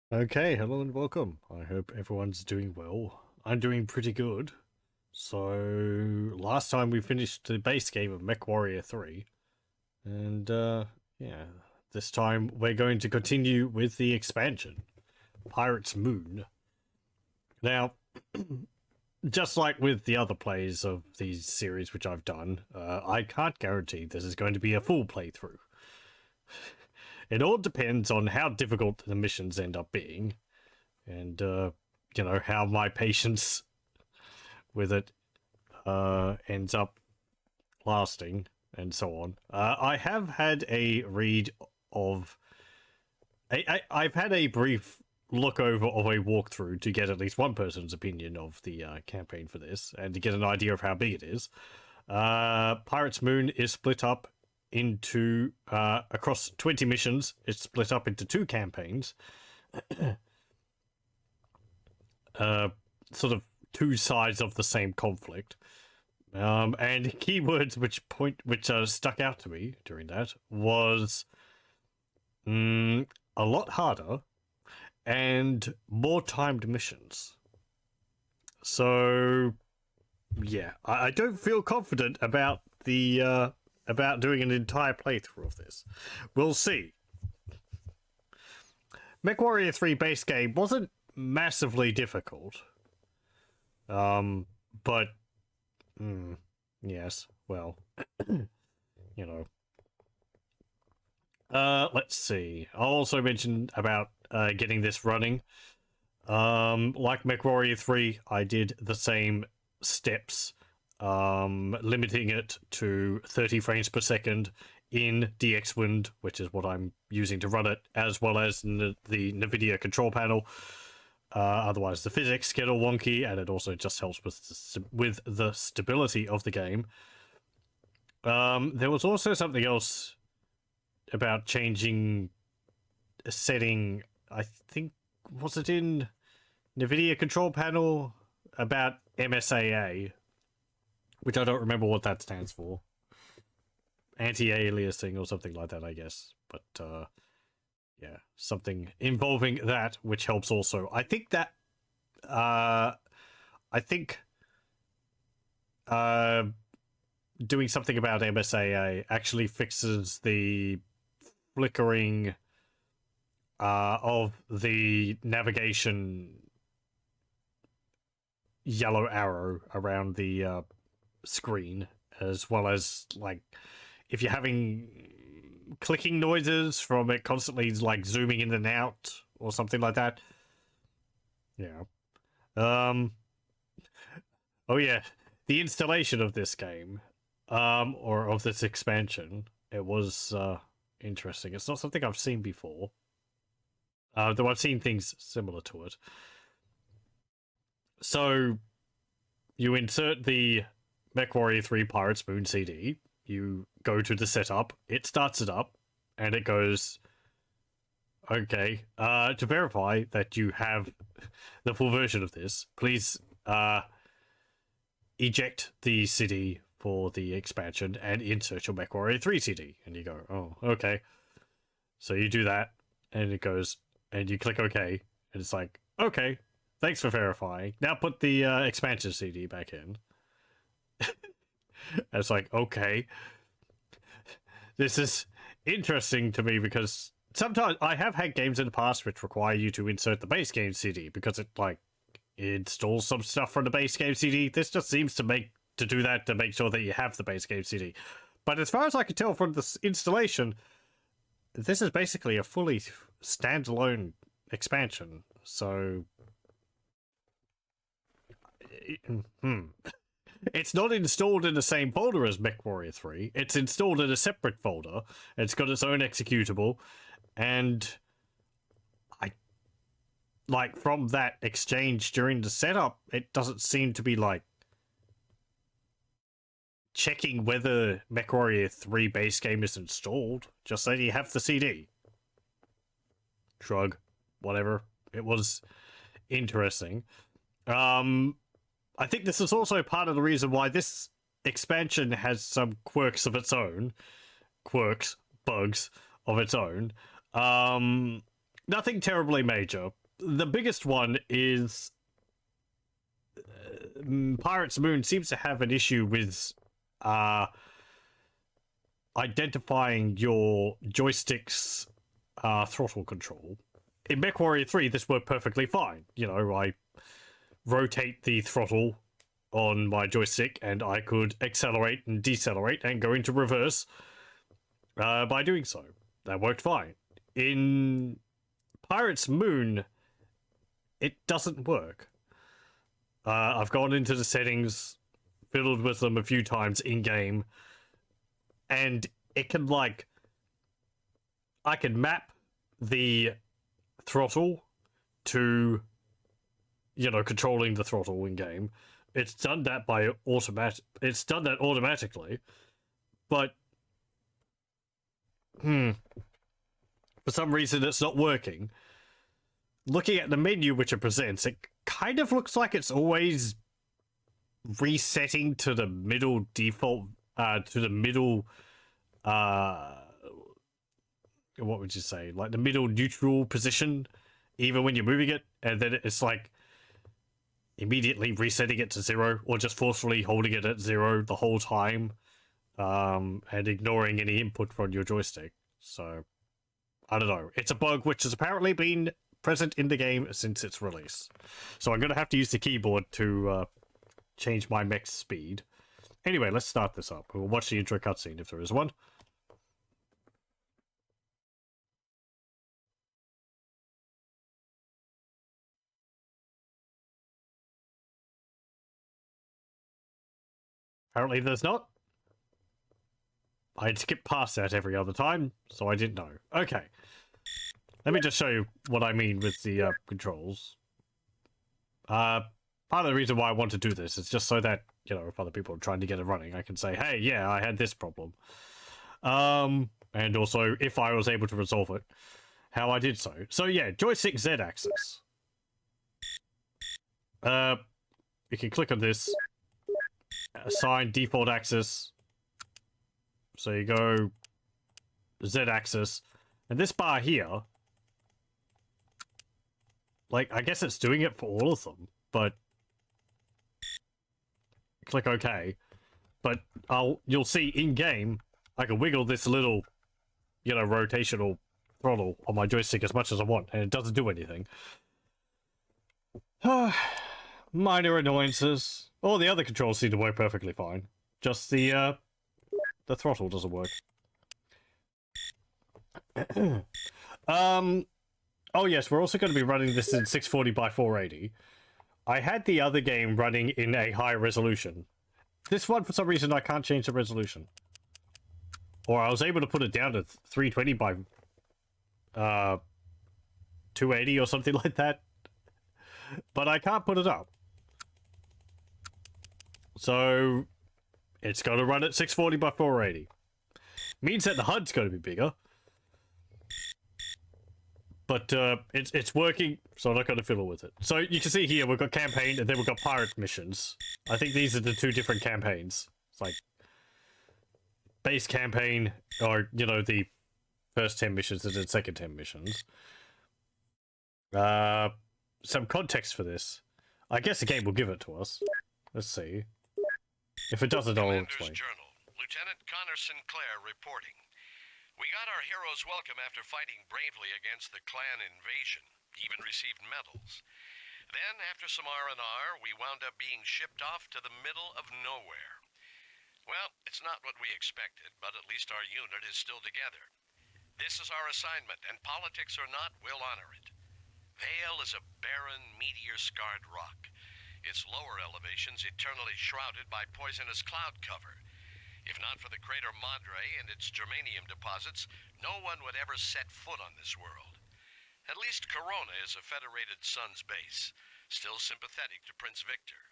Okay, hello and welcome. I hope everyone's doing well. I'm doing pretty good. So, last time we finished the base game of MechWarrior 3, and yeah, this time we're going to continue with the expansion, Pirate's Moon. Now, just like with the other plays of these series which I've done, I can't guarantee this is going to be a full playthrough. It all depends on how difficult the missions end up being, and how my patience with it ends up lasting, and so on. I have had a read of. I've had a brief look over of a walkthrough to get at least one person's opinion of the campaign for this, and to get an idea of how big it is. Pirate's Moon is split up into across 20 missions. It's split up into two campaigns. Sort of two sides of the same conflict. And keywords which stuck out to me during that was a lot harder and more timed missions. So yeah, I don't feel confident about the about doing an entire playthrough of this. We'll see. MechWarrior 3 base game wasn't massively difficult. But yes, well, you know. Let's see. I'll also mention about getting this running. Like MechWarrior 3, I did the same steps, limiting it to 30 frames per second in DXWind, which is what I'm using to run it, as well as the NVIDIA control panel. Otherwise, the physics get all wonky, and it also just helps with the stability of the game. There was also something else about changing a setting. I think, was it in NVIDIA control panel about MSAA, which I don't remember what that stands for. Anti-aliasing or something like that, I guess. But yeah, something involving that, which helps also. I think that doing something about MSAA actually fixes the flickering of the navigation yellow arrow around the screen, as well as, like, if you're having clicking noises from it constantly, like, zooming in and out or something like that. Yeah. Oh yeah, the installation of this game, or of this expansion, it was interesting. It's not something I've seen before, though I've seen things similar to it. So you insert the MechWarrior 3 Pirate's Moon CD, you go to the setup, it starts it up, and it goes, okay, to verify that you have the full version of this, please eject the CD for the expansion and insert your MechWarrior 3 CD. And you go, oh, okay. So you do that, and it goes, and you click OK, and it's like, okay, thanks for verifying. Now put the expansion CD back in. It's like, okay. This is interesting to me because sometimes I have had games in the past which require you to insert the base game CD because it, like, installs some stuff from the base game CD. This just seems to do that to make sure that you have the base game CD. But as far as I can tell from this installation, this is basically a fully standalone expansion. So it's not installed in the same folder as MechWarrior 3. It's installed in a separate folder. It's got its own executable, and like, from that exchange during the setup, it doesn't seem to be, like, checking whether MechWarrior 3 base game is installed. Just say you have the CD. Shrug. Whatever. It was interesting. I think this is also part of the reason why this expansion has some quirks of its own. Bugs of its own. nothing terribly major. The biggest one is Pirates Moon seems to have an issue with identifying your joystick's throttle control. In MechWarrior 3, this worked perfectly fine. You know, I rotate the throttle on my joystick and I could accelerate and decelerate and go into reverse by doing so. That worked fine. In Pirates Moon, it doesn't work. I've gone into the settings, fiddled with them a few times in-game, and it can, like... I can map the throttle to, you know, controlling the throttle in-game. It's done that by It's done that automatically, but... for some reason it's not working. Looking at the menu which it presents, it kind of looks like it's always resetting to the middle default, to the middle, what would you say? Like the middle neutral position, even when you're moving it, and then it's like immediately resetting it to 0, or just forcefully holding it at 0 the whole time, and ignoring any input from your joystick. So, I don't know. It's a bug which has apparently been present in the game since its release. So I'm going to have to use the keyboard to change my mech's speed. Anyway, let's start this up. We'll watch the intro cutscene if there is one. Apparently there's not. I'd skip past that every other time, so I didn't know. Okay. Let me just show you what I mean with the controls. Part of the reason why I want to do this is just so that, you know, if other people are trying to get it running, I can say, hey, yeah, I had this problem. And also, if I was able to resolve it, how I did so. So, yeah, joystick Z-axis. You can click on this. Assign default axis. So you go Z-axis. And this bar here, like, I guess it's doing it for all of them, but click OK. But you'll see in-game, I can wiggle this little, you know, rotational throttle on my joystick as much as I want, and it doesn't do anything. Minor annoyances. All the other controls seem to work perfectly fine. Just the throttle doesn't work. Oh yes, we're also going to be running this in 640 by 480. I had the other game running in a high resolution. This one, for some reason, I can't change the resolution. Or I was able to put it down to 320 by 280 or something like that. But I can't put it up. So it's going to run at 640 by 480. Means that the HUD's going to be bigger. But it's working, so I'm not going to fiddle with it. So you can see here, we've got campaign, and then we've got pirate missions. I think these are the two different campaigns. It's like base campaign, or, you know, the first 10 missions and then second 10 missions. Some context for this. I guess the game will give it to us. Let's see. If it doesn't, I'll explain. Journal. Lieutenant Connor Sinclair reporting. We got our hero's welcome after fighting bravely against the clan invasion, even received medals. Then, after some R&R, we wound up being shipped off to the middle of nowhere. Well, it's not what we expected, but at least our unit is still together. This is our assignment, and politics or not, we'll honor it. Vale is a barren, meteor-scarred rock. Its lower elevations eternally shrouded by poisonous cloud cover. If not for the crater Madre and its germanium deposits, no one would ever set foot on this world. At least Corona is a Federated Suns base, still sympathetic to Prince Victor.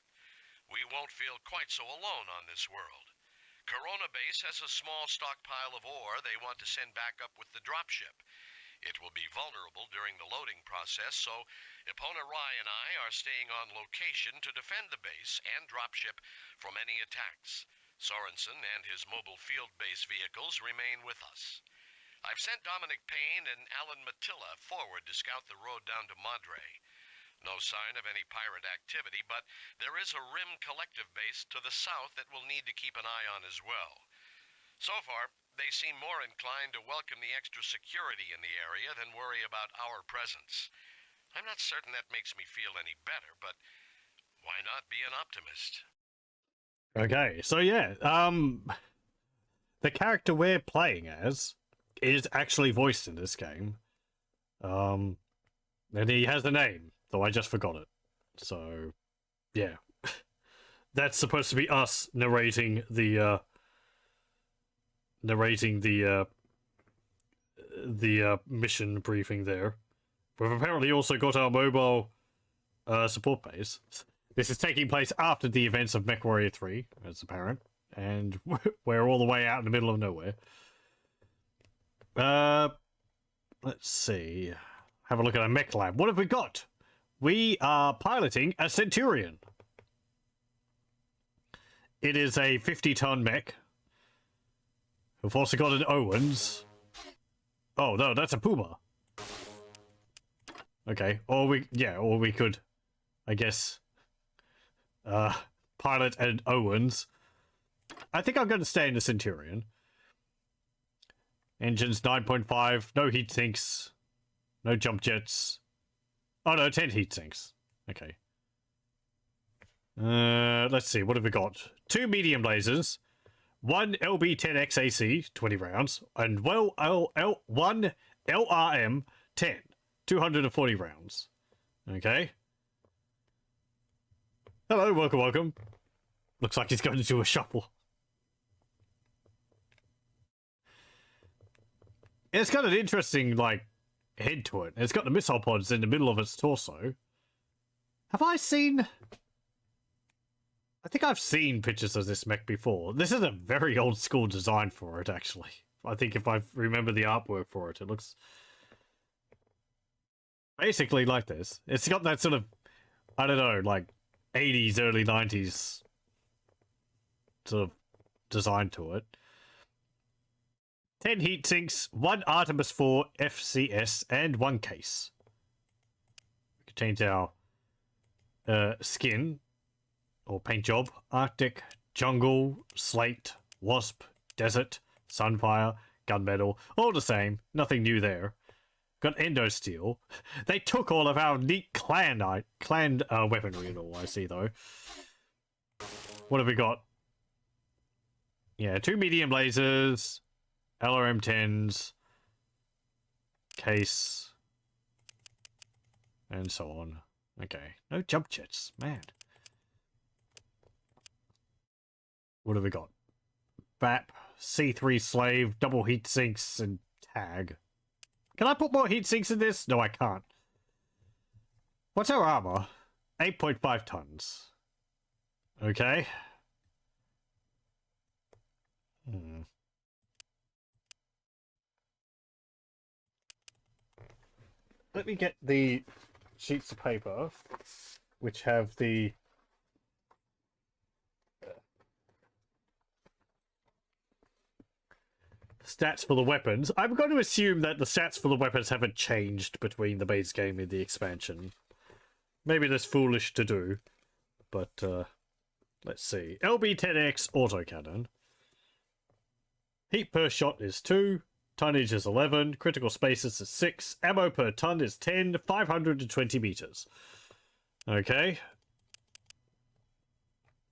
We won't feel quite so alone on this world. Corona base has a small stockpile of ore they want to send back up with the dropship. It will be vulnerable during the loading process, so Epona Rai and I are staying on location to defend the base and dropship from any attacks. Sorensen and his mobile field base vehicles remain with us. I've sent Dominic Payne and Alan Matilla forward to scout the road down to Madre. No sign of any pirate activity, but there is a Rim Collective base to the south that we'll need to keep an eye on as well. So far, they seem more inclined to welcome the extra security in the area than worry about our presence. I'm not certain that makes me feel any better, but why not be an optimist? Okay, so yeah, the character we're playing as is actually voiced in this game. And he has a name, though I just forgot it. So, yeah. That's supposed to be us narrating the mission briefing there. We've apparently also got our mobile support base. This is taking place after the events of MechWarrior 3, as apparent, and we're all the way out in the middle of nowhere. Let's see. Have a look at our mech lab. What have we got? We are piloting a Centurion. It is a 50-ton mech. We've also got an Owens. Oh, no, that's a Puma. Okay, or we could, I guess, pilot an Owens. I think I'm going to stay in the Centurion. Engines 9.5, no heat sinks, no jump jets. Oh no, 10 heat sinks. Okay. Let's see, what have we got? 2 medium lasers, 1 LB-10X AC, 20 rounds, and one LRM-10, 240 rounds. Okay. Hello, welcome. Looks like he's going to do a shuffle. It's got an interesting, like, head to it. It's got the missile pods in the middle of its torso. Have I seen... I think I've seen pictures of this mech before. This is a very old school design for it, actually. I think if I remember the artwork for it, it looks basically like this. It's got that sort of, I don't know, like 80s, early 90s sort of design to it. 10 heat sinks, 1 Artemis 4 FCS, and 1 case. Contains our skin, or paint job, Arctic, Jungle, Slate, Wasp, Desert, Sunfire, Gunmetal, all the same, nothing new there. Got Endo Steel. They took all of our neat clan weaponry and all, I see, though. What have we got? Yeah, 2 medium lasers, LRM-10s, case, and so on. Okay, no jump jets, man. What have we got? BAP, C3 Slave, double heat sinks, and tag. Can I put more heat sinks in this? No, I can't. What's our armor? 8.5 tons. Okay. Let me get the sheets of paper, which have the stats for the weapons. I'm going to assume that the stats for the weapons haven't changed between the base game and the expansion. Maybe that's foolish to do, but let's see. LB-10X autocannon. Heat per shot is 2. Tonnage is 11. Critical spaces is 6. Ammo per ton is 10. 520 meters. Okay.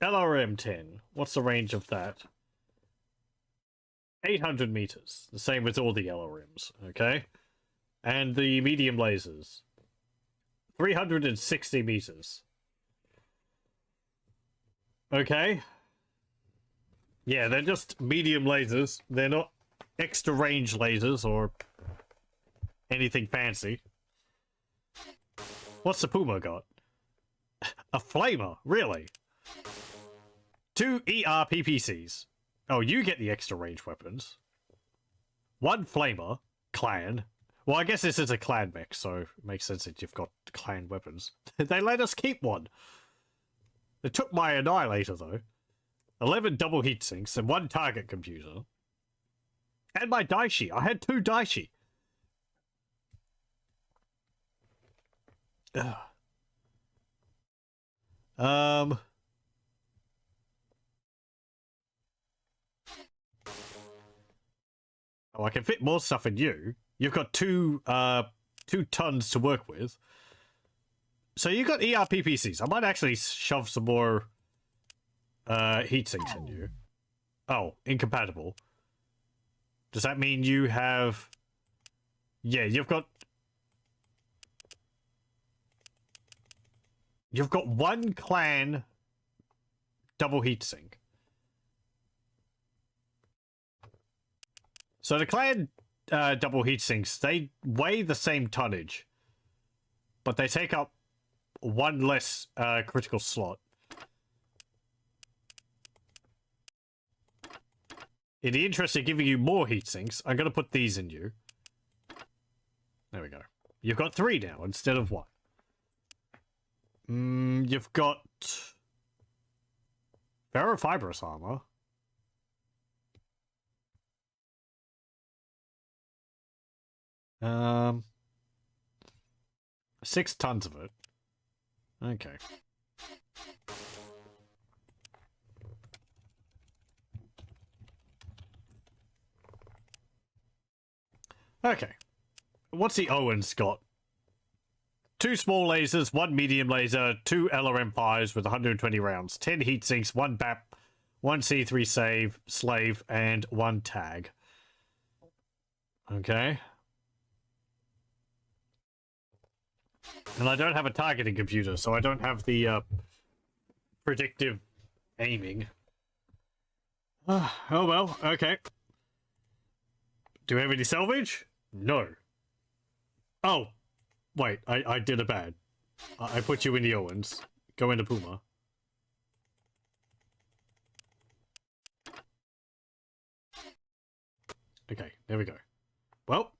LRM-10. What's the range of that? 800 meters. The same with all the LRMs. Okay. And the medium lasers. 360 meters. Okay. Yeah, they're just medium lasers. They're not extra range lasers or anything fancy. What's the Puma got? A flamer, really? 2 ERPPCs. Oh, you get the extra range weapons. 1 flamer, clan. Well, I guess this is a clan mech, so it makes sense that you've got clan weapons. They let us keep 1. They took my Annihilator, though. 11 double heat sinks and 1 target computer. And my Daishi. I had 2 Daishi. Ugh. Oh, I can fit more stuff in you. You've got 2 tons to work with. So you got ERPPCs. I might actually shove some more heat sinks in you. Oh, incompatible. Does that mean you have... Yeah, you've got 1 clan double heatsink. So the clan double heatsinks, they weigh the same tonnage, but they take up 1 less critical slot. In the interest of giving you more heatsinks, I'm going to put these in you. There we go. You've got 3 now instead of 1. You've got ferrofibrous armor. 6 tons of it. Okay. Okay. What's the Owens got? 2 small lasers, 1 medium laser, 2 LRM-5s with 120 rounds, 10 heat sinks, 1 BAP, 1 C3 slave, and 1 tag. Okay. And I don't have a targeting computer, so I don't have the predictive aiming. Oh well, okay. Do we have any salvage? No. Oh, wait, I did a bad. I put you in the Owens. Go into Puma. Okay, there we go. Well,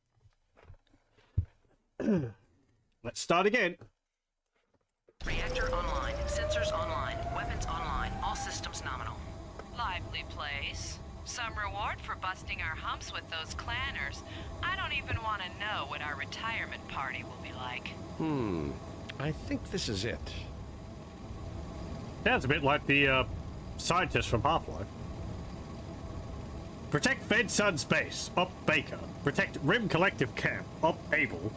let's start again. Reactor online, sensors online, weapons online, all systems nominal. Lively place. Some reward for busting our humps with those clanners. I don't even want to know what our retirement party will be like. I think this is it. Sounds a bit like the scientist from Half-Life. Protect Fed Suns base, up Baker. Protect Rim Collective camp, up Able.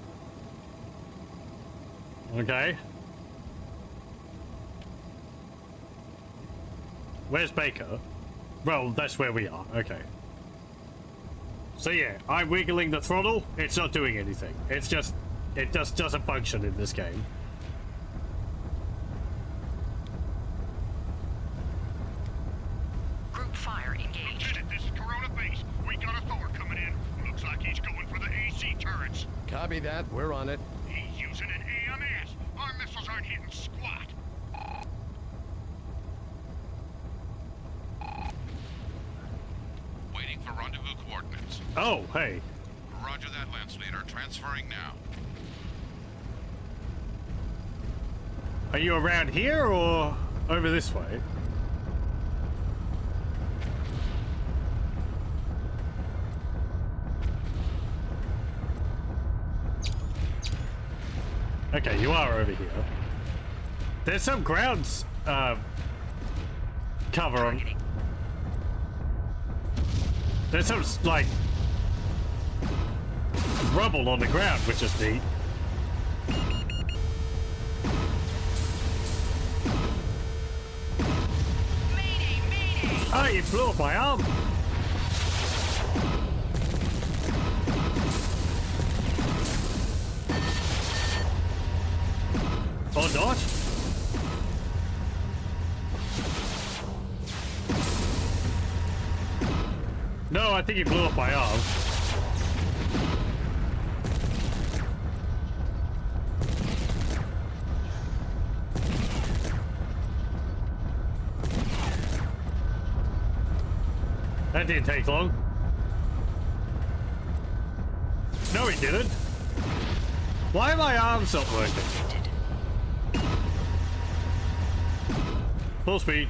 Okay. Where's Baker? Well, that's where we are. Okay. So yeah, I'm wiggling the throttle. It's not doing anything. It's just... It just doesn't function in this game. Group fire engaged. Lieutenant, this is Corona Base. We got a Thor coming in. Looks like he's going for the AC turrets. Copy that. We're on it. He's using an AMS. Our missiles aren't hitting squat. Waiting for rendezvous coordinates. Oh, hey. Roger that, Lance Leader. Transferring now. Are you around here or over this way? Okay, you are over here. There's some grounds cover on. There's some like rubble on the ground, which is neat. Mayday, mayday! Oh, you blew up my arm. Or not? No, I think he blew up my arm. That didn't take long. No, he didn't. Why are my arms not working? Full speed.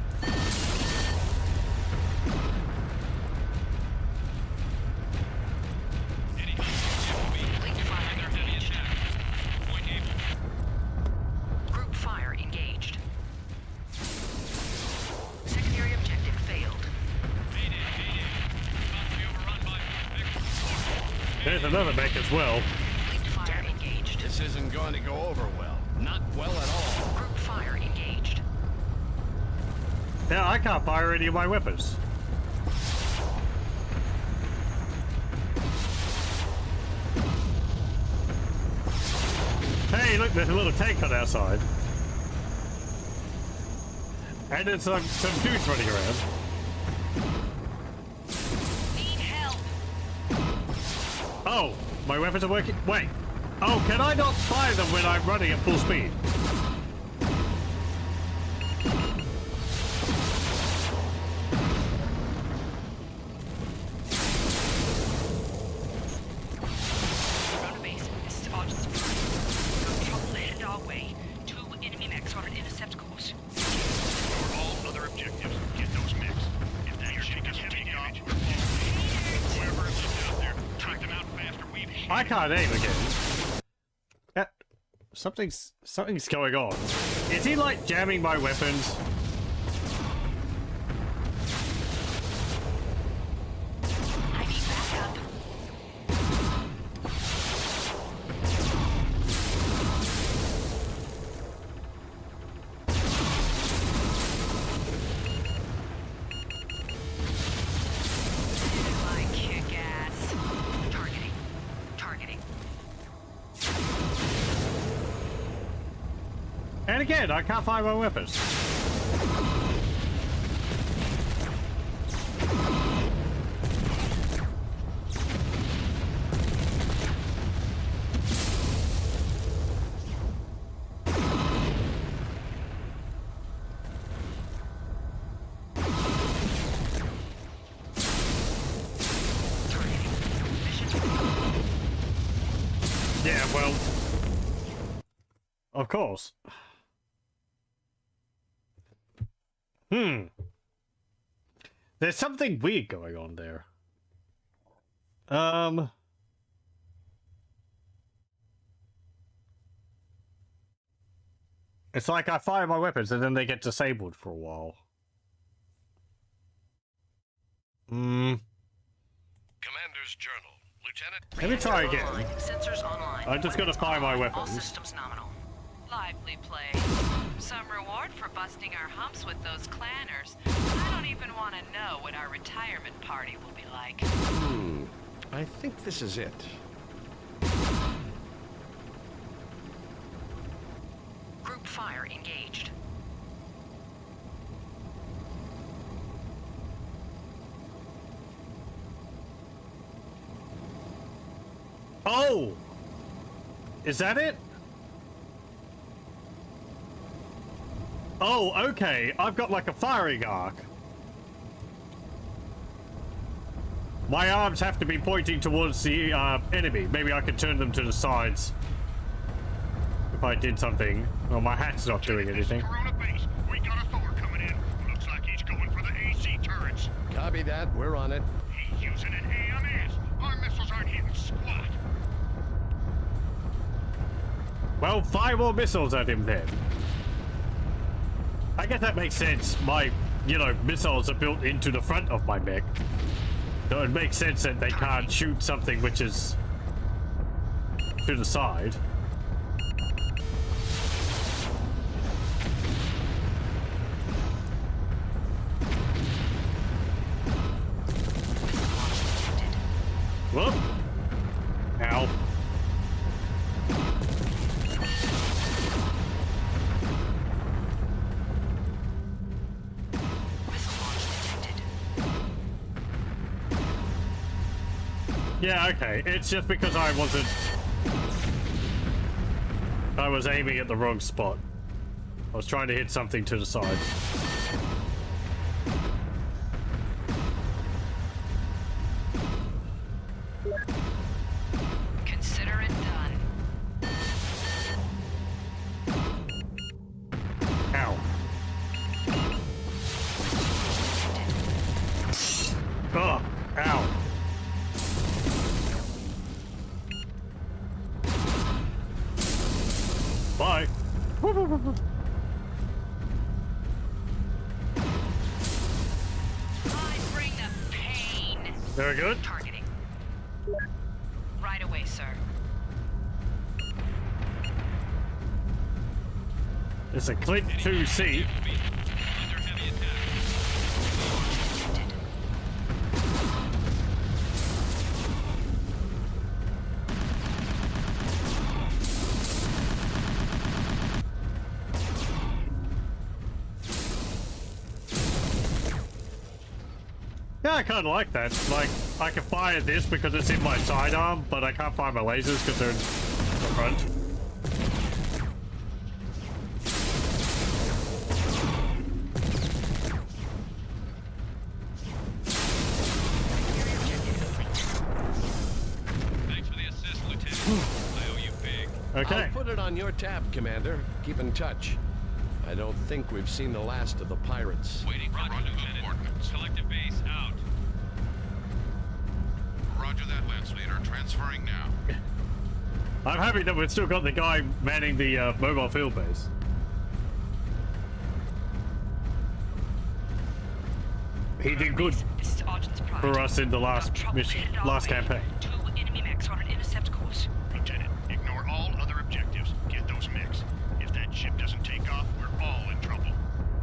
there's another mech as well. Fire engaged. This isn't going to go over well. Not well at all. Group fire engaged. Yeah, I can't fire any of my weapons. Hey, look, there's a little tank on our side. And there's some dudes running around. Need help. Oh, my weapons are working. Wait. Oh, can I not fire them when I'm running at full speed? Run a base. This is August. Got trouble headed our way. 2 enemy mechs on an intercept course. For all other objectives, get those mechs. If that shit gets heavy damage, we're following. Whoever is out there, take them out faster. We've I can't aim again. Something's going on. Is he like jamming my weapons? I need backup. I kick ass. Targeting. And again, I can't find my weapons. Yeah, well, of course. There's something weird going on there. It's like I fire my weapons and then they get disabled for a while. Commander's Journal. Lieutenant... Let me try again. Online. Sensors online. I'm just gonna fire my All weapons. systems nominal. Lively play. Some reward for busting our humps with those clanners. I don't even want to know what our retirement party will be like. I think this is it. Group fire engaged. Oh! Is that it? Oh, okay. I've got like a firing arc. My arms have to be pointing towards the enemy. Maybe I could turn them to the sides. If I did something. Well, my hat's not doing anything. Corona base. We got a Thor coming in. Looks like he's going for the AC turrets. Copy that. We're on it. He's using an AMS. Our missiles aren't hitting squat. Well, fire more missiles at him then. I guess that makes sense. My, missiles are built into the front of my mech. So it makes sense that they can't shoot something which is to the side. Whoop! Ow. Yeah, okay. It's just because I was aiming at the wrong spot. I was trying to hit something to the side. Consider it done. Ow. Oh, ow. Bye. I bring the pain. Very good. Targeting. It's a click to see. Under heavy attack. Yeah, I kind of like that. Like, I can fire this because it's in my sidearm, but I can't fire my lasers because they're in the front. Thanks for the assist, Lieutenant. I owe you big. Okay. I'll put it on your tab, Commander. Keep in touch. I don't think we've seen the last of the pirates. Waiting for rendezvous coordinates. Collective base out. Roger that, Lance Leader. Transferring now. I'm happy that we've still got the guy manning the mobile field base. He did good This is Argent's pride. for us in the last Trouble mission, headed our last way. campaign. 2 enemy mechs on an intercept course. Lieutenant, ignore all other objectives. Get those mechs. If that ship doesn't take off, we're all in trouble.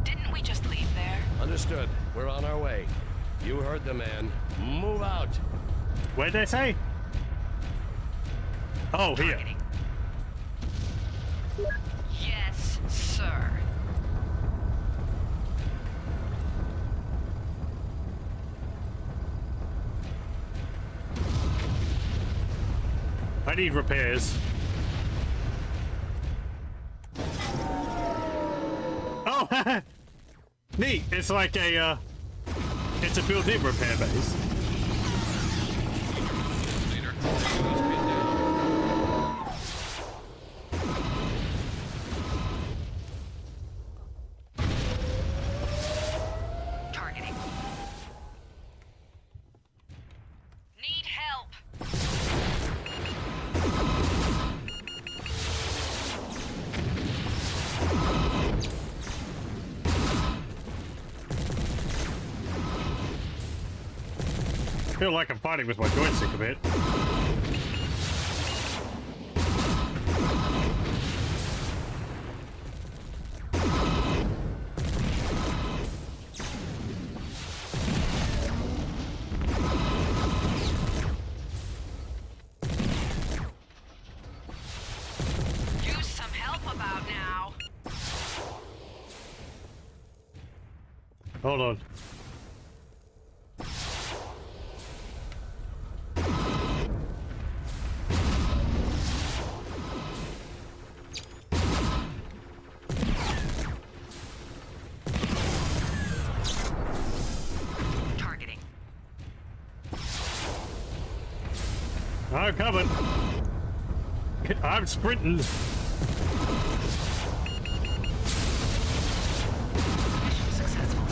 Didn't we just leave there? Understood. We're on our way. You heard the man. Move out. Where'd they say? Oh, here. Targeting. Yes, sir. I need repairs. Oh, neat. It's like a, it's a built-in repair base. Leader, those pinned down. Targeting. Need help. I feel like I'm fighting with my joystick a bit. Use some help about now. Hold on. Targeting. I'm coming. I'm sprinting. Mission successful.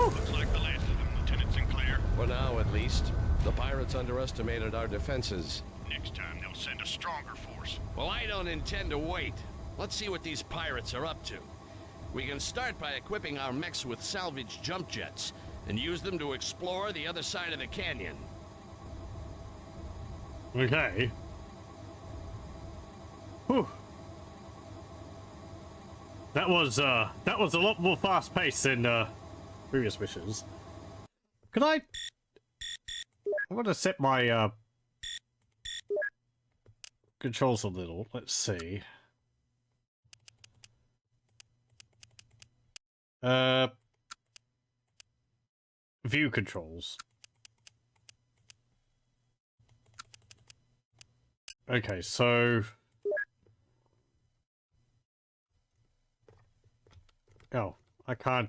Looks like the last of them, Lieutenant Sinclair. For now, at least. The pirates underestimated our defenses. Next time, they'll send a stronger force. Well, I don't intend to wait. Let's see what these pirates are up to. We can start by equipping our mechs with salvage jump jets and use them to explore the other side of the canyon. Okay. Whew. That was a lot more fast-paced than previous missions. Could I? I'm gonna set my controls a little. Let's see. View controls. Okay, so oh, I can't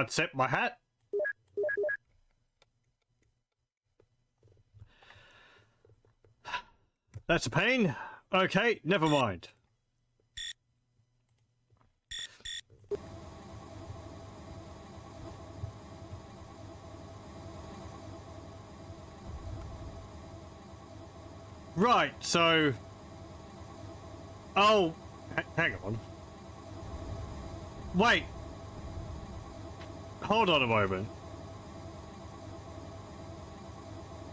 set my hat. That's a pain. Okay, never mind. Right, so oh, hang on. Wait. Hold on a moment.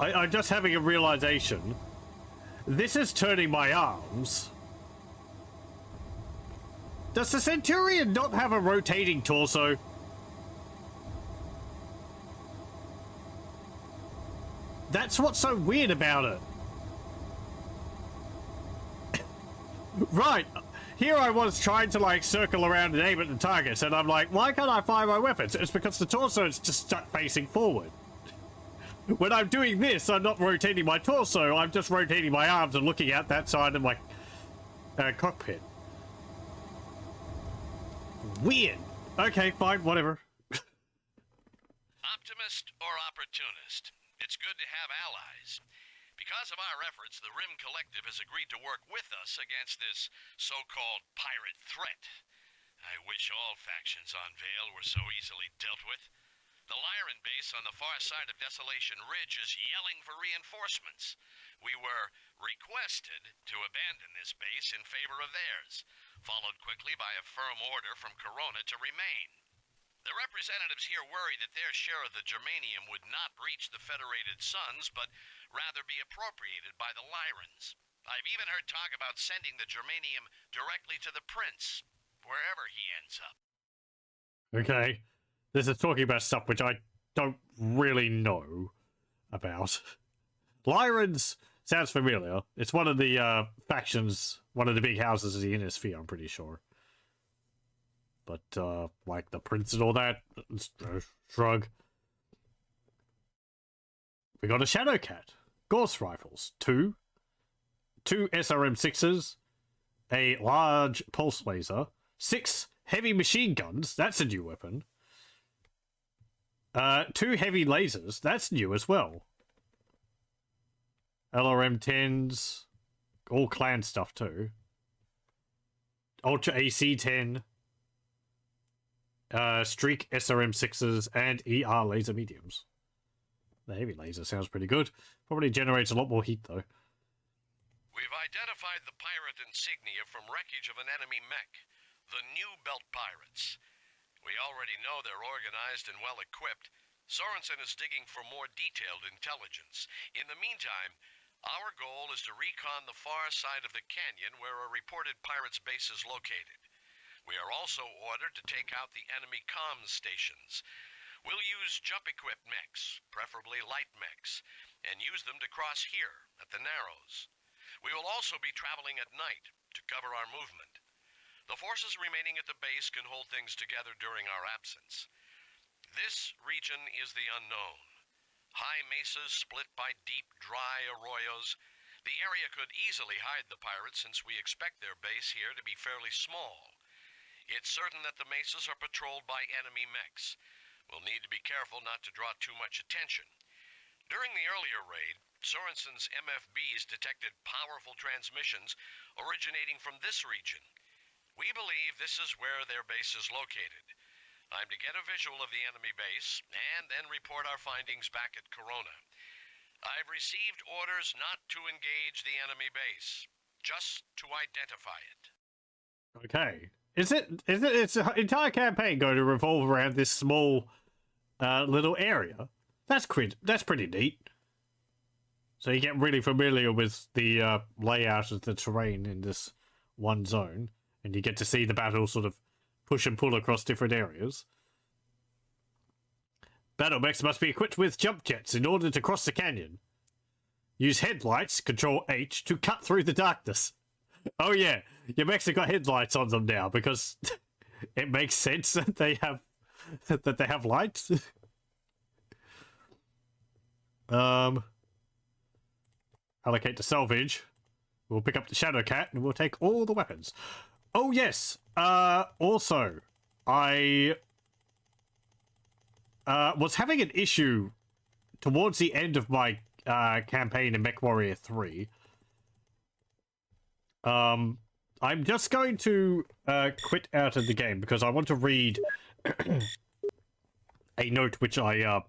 I'm just having a realization. This is turning my arms. Does the Centurion not have a rotating torso? That's what's so weird about it. Right. Here I was trying to, like, circle around and aim at the targets, and I'm like, why can't I fire my weapons? It's because the torso is just stuck facing forward. When I'm doing this, I'm not rotating my torso, I'm just rotating my arms and looking out that side of my cockpit. Weird. Okay, fine, whatever. Optimist or opportunist, it's good to have allies. Because of our efforts, the RIM Collective has agreed to work with us against this so-called pirate threat. I wish all factions on Vale were so easily dealt with. The Lyran base on the far side of Desolation Ridge is yelling for reinforcements. We were requested to abandon this base in favor of theirs, followed quickly by a firm order from Corona to remain. The representatives here worry that their share of the germanium would not reach the Federated Suns, but rather be appropriated by the Lyrans. I've even heard talk about sending the germanium directly to the Prince, wherever he ends up. Okay. This is talking about stuff which I don't really know about. Lyrans sounds familiar. It's one of the factions, one of the big houses of the Inner Sphere, I'm pretty sure. But, like the Prince and all that, shrug. We got a Shadowcat. Gauss rifles. Two SRM-6s. A large pulse laser. 6 heavy machine guns. That's a new weapon. 2 heavy lasers. That's new as well. LRM-10s. All clan stuff too. Ultra AC-10. Streak SRM-6s and ER laser mediums. The heavy laser sounds pretty good. Probably generates a lot more heat though. We've identified the pirate insignia from wreckage of an enemy mech, the New Belt Pirates. We already know they're organized and well equipped. Sorensen is digging for more detailed intelligence. In the meantime, our goal is to recon the far side of the canyon where a reported pirate's base is located. We are also ordered to take out the enemy comms stations. We'll use jump-equipped mechs, preferably light mechs, and use them to cross here, at the Narrows. We will also be traveling at night to cover our movement. The forces remaining at the base can hold things together during our absence. This region is the unknown. High mesas split by deep, dry arroyos. The area could easily hide the pirates since we expect their base here to be fairly small. It's certain that the mesas are patrolled by enemy mechs. We'll need to be careful not to draw too much attention. During the earlier raid, Sorensen's MFBs detected powerful transmissions originating from this region. We believe this is where their base is located. I'm to get a visual of the enemy base and then report our findings back at Corona. I've received orders not to engage the enemy base, just to identify it. Okay. Is its entire campaign going to revolve around this small little area? That's pretty neat. So you get really familiar with the layout of the terrain in this one zone, and you get to see the battle sort of push and pull across different areas. Battle mechs must be equipped with jump jets in order to cross the canyon. Use headlights, Control H, to cut through the darkness. Oh yeah, your mechs have got headlights on them now because it makes sense that they have lights. Allocate to salvage. We'll pick up the Shadowcat and we'll take all the weapons. Oh yes. Also, I was having an issue towards the end of my campaign in MechWarrior 3. I'm just going to quit out of the game because I want to read a note which I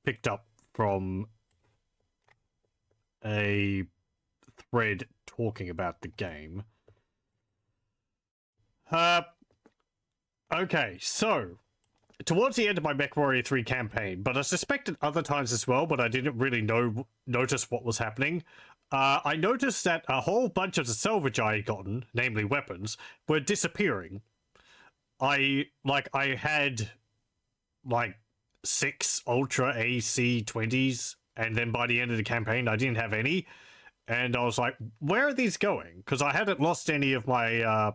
picked up from a thread talking about the game. Okay, so towards the end of my MechWarrior 3 campaign, but I suspected other times as well, but I didn't really notice what was happening. I noticed that a whole bunch of the salvage I had gotten, namely weapons, were disappearing. I had like 6 Ultra AC-20s, and then by the end of the campaign, I didn't have any. And I was like, where are these going? Because I hadn't lost any of my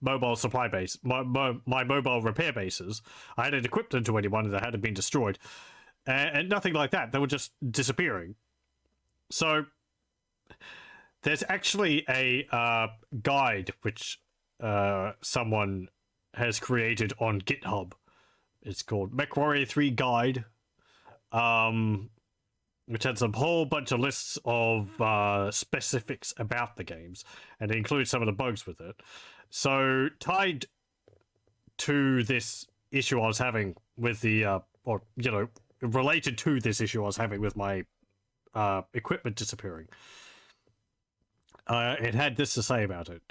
mobile supply base, my mobile repair bases. I hadn't equipped them to anyone that hadn't been destroyed. And nothing like that. They were just disappearing. So there's actually a guide which someone has created on GitHub. It's called MechWarrior 3 Guide, which has a whole bunch of lists of specifics about the games, and it includes some of the bugs with it. So tied to this issue I was having with the, or, you know, related to this issue I was having with my equipment disappearing, it had this to say about it.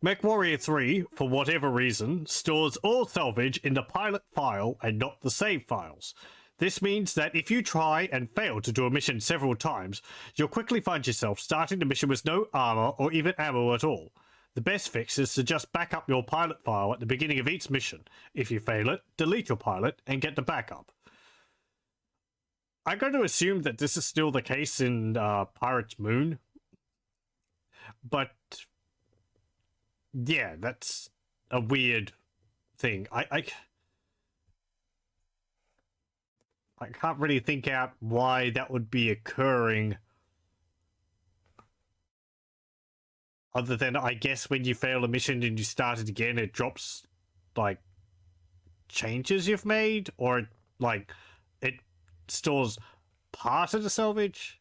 MechWarrior 3, for whatever reason, stores all salvage in the pilot file and not the save files. This means that if you try and fail to do a mission several times, you'll quickly find yourself starting the mission with no armor or even ammo at all. The best fix is to just back up your pilot file at the beginning of each mission. If you fail it, delete your pilot and get the backup. I'm going to assume that this is still the case in Pirate's Moon. But yeah, that's a weird thing. I can't really think out why that would be occurring, other than, I guess, when you fail a mission and you start it again, it drops like changes you've made, or like it stores part of the salvage.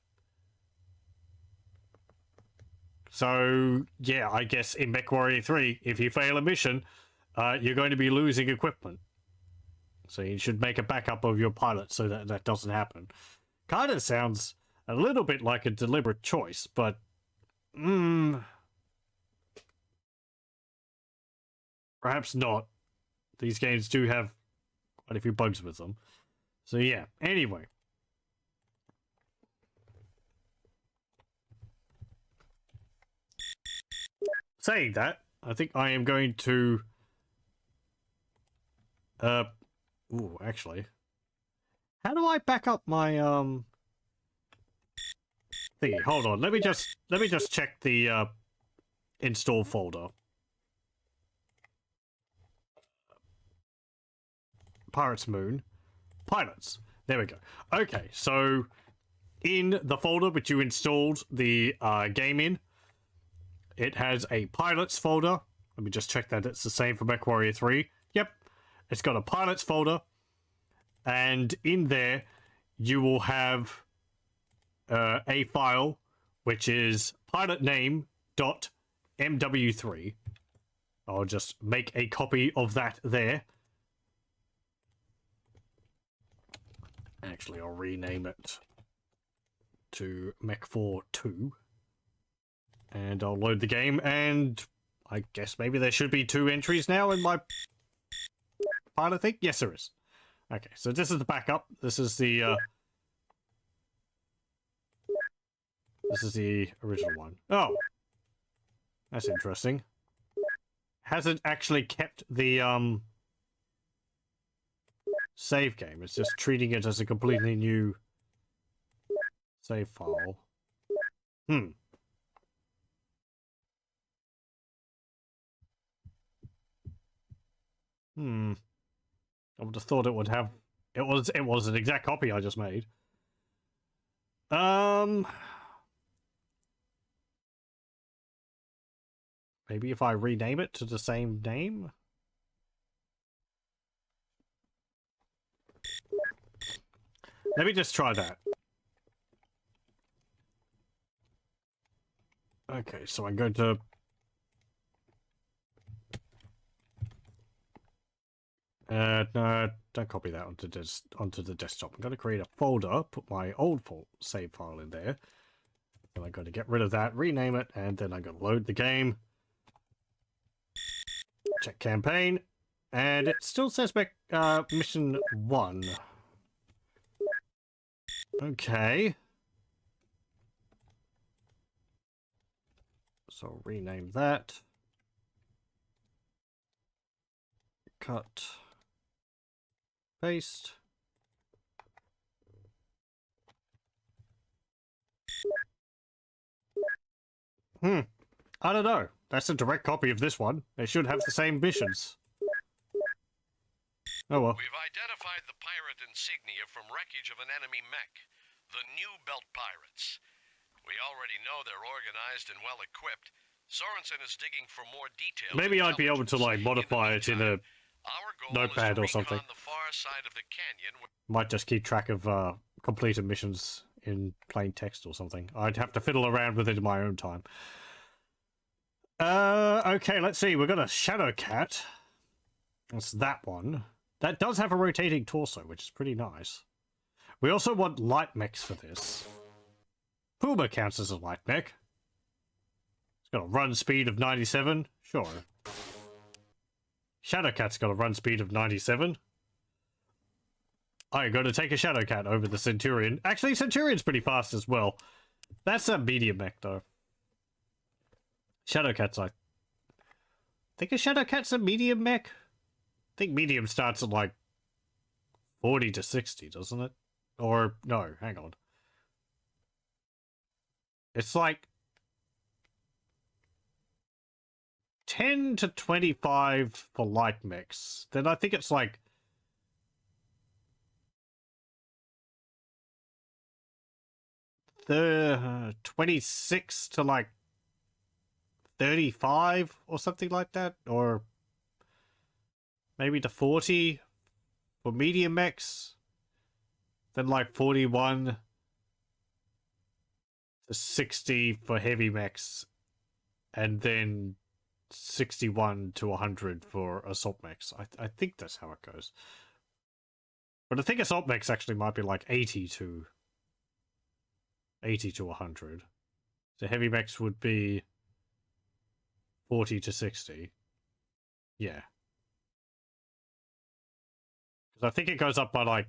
So yeah, I guess in MechWarrior 3, if you fail a mission, you're going to be losing equipment. So you should make a backup of your pilot so that that doesn't happen. Kind of sounds a little bit like a deliberate choice, but perhaps not. These games do have quite a few bugs with them. So yeah, anyway. Saying that, I think I am going to ooh, actually, how do I back up my thingy? Hold on, let me just check the install folder. Pirate's Moon, pilots. There we go. Okay, so in the folder which you installed the game in, it has a pilots folder. Let me just check that it's the same for MechWarrior 3. Yep. It's got a pilots folder. And in there, you will have a file, which is pilotname.mw3. I'll just make a copy of that there. Actually, I'll rename it to Mech42. And I'll load the game, and I guess maybe there should be 2 entries now in my pilot thing? Yes, there is. Okay, so this is the backup. This is the original one. Oh, that's interesting. Hasn't actually kept the save game. It's just treating it as a completely new save file. I would have thought it would have. It was an exact copy I just made. Maybe if I rename it to the same name? Let me just try that. Okay, so I'm going to... no, don't copy that onto the desktop. I'm going to create a folder, put my old save file in there. Then I'm going to get rid of that, rename it, and then I'm going to load the game. Check campaign, and it still says back mission 1. Okay. So rename that. Cut. Paste. I don't know. That's a direct copy of this one. They should have the same missions. Oh well. We've identified the pirate insignia from wreckage of an enemy mech. The New Belt Pirates. We already know they're organized and well equipped. Sorensen is digging for more details. Maybe I'd be able to like modify it in a notepad or something. The far side of the canyon. Might just keep track of completed missions in plain text or something. I'd have to fiddle around with it in my own time. Okay, let's see. We've got a Shadow Cat. That's that one. That does have a rotating torso, which is pretty nice. We also want light mechs for this. Puma counts as a light mech. It's got a run speed of 97. Sure. Shadowcat's got a run speed of 97. I'm going to take a Shadowcat over the Centurion. Actually, Centurion's pretty fast as well. That's a medium mech, though. Shadowcat's, I think a Shadowcat's a medium mech? I think medium starts at, like, 40 to 60, doesn't it? Or, no, hang on. It's like 10 to 25 for light mechs. Then I think it's like the 26 to like 35 or something like that, or maybe to 40 for medium mechs, then like 41 to 60 for heavy mechs, and then 61 to 100 for assault mechs. I think that's how it goes. But I think assault mechs actually might be like 80 to 100. So heavy mechs would be 40 to 60. Yeah. Because I think it goes up by like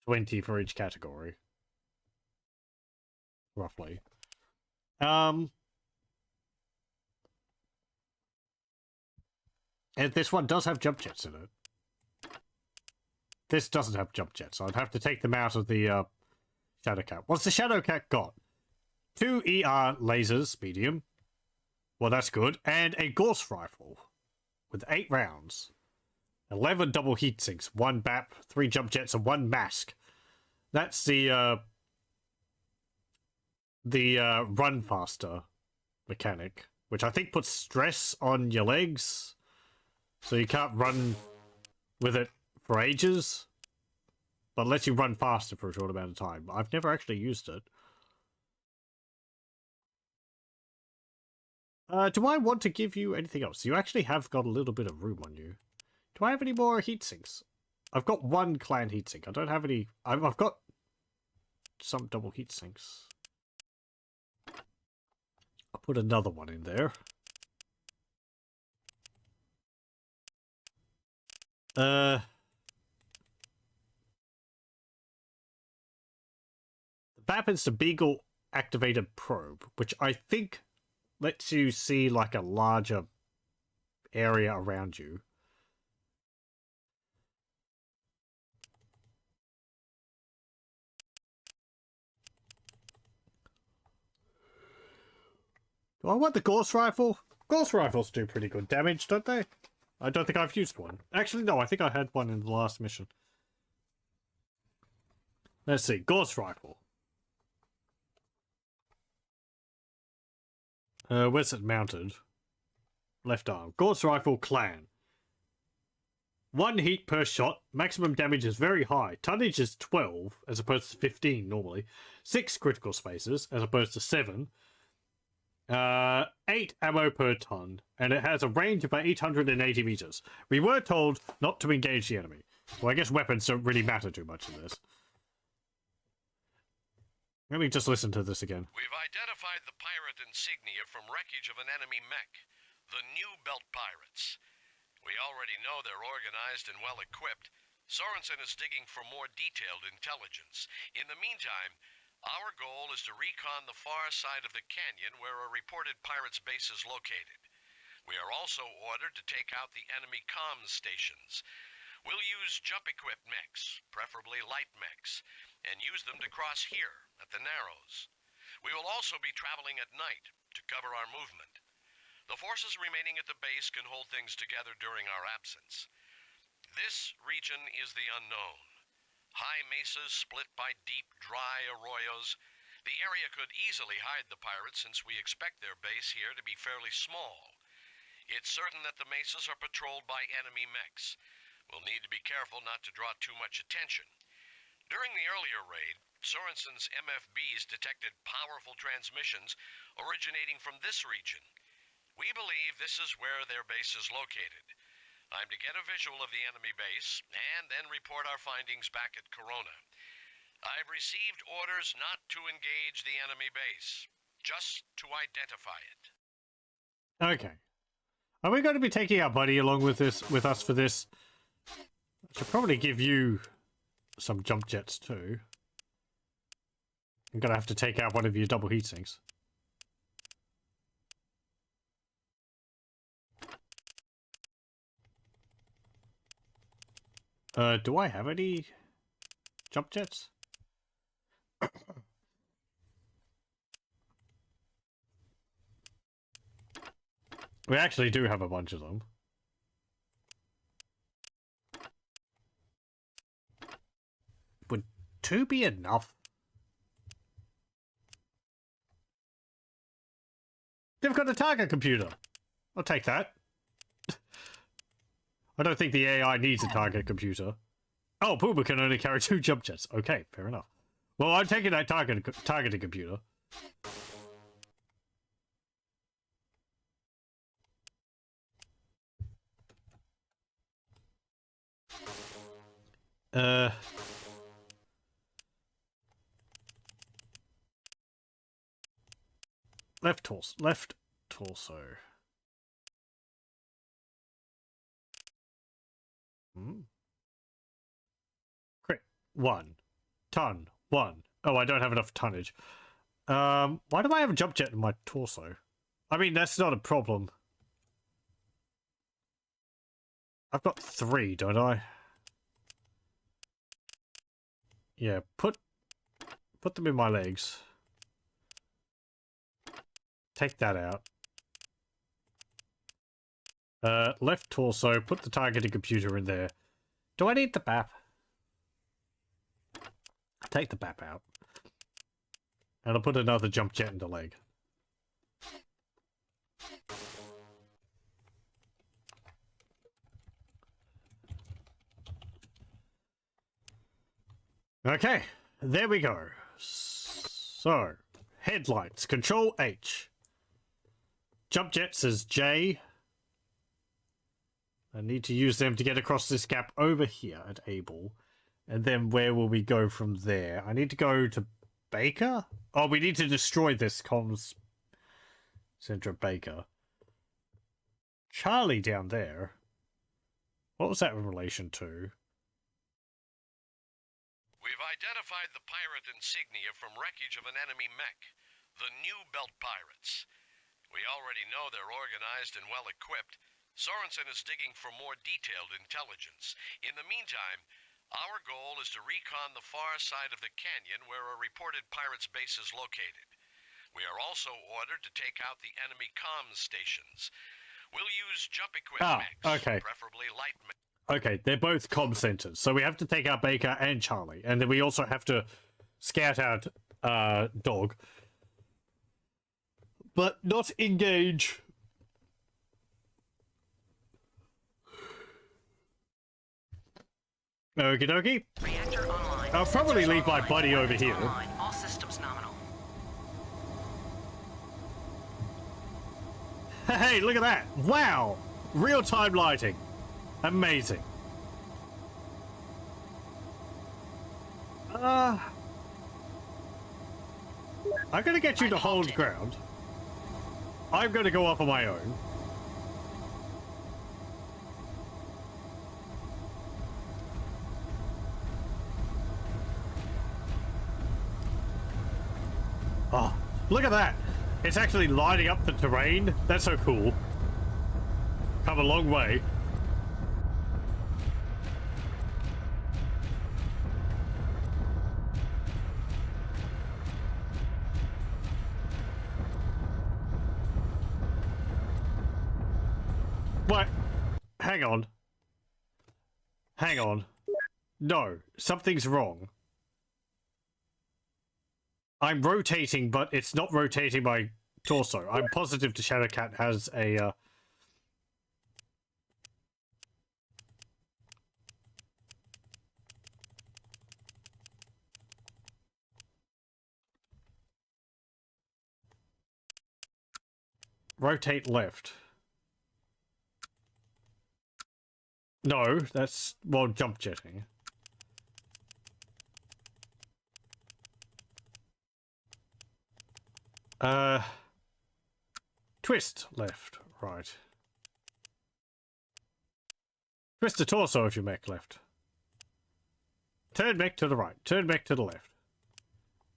20 for each category. Roughly. And this one does have jump jets in it. This doesn't have jump jets, so I'd have to take them out of the Shadowcat. What's the Shadowcat got? 2 ER lasers, medium. Well, that's good. And a Gauss rifle with 8 rounds. 11 double heat sinks, 1 BAP, 3 jump jets, and 1 mask. That's the run faster mechanic, which I think puts stress on your legs, so you can't run with it for ages, but lets you run faster for a short amount of time. I've never actually used it. Do I want to give you anything else? You actually have got a little bit of room on you. Do I have any more heat sinks? I've got 1 clan heatsink. I don't have any... I've got some double heat sinks. I'll put another one in there. The BAP is the Beagle activated probe, which I think lets you see like a larger area around you. Do I want the Gauss rifle? Gauss rifles do pretty good damage, don't they? I don't think I've used one. Actually, no, I think I had one in the last mission. Let's see, Gauss rifle. Where's it mounted? Left arm. Gauss rifle clan. 1 heat per shot. Maximum damage is very high. Tonnage is 12, as opposed to 15 normally. 6 critical spaces, as opposed to 7. 8 ammo per ton, and it has a range of about 880 meters. We were told not to engage the enemy. Well, I guess weapons don't really matter too much in this. Let me just listen to this again. We've identified the pirate insignia from wreckage of an enemy mech. The New Belt Pirates. We already know they're organized and well equipped. Sorensen is digging for more detailed intelligence. In the meantime, Our goal is to recon the far side of the canyon where a reported pirate's base is located. We are also ordered to take out the enemy comms stations. We'll use jump-equipped mechs, preferably light mechs, and use them to cross here, at the Narrows. We will also be traveling at night to cover our movement. The forces remaining at the base can hold things together during our absence. This region is the unknown. High mesas split by deep, dry arroyos. The area could easily hide the pirates since we expect their base here to be fairly small. It's certain that the mesas are patrolled by enemy mechs. We'll need to be careful not to draw too much attention. During the earlier raid, Sorensen's MFBs detected powerful transmissions originating from this region. We believe this is where their base is located. I'm to get a visual of the enemy base and then report our findings back at Corona. I've received orders not to engage the enemy base, just to identify it. Okay. Are we going to be taking our buddy along with us for this? I should probably give you some jump jets too. I'm gonna have to take out one of your double heat sinks. Do I have any jump jets? We actually do have a bunch of them. Would 2 be enough? They've got a target computer. I'll take that. I don't think the AI needs a target computer. Oh, Puma can only carry 2 jump jets. Okay, fair enough. Well, I'm taking that targeted computer. Left torso. Crit 1. Ton 1. Oh, I don't have enough tonnage. Why do I have a jump jet in my torso? I mean, that's not a problem. I've got 3, don't I? Yeah, put them in my legs. Take that out. Left torso, put the targeted computer in there. Do I need the BAP? Take the BAP out. And I'll put another jump jet in the leg. Okay, there we go. So, headlights, Control H. Jump jets is J. I need to use them to get across this gap over here at Able. And then where will we go from there? I need to go to Baker? Oh, we need to destroy this comms center at Baker. Charlie down there. What was that in relation to? We've identified the pirate insignia from wreckage of an enemy mech, the New Belt Pirates. We already know they're organized and well-equipped. Sorensen is digging for more detailed intelligence. In the meantime, our goal is to recon the far side of the canyon where a reported pirate's base is located. We are also ordered to take out the enemy comms stations. We'll use jump-equipped mechs, okay. preferably light mechs. Okay, they're both comm centers, so we have to take out Baker and Charlie, and then we also have to scout out Dog, but not engage. Okie dokie. Reactor online. I'll probably Sensors leave my online. buddy over Weapons here. Online. All systems nominal. Hey, look at that! Wow, real-time lighting. Amazing. I'm gonna get you to hold ground. I'm gonna go up on my own. Look at that! It's actually lighting up the terrain. That's so cool. Come a long way. What? Hang on. Hang on. No, something's wrong. I'm rotating, but it's not rotating my torso. I'm positive the Shadowcat has a, rotate left. No, that's, well, jump jetting. Twist left, right. Twist the torso if you mech left. Turn mech to the right, turn mech to the left.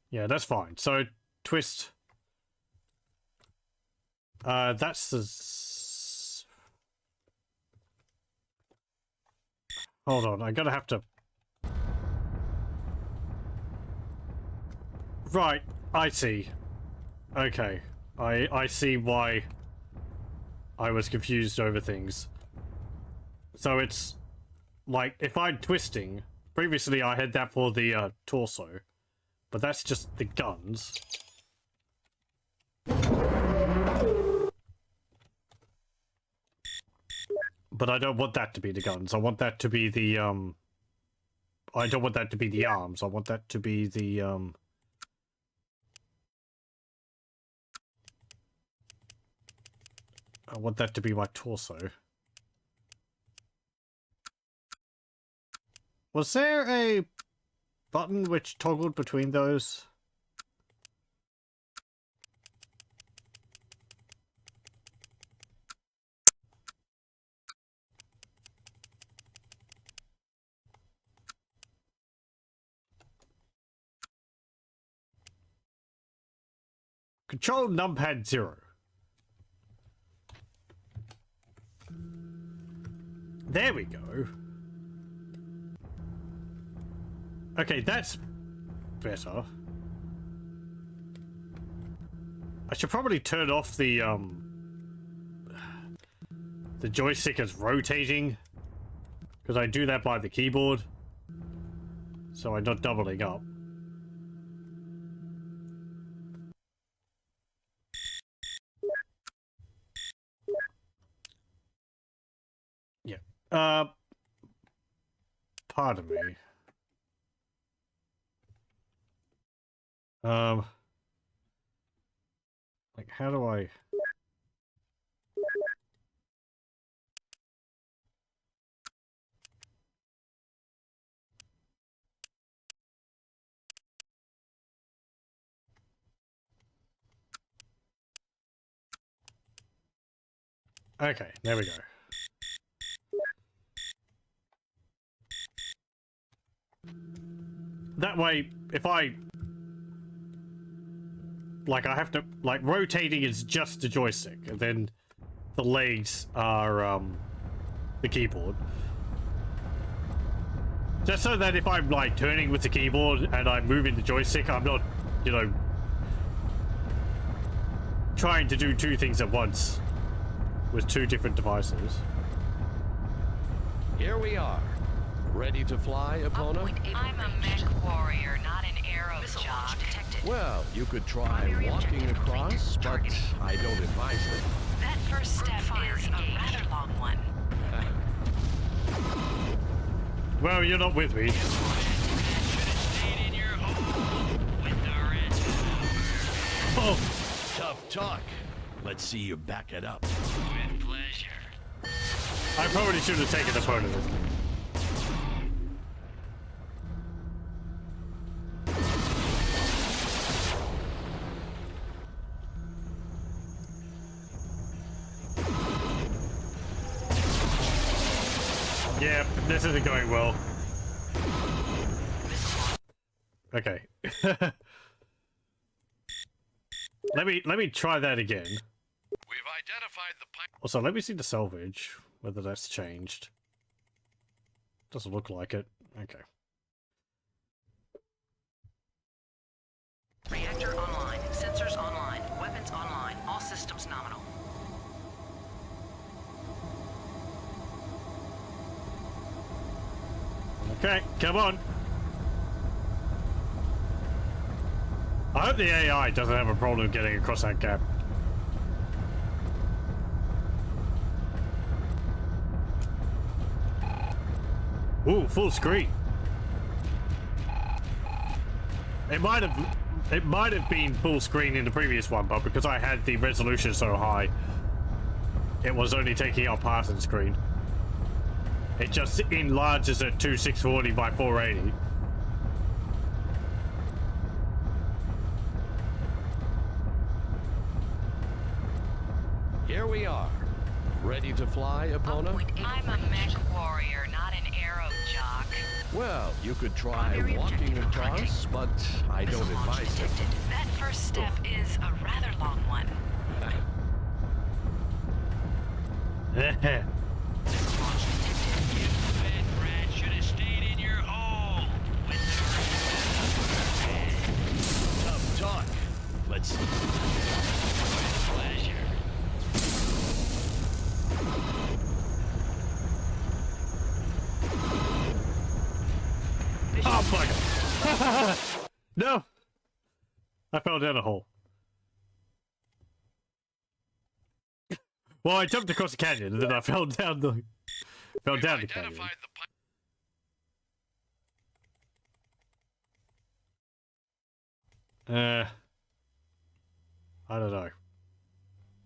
Yeah, that's fine. So, twist. That's the... Hold on, I'm gonna have to... Right, I see. Okay, I see why I was confused over things. So it's... Like, if I'm twisting... Previously I had that for the, torso. But that's just the guns. But I don't want that to be the guns. I want that to be the, I don't want that to be the arms. I want that to be the, I want that to be my torso. Was there a button which toggled between those? Control numpad 0. There we go. Okay, that's better. I should probably turn off the joystick as rotating, because I do that by the keyboard, so I'm not doubling up. Yeah. Pardon me. Like, how do I... Okay, there we go. That way, if I... Like, I have to... Like, rotating is just the joystick, and then the legs are, the keyboard. Just so that if I'm, like, turning with the keyboard and I'm moving the joystick, I'm not, you know, trying to do two things at once with two different devices. Here we are. Ready to fly, Epona? I'm a MechWarrior, not an arrow jock. Well, you could try walking across, but I don't advise it. That first step is a rather long one. Well, you're not with me. Oh! Tough talk. Let's see you back it up. With pleasure. I probably should have taken the photo with me. Yeah, this isn't going well. Okay. Let me try that again. We've identified the Also, let me see the salvage, whether that's changed. Doesn't look like it. Okay. Reactor online. Sensors online. Weapons online. All systems nominal. Okay, come on. I hope the AI doesn't have a problem getting across that gap. Ooh, full screen. It might have been full screen in the previous one, but because I had the resolution so high, it was only taking up half of the screen. It just enlarges at 2640 by 480. Here we are. Ready to fly, opponent? I'm a MechWarrior, not an arrow jock. Well, you could try Primary walking objective across, but I don't Missile launch advise it. detected. That first step is a rather long one. Missile launch detected. You fat rat should have stayed in your hole with the Tough talk. Let's see. pleasure. Oh, fuck. No! I fell down a hole. Well, I jumped across the canyon and then I fell down the We've canyon. identified the I don't know.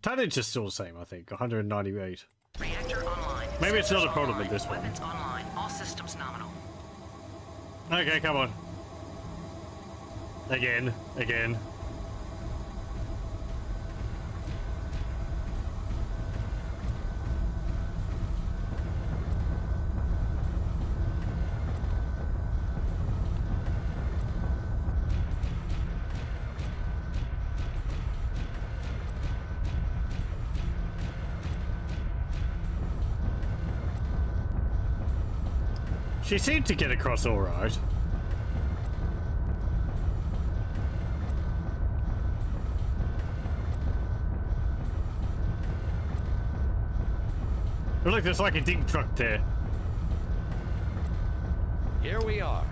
Tonnage is still the same, I think. 198. Reactor online. Maybe it's not a Sensors problem online. with this one. Weapons online. All systems nominal. Okay, come on. Again. She seemed to get across all right. Oh, look, there's like a dig truck there. Here we are.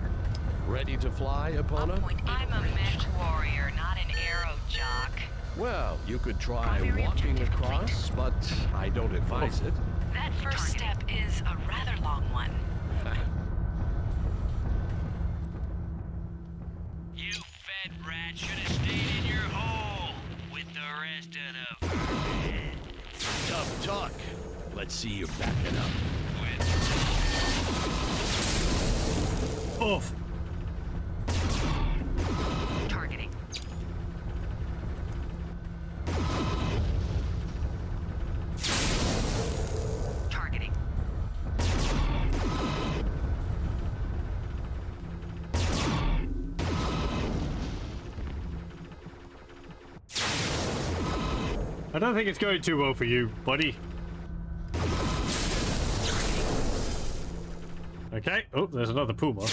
Ready to fly, opponent? I'm a MechWarrior, not an arrow jock. Well, you could try Primary walking objective across, but I don't advise it. That first step is a rather long one. You fat rat should have stayed in your hole with the rest of the vermin. Tough talk. Let's see you back it up. Off. Targeting. Targeting. I don't think it's going too well for you, buddy. Okay. Oh, there's another puma.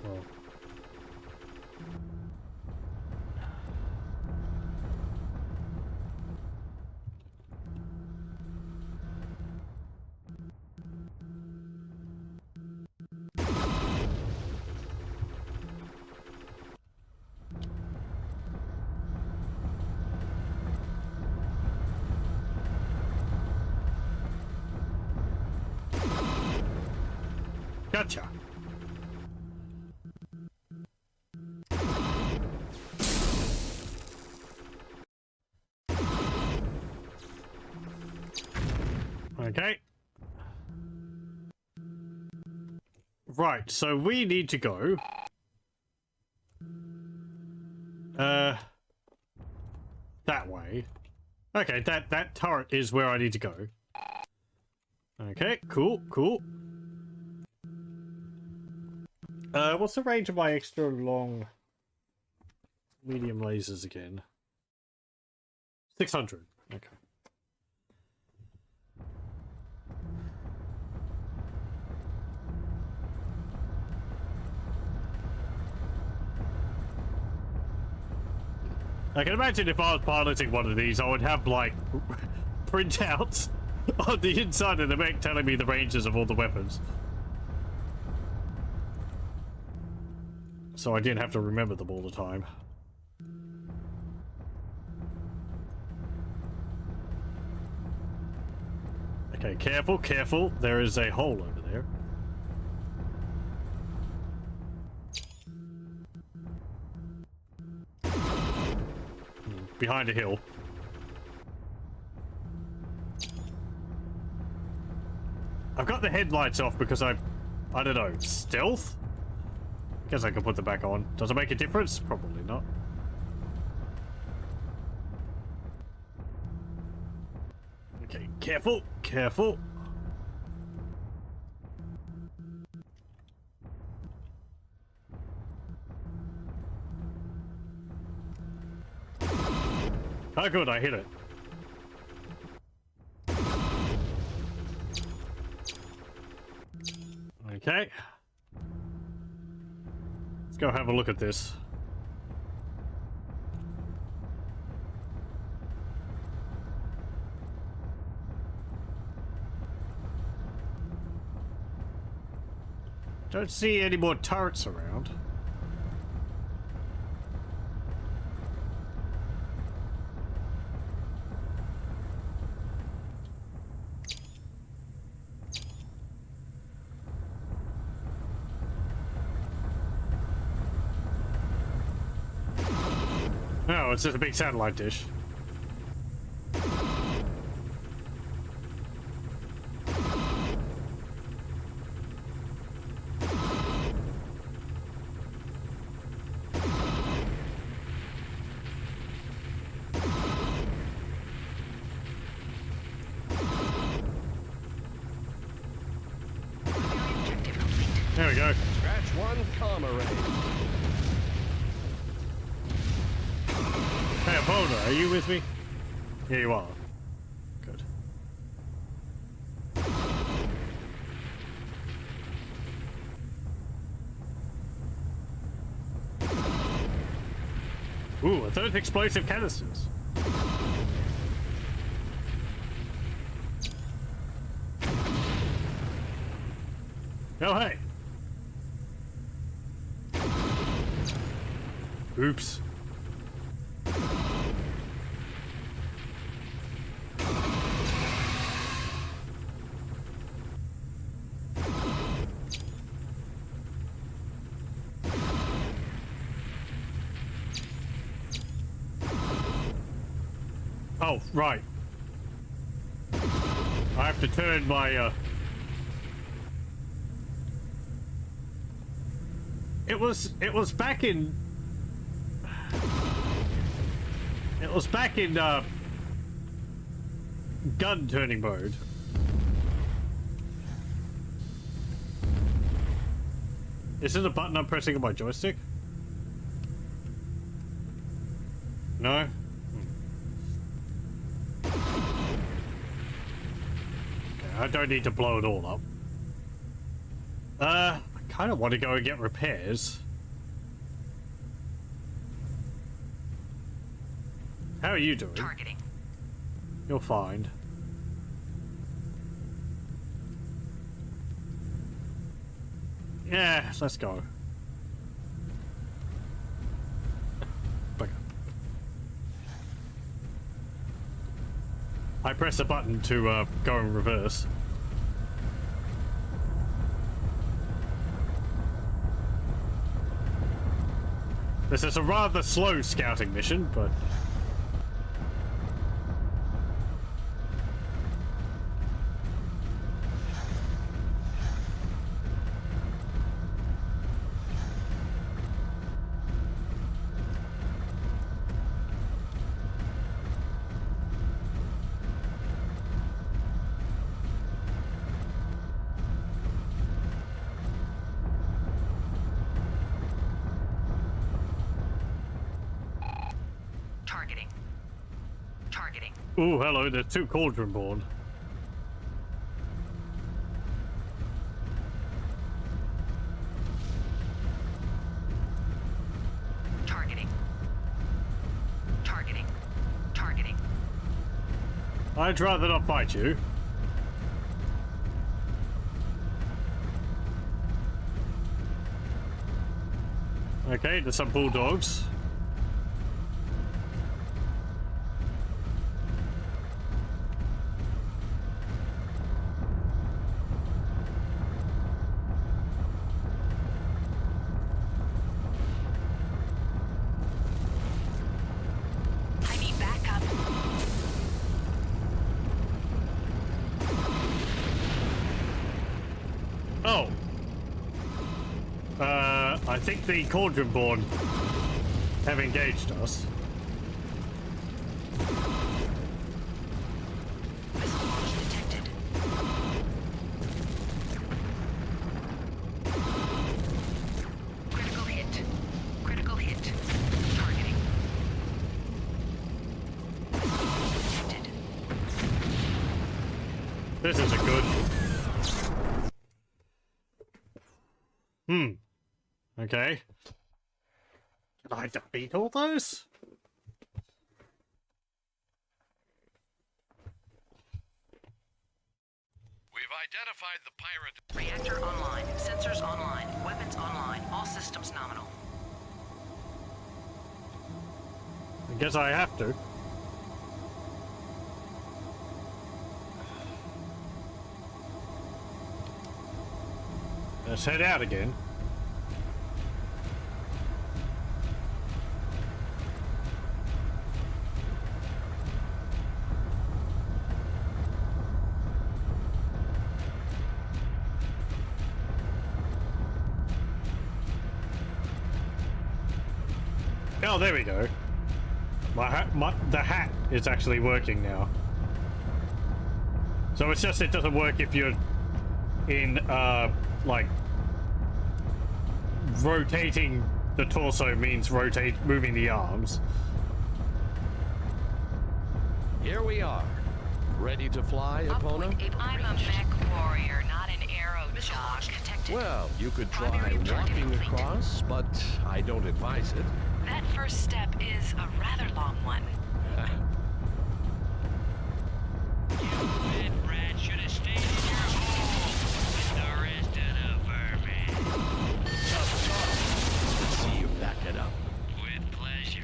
Well. Gotcha. Okay. Right, so we need to go. that way. Okay, that turret is where I need to go. Okay, cool. What's the range of my extra long medium lasers again? 600. Okay. I can imagine if I was piloting one of these, I would have, like, printouts on the inside of the mech telling me the ranges of all the weapons. So I didn't have to remember them all the time. Okay, careful. There is a hole over there. Behind a hill. I've got the headlights off because I don't know, stealth? I guess I can put them back on. Does it make a difference? Probably not. Okay, careful. Oh good, I hit it. Okay. Let's go have a look at this. Don't see any more turrets around. No, it's just a big satellite dish. There we go. Scratch one, comma ray. Hey, Apollo, are you with me? Yeah, you are. Good. Ooh, a third explosive canisters. Oh, hey. Oops. Oh, right. I have to turn my, It was back in... It was back in, gun turning mode. Is this a button I'm pressing on my joystick? No? I don't need to blow it all up. I kind of want to go and get repairs. How are you doing? Targeting. You're fine. Yeah, let's go. Back up. I press a button to go in reverse. This is a rather slow scouting mission, but... Ooh, hello, there's two cauldron born. Targeting. Targeting. Targeting. I'd rather not fight you. Okay, there's some bulldogs. I need backup. Oh. I think the cauldron-born have engaged us. Missile launch detected. Critical hit. Critical hit. Targeting. Detected. This isn't good. Okay. Can I defeat all those? We've identified the pirate. Reactor online. Sensors online. Weapons online. All systems nominal. I guess I have to. Let's head out again. Oh, there we go. The hat is actually working now. So it's just it doesn't work if you're in like rotating the torso means moving the arms. Here we are. Ready to fly, opponent? I'm a MechWarrior, not an arrow jock. Detected. Well, you could try Primary objective walking complete. across, but I don't advise it. That first step is a rather long one. You fat rat should have stayed in your hole with the rest of the vermin. Tough talk. Let's see you back it up. With pleasure.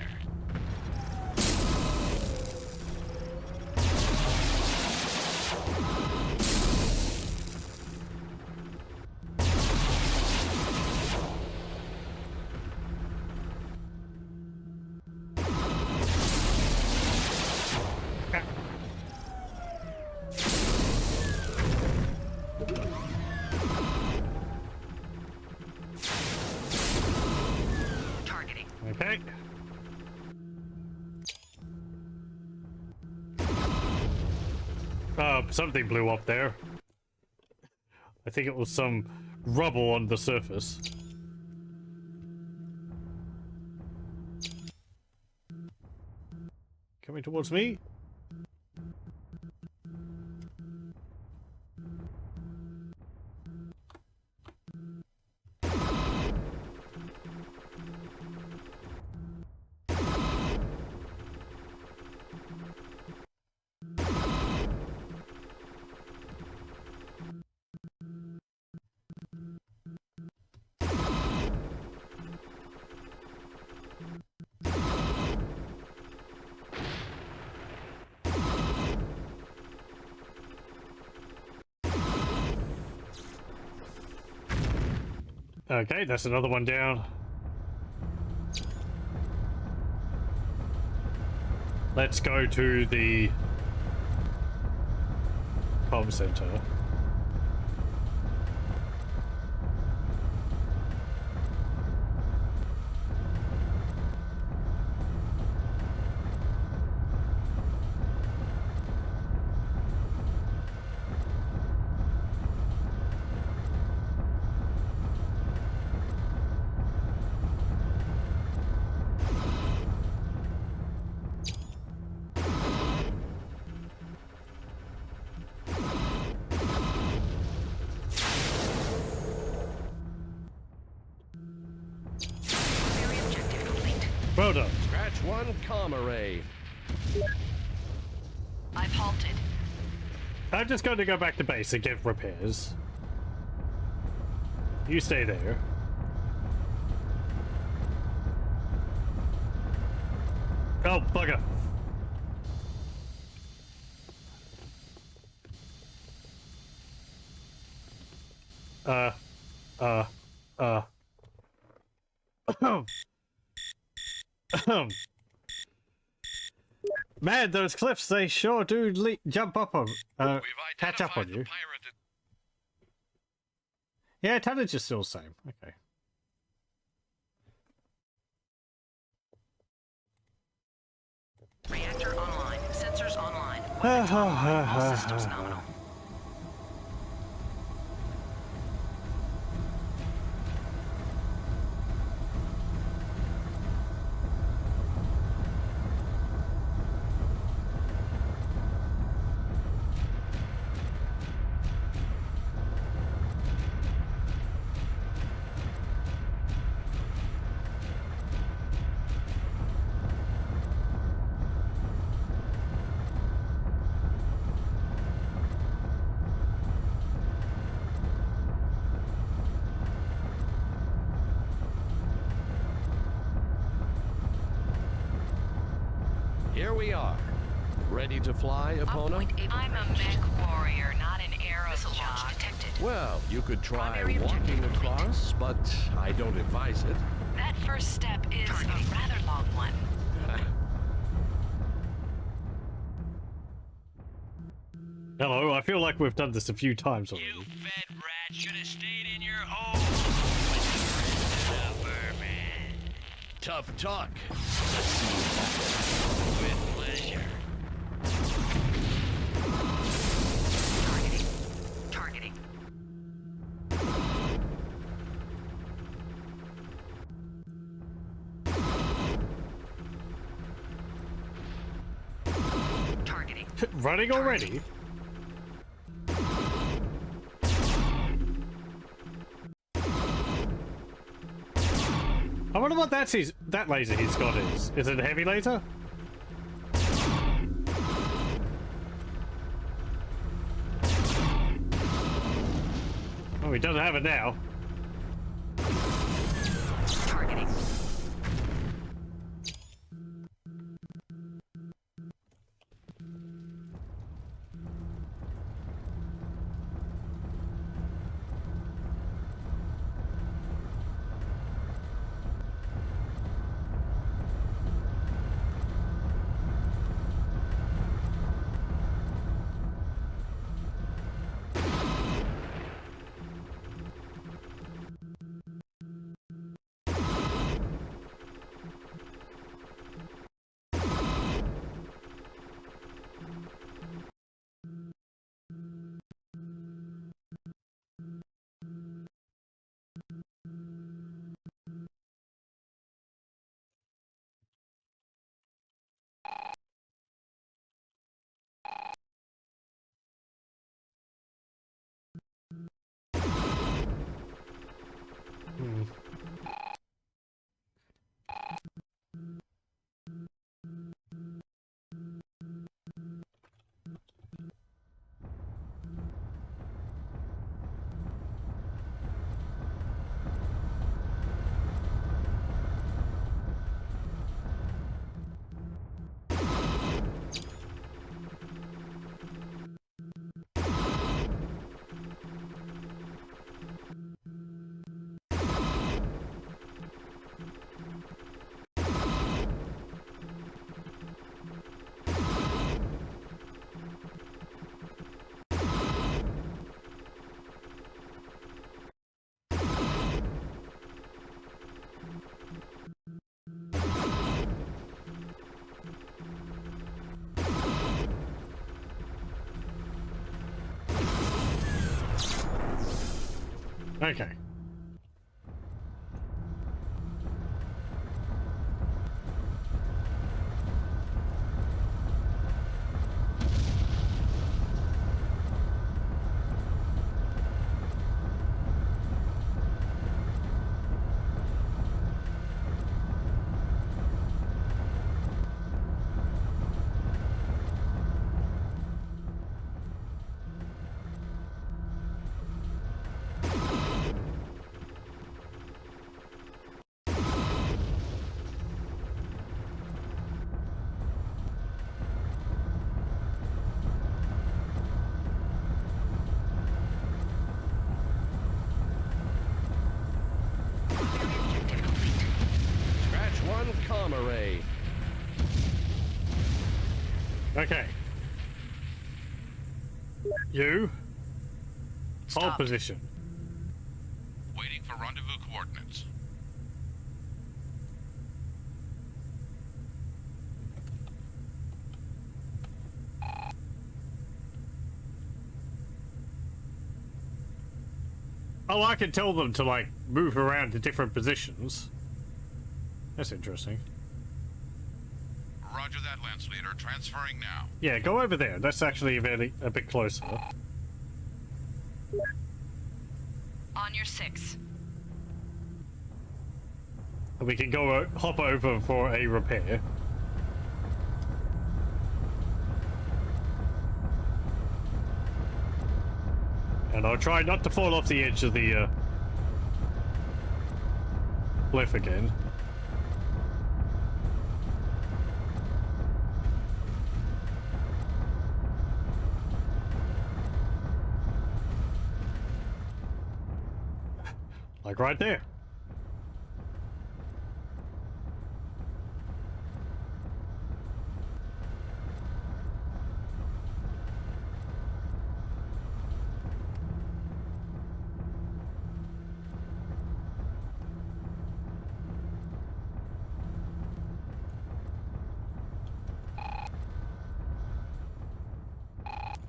Targeting. Okay. Something blew up there. I think it was some rubble on the surface. Coming towards me. Okay, that's another one down. Let's go to the comm center. Well done. Scratch one, comma ray. I've halted. I'm just going to go back to base and get repairs. You stay there. Oh, bugger. Man, those cliffs, they sure do jump up on, We've catch up on identified you. the pirate that Yeah, tonnage is still the same. Okay. Reactor online. Sensors online. Weapons online. All systems nominal. Here we are. Ready to fly, opponent? I'm a MechWarrior, not an arrow jock. Detected. Well, you could try Primary walking objective complete. across, but I don't advise it. That first step is a rather long one. Hello, I feel like we've done this a few times already. You fed rat should have stayed in your hole. Superman. Tough talk. With pleasure. Targeting. Targeting. Running already? I wonder what that laser he's got is. Is it a heavy laser? Oh, he doesn't have it now. Targeting. Okay. Okay. You. Hold Stop. position. Waiting for rendezvous coordinates. Oh, I can tell them to, like, move around to different positions. That's interesting. Roger that, Lance Leader. Transferring now. Yeah, go over there. That's actually a bit closer. On your 6. And we can go hop over for a repair. And I'll try not to fall off the edge of the cliff again. Like right there.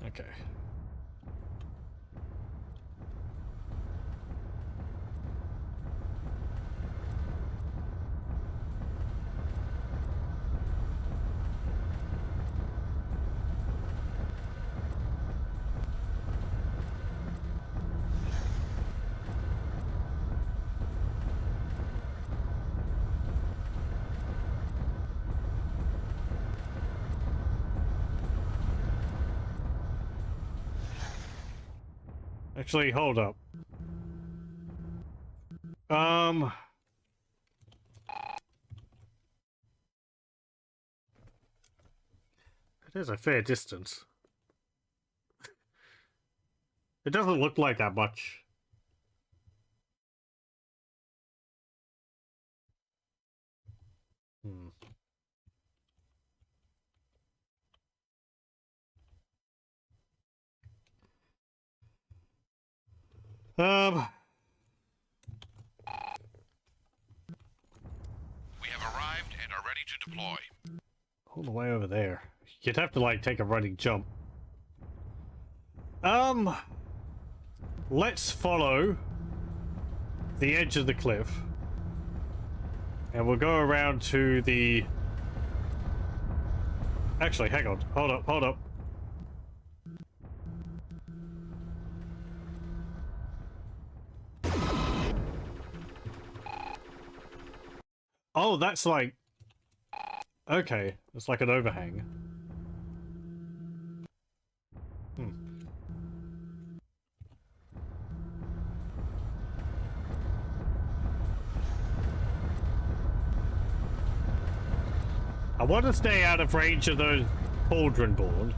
Okay. Actually, hold up. It is a fair distance. It doesn't look like that much. Hmm. We have arrived and are ready to deploy. All the way over there. You'd have to, like, take a running jump. Let's follow the edge of the cliff. And we'll go around to the... Actually, hang on. Hold up, hold up. Oh, that's like... Okay, it's like an overhang. I want to stay out of range of the cauldron board.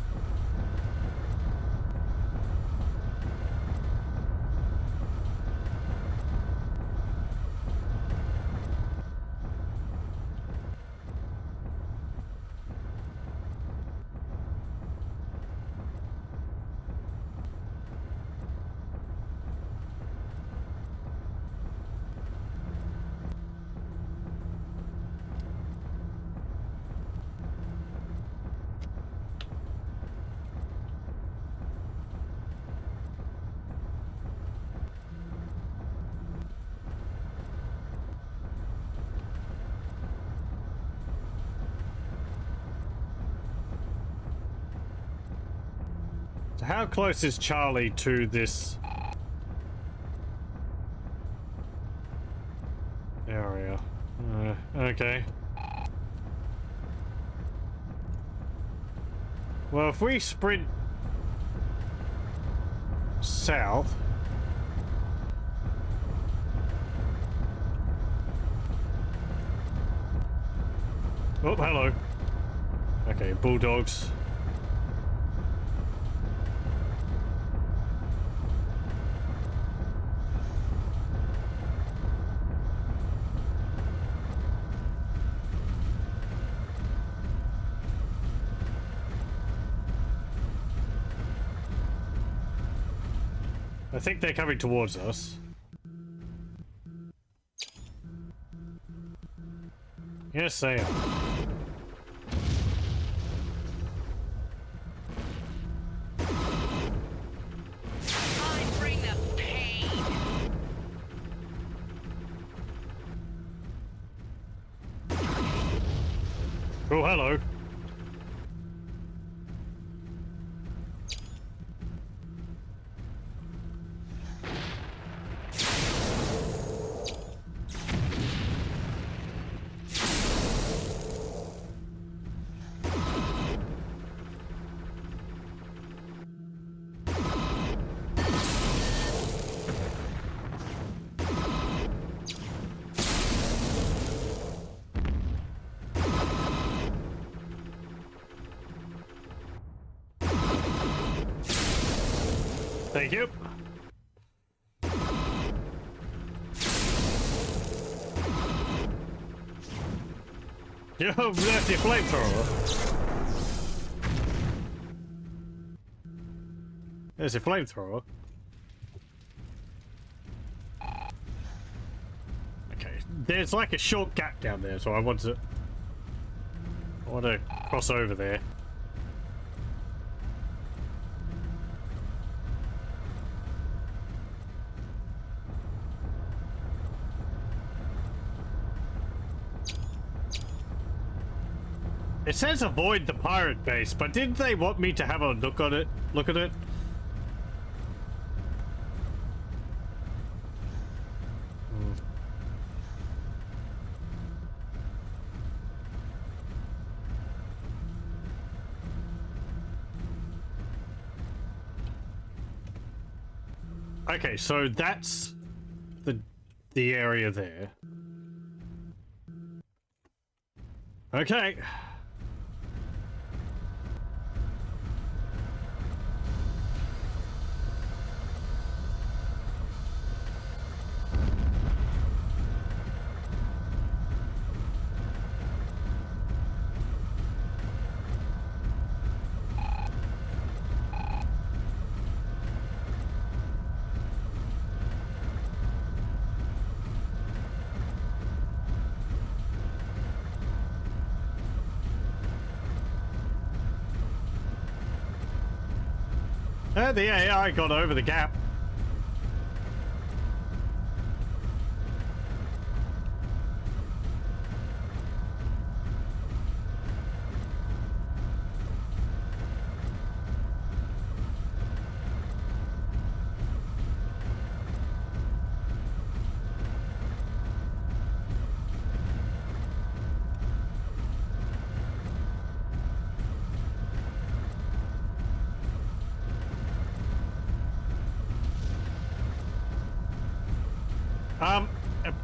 So how close is Charlie to this area? Okay. Well, if we sprint south... Oh, hello. Okay, bulldogs. I think they're coming towards us. Yes, they are. I bring the pain. Oh, hello. Thank you. You left your flamethrower. There's your flamethrower. Okay, there's like a short gap down there, so I want to cross over there. It says avoid the pirate base, but didn't they want me to have a look at it? Look at it? Okay, so that's the area there. Okay. The AI got over the gap.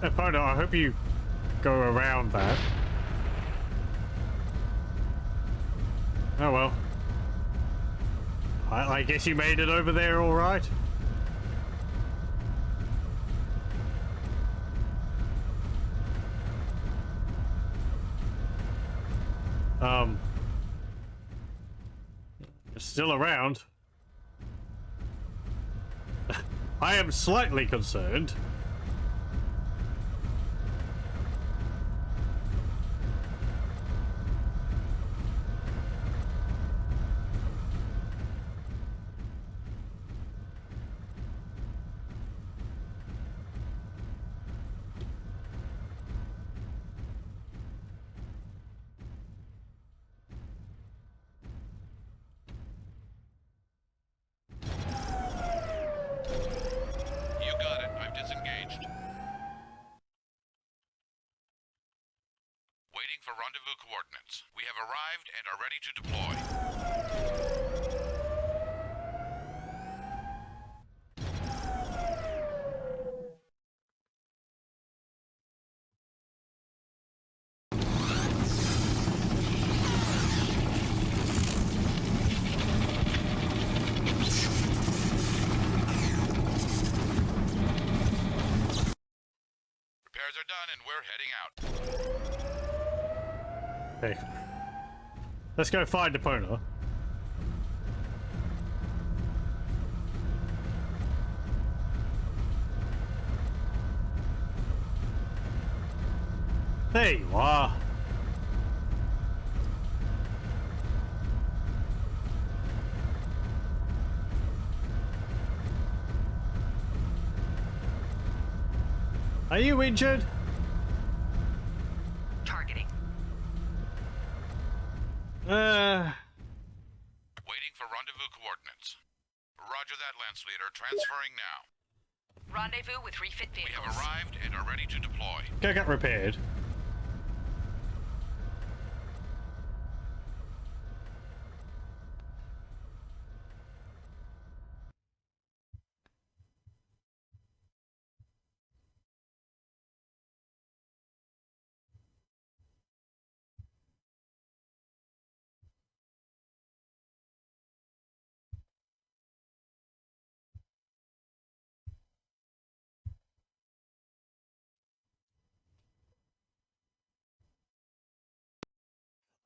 Opponent, I hope you go around that. Oh well. I guess you made it over there all right. Still around. I am slightly concerned. Waiting for rendezvous coordinates. We have arrived and are ready to deploy. Repairs are done and we're heading out. Okay. Let's go find Epona. There you are. Are you injured? Targeting. Waiting for rendezvous coordinates. Roger that, Lance Leader. Transferring now. Rendezvous with refit We vehicles. have arrived and are ready to deploy. Go get repaired.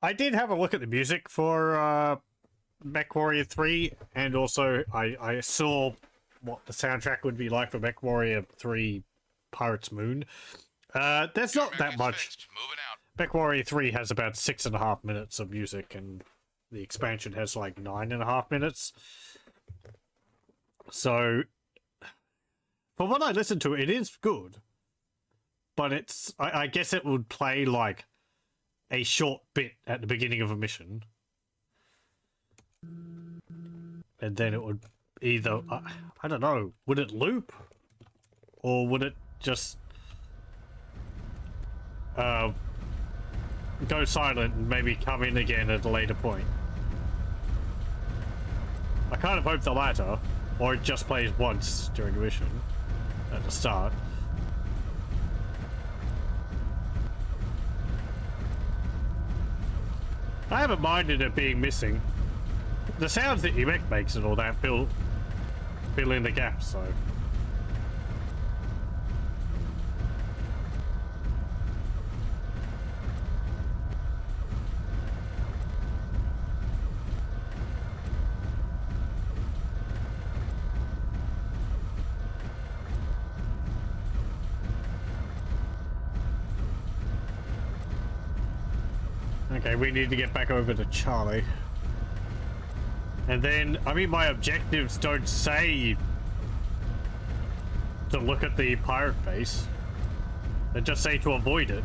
I did have a look at the music for MechWarrior 3, and also I saw what the soundtrack would be like for MechWarrior 3 Pirates Moon. There's not that much. Fixed. Moving out. MechWarrior 3 has about 6.5 minutes of music, and the expansion has like 9.5 minutes. So, for what I listened to, it is good. But it's, I guess it would play like a short bit at the beginning of a mission. And then it would either, I don't know, would it loop? Or would it just go silent and maybe come in again at a later point? I kind of hope the latter, or it just plays once during the mission at the start. I haven't minded it being missing. The sounds that your mech makes and all that fill in the gaps, so. Okay, we need to get back over to Charlie. And then, I mean, my objectives don't say to look at the pirate base. They just say to avoid it.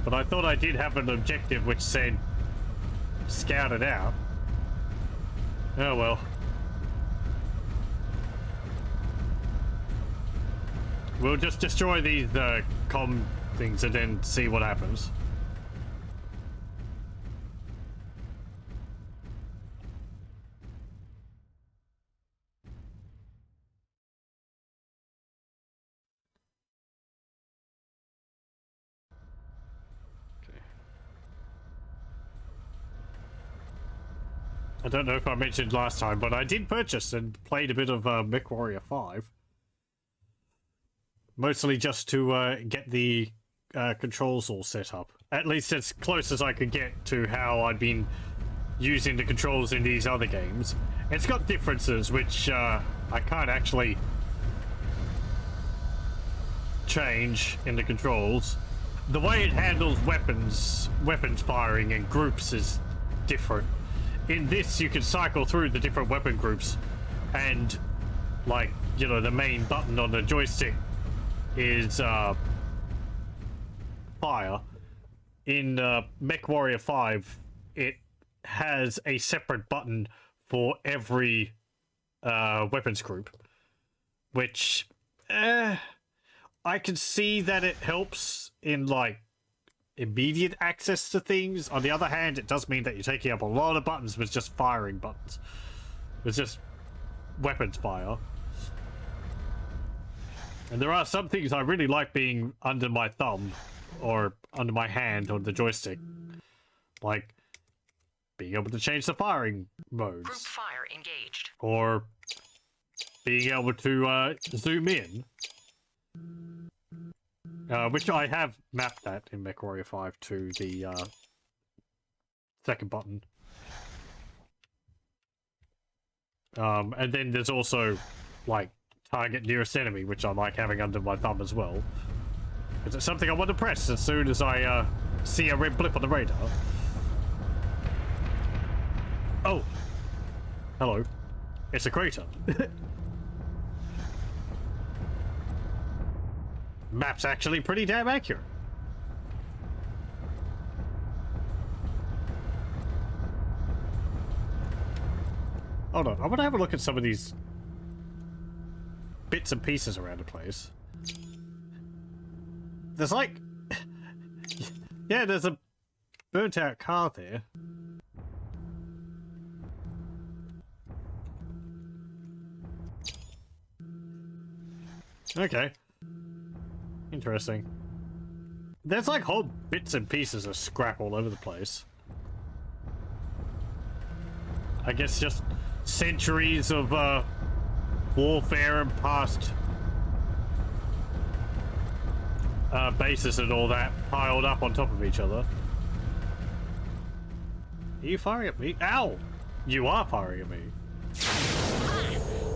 But I thought I did have an objective which said scout it out. Oh well. We'll just destroy these comm things and then see what happens. I don't know if I mentioned last time, but I did purchase and played a bit of MechWarrior 5. Mostly just to get the controls all set up. At least as close as I could get to how I'd been using the controls in these other games. It's got differences which I can't actually change in the controls. The way it handles weapons firing in groups is different. In this, you can cycle through the different weapon groups, and, like, you know, the main button on the joystick is fire. In MechWarrior 5, it has a separate button for every weapons group, which I can see that it helps in, like, immediate access to things. On the other hand, it does mean that you're taking up a lot of buttons with just firing buttons. With just weapons fire. And there are some things I really like being under my thumb or under my hand on the joystick. Like being able to change the firing modes. Group fire engaged. Or being able to zoom in. Which I have mapped that in MechWarrior 5 to the second button. And then there's also, like, target nearest enemy, which I like having under my thumb as well. Is it something I want to press as soon as I see a red blip on the radar? Oh. Hello. It's a crater. Map's actually pretty damn accurate. Hold on, I want to have a look at some of these bits and pieces around the place. There's like... yeah, there's a burnt out car there. Okay. Interesting. There's like whole bits and pieces of scrap all over the place. I guess just centuries of warfare and past bases and all that piled up on top of each other. Are you firing at me? Ow! You are firing at me.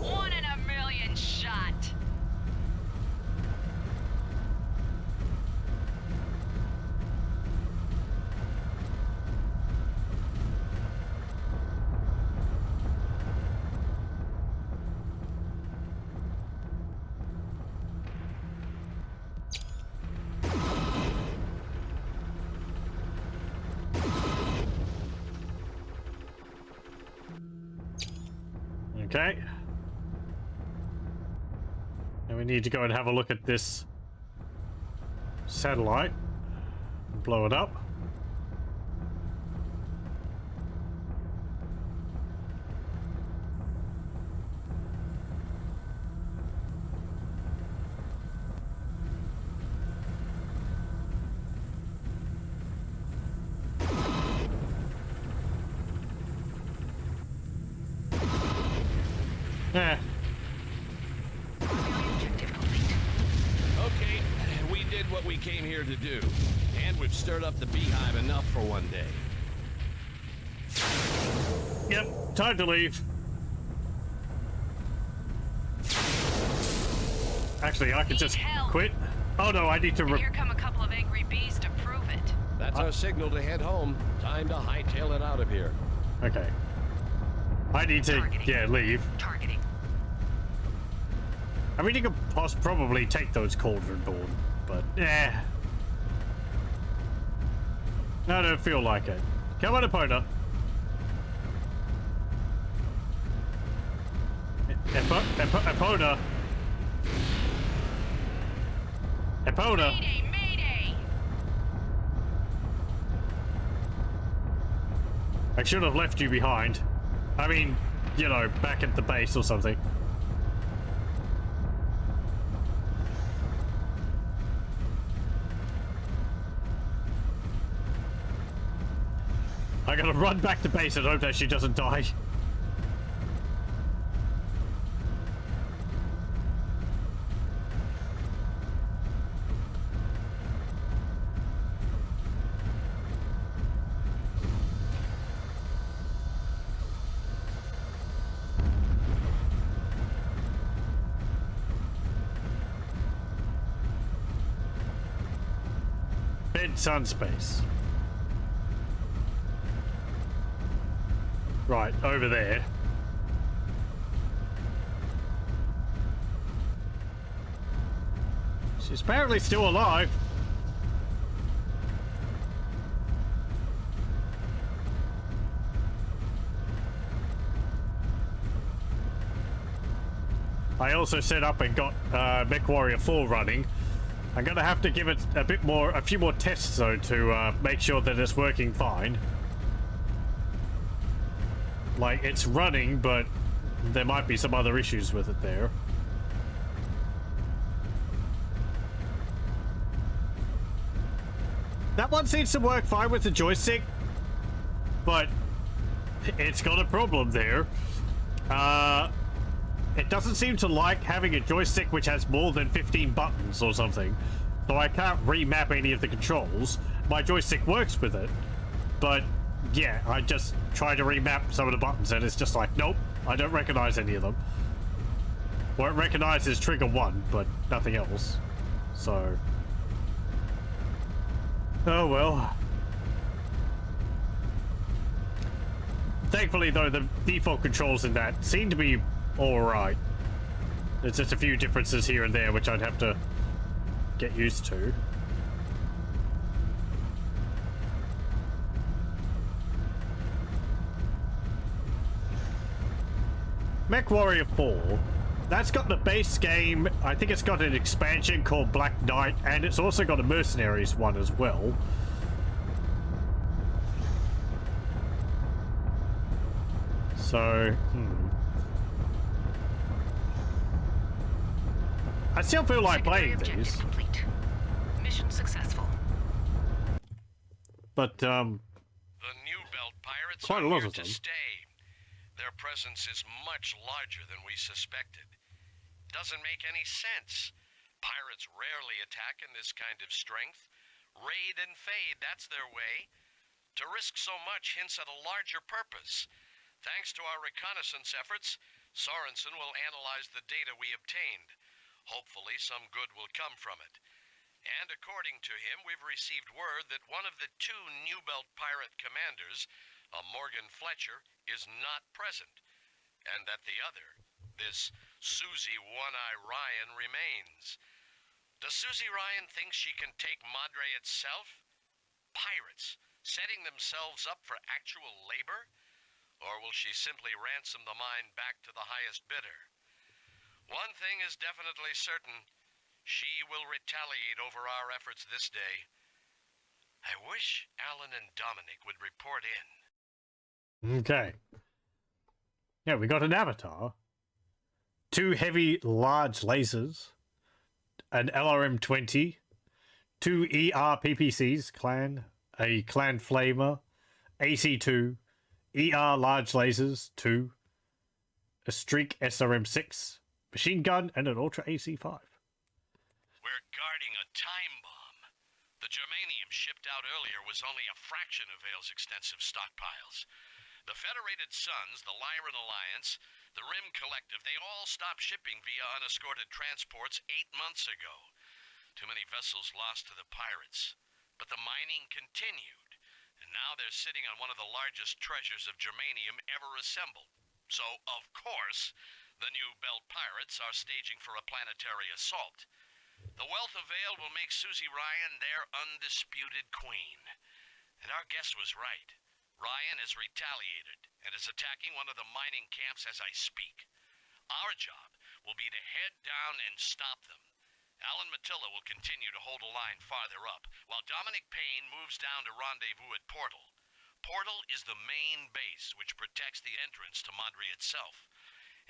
One in a million shot. Okay. And we need to go and have a look at this satellite and blow it up. Eh. Okay, we did what we came here to do. And we've stirred up the beehive enough for one day. Yep, time to leave. Actually, I could just quit. Oh no, I need to Here come a couple of angry bees to prove it. That's our signal to head home. Time to hightail it out of here. Okay. I need to, yeah, leave. Targeting. I mean, you could probably take those cauldron born, but eh. I don't feel like it. Come on, Epona. Epona. Epona. Mayday, mayday! I should have left you behind. I mean, you know, back at the base or something. I gotta run back to base and hope that she doesn't die. Sun space. Right, over there. She's apparently still alive. I also set up and got MechWarrior 4 running. I'm gonna have to give it a few more tests though to make sure that it's working fine. Like, it's running, but there might be some other issues with it there. That one seems to work fine with the joystick, but it's got a problem there. It doesn't seem to like having a joystick which has more than 15 buttons or something, so I can't remap any of the controls. My joystick works with it, but yeah, I just try to remap some of the buttons and it's just like, nope, I don't recognize any of them. Well, it recognizes trigger 1, but nothing else. So, Oh well. Thankfully, though, the default controls in that seem to be alright. There's just a few differences here and there which I'd have to get used to. MechWarrior 4, that's got the base game. I think it's got an expansion called Black Knight, and it's also got a Mercenaries one as well. So, I still feel like playing these. Complete. Mission successful. But, The New Belt Pirates quite a are lot here of to them. stay. Their presence is much larger than we suspected. Doesn't make any sense. Pirates rarely attack in this kind of strength. Raid and fade, that's their way. To risk so much hints at a larger purpose. Thanks to our reconnaissance efforts, Sorensen will analyze the data we obtained. Hopefully some good will come from it. And according to him, we've received word that one of the two New Belt pirate commanders, a Morgan Fletcher, is not present, and that the other, this Susie One-Eye Ryan, remains. Does Susie Ryan think she can take Madre itself? Pirates, setting themselves up for actual labor? Or will she simply ransom the mine back to the highest bidder? One thing is definitely certain. She will retaliate over our efforts this day. I wish Alan and Dominic would report in. okay. Yeah, we got an avatar. 2 heavy, large lasers. An LRM-20. 2 ER PPCs, clan. A clan flamer. AC-2. ER large lasers, 2. A streak SRM-6. Machine gun and an Ultra AC-5. We're guarding a time bomb. The germanium shipped out earlier was only a fraction of Vale's extensive stockpiles. The Federated Suns, the Lyran Alliance, the Rim Collective, they all stopped shipping via unescorted transports 8 months ago. Too many vessels lost to the pirates. But the mining continued, and now they're sitting on one of the largest treasures of germanium ever assembled. So, of course, the New Belt Pirates are staging for a planetary assault. The wealth of Vale will make Susie Ryan their undisputed queen. And our guess was right. Ryan has retaliated and is attacking one of the mining camps as I speak. Our job will be to head down and stop them. Alan Matilla will continue to hold a line farther up, while Dominic Payne moves down to rendezvous at Portal. Portal is the main base, which protects the entrance to Madre itself.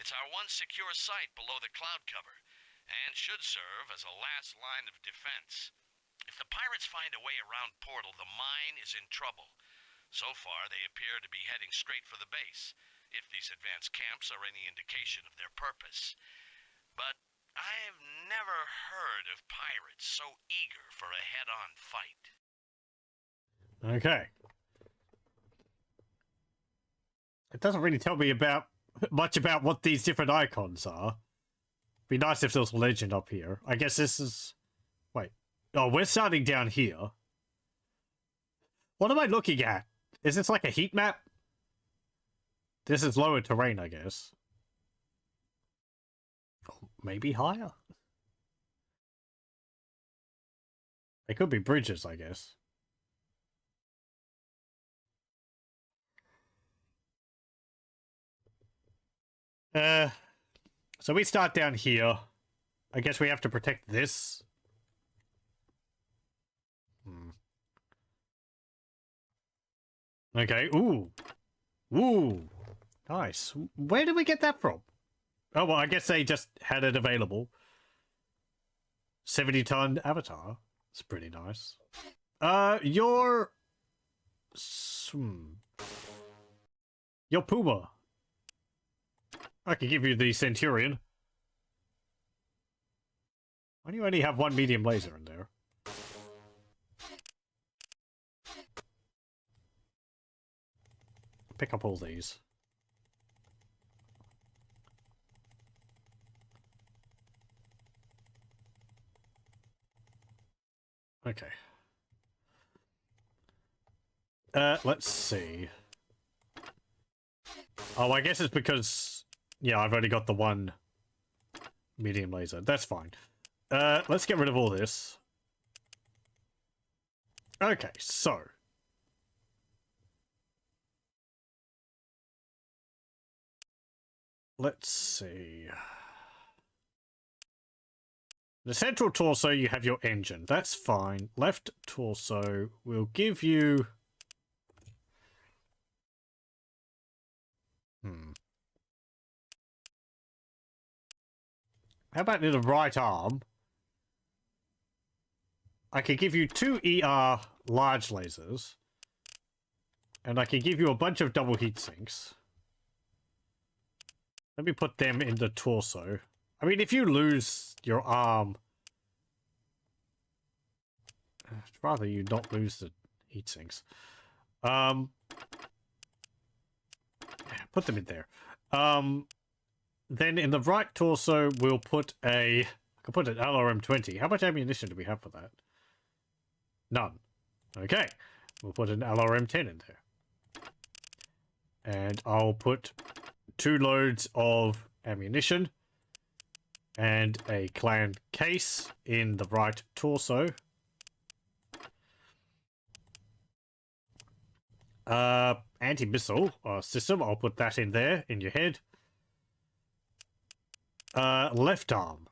It's our one secure site below the cloud cover, and should serve as a last line of defense. If the pirates find a way around Portal, the mine is in trouble. So far, they appear to be heading straight for the base, if these advanced camps are any indication of their purpose. But I've never heard of pirates so eager for a head-on fight. Okay. It doesn't really tell me much about what these different icons are. Be nice if there was a legend up here. I guess this is... Wait. Oh, we're starting down here. What am I looking at? Is this like a heat map? This is lower terrain, I guess. Oh, maybe higher? They could be bridges, I guess. So we start down here. I guess we have to protect this. Okay, ooh. Ooh. Nice. Where did we get that from? Oh, well, I guess they just had it available. 70-ton avatar. It's pretty nice. Your Puma. I can give you the Centurion. Why do you only have one medium laser in there? Pick up all these. Okay. Let's see. Oh, I guess it's because, yeah, I've only got the one medium laser. That's fine. Let's get rid of all this. Okay, so. Let's see. The central torso, you have your engine. That's fine. Left torso will give you... How about in the right arm? I could give you 2 ER large lasers. And I can give you a bunch of double heat sinks. Let me put them in the torso. I mean, if you lose your arm... I'd rather you not lose the heat sinks. Put them in there. Then in the right torso, we'll put a... I can put an LRM-20. How much ammunition do we have for that? None. Okay. We'll put an LRM-10 in there. And I'll put 2 loads of ammunition and a clan case in the right torso. Anti-missile system, I'll put that in there, in your head. Left arm.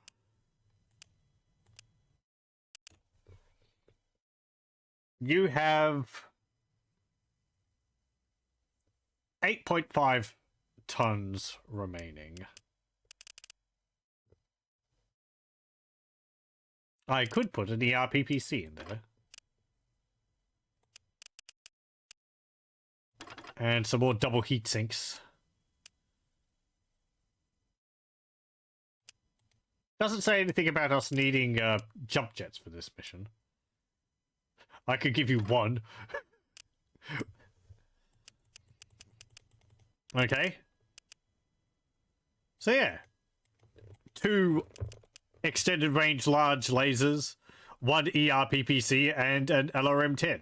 You have 8.5 tons remaining. I could put an ERPPC in there. And some more double heat sinks. Doesn't say anything about us needing jump jets for this mission. I could give you 1. Okay. So yeah. 2 extended range large lasers, 1 ERPPC, and an LRM-10.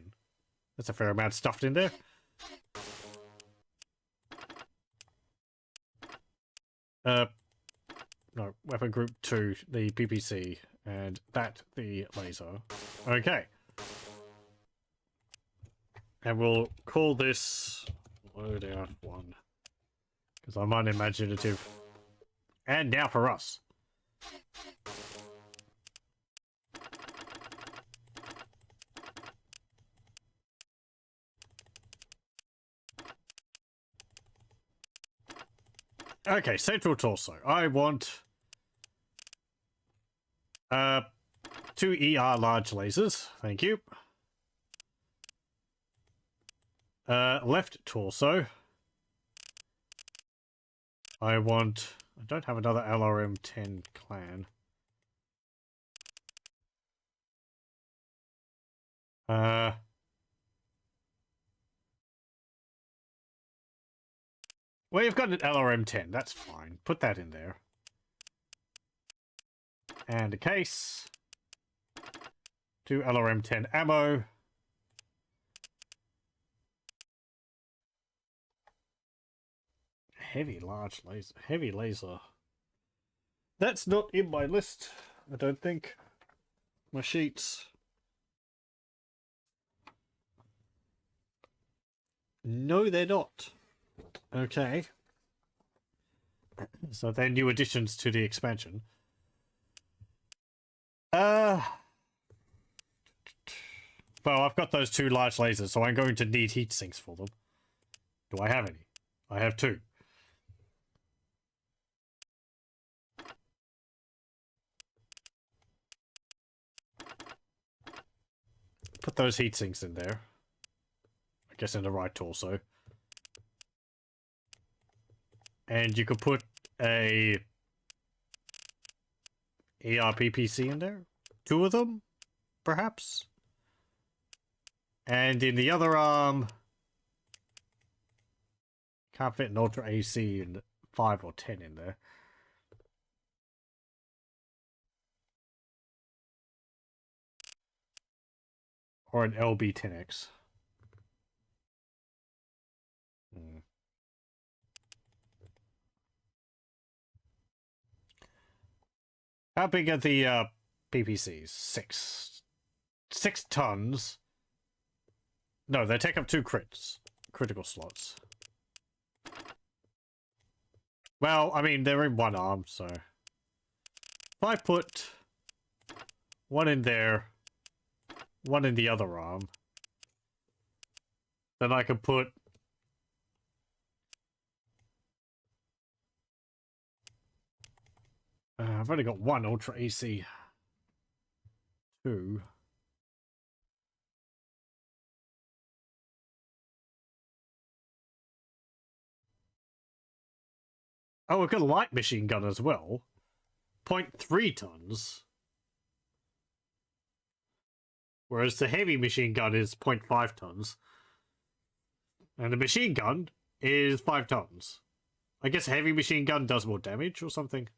That's a fair amount stuffed in there. No, weapon group 2, the PPC, and that, the laser. Okay. And we'll call this loadout 1. Because I'm unimaginative. And now for us. Okay, central torso. I want 2 ER large lasers. Thank you. Left torso. I don't have another LRM-10 clan. Well, you've got an LRM-10. That's fine. Put that in there. And a case. 2 LRM-10 ammo. Heavy large laser. Heavy laser. That's not in my list, I don't think. My sheets. No, they're not. Okay. So they're new additions to the expansion. Well, I've got those 2 large lasers, so I'm going to need heat sinks for them. Do I have any? I have 2. Put those heat sinks in there. I guess in the right torso. And you could put a ERPPC in there. 2 of them, perhaps. And in the other arm, can't fit an Ultra AC and 5 or 10 in there. Or an LB10X. How big are the PPCs? 6 tons. No, they take up 2 critical slots. Well, I mean, they're in one arm, so... If I put one in there, one in the other arm, then I can put... I've only got one Ultra AC. 2. Oh, we've got a light machine gun as well. 0.3 tons. Whereas the heavy machine gun is 0.5 tons. And the machine gun is 5 tons. I guess a heavy machine gun does more damage or something.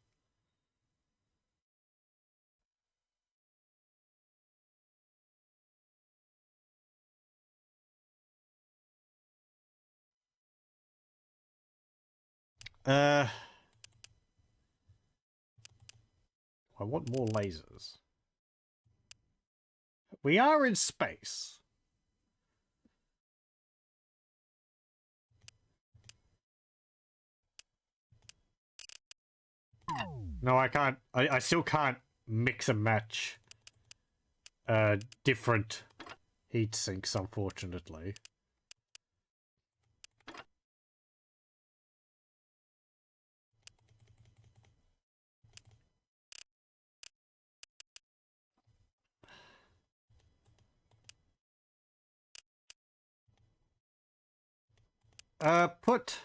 I want more lasers. We are in space. No, I can't. I still can't mix and match different heat sinks, unfortunately. Put...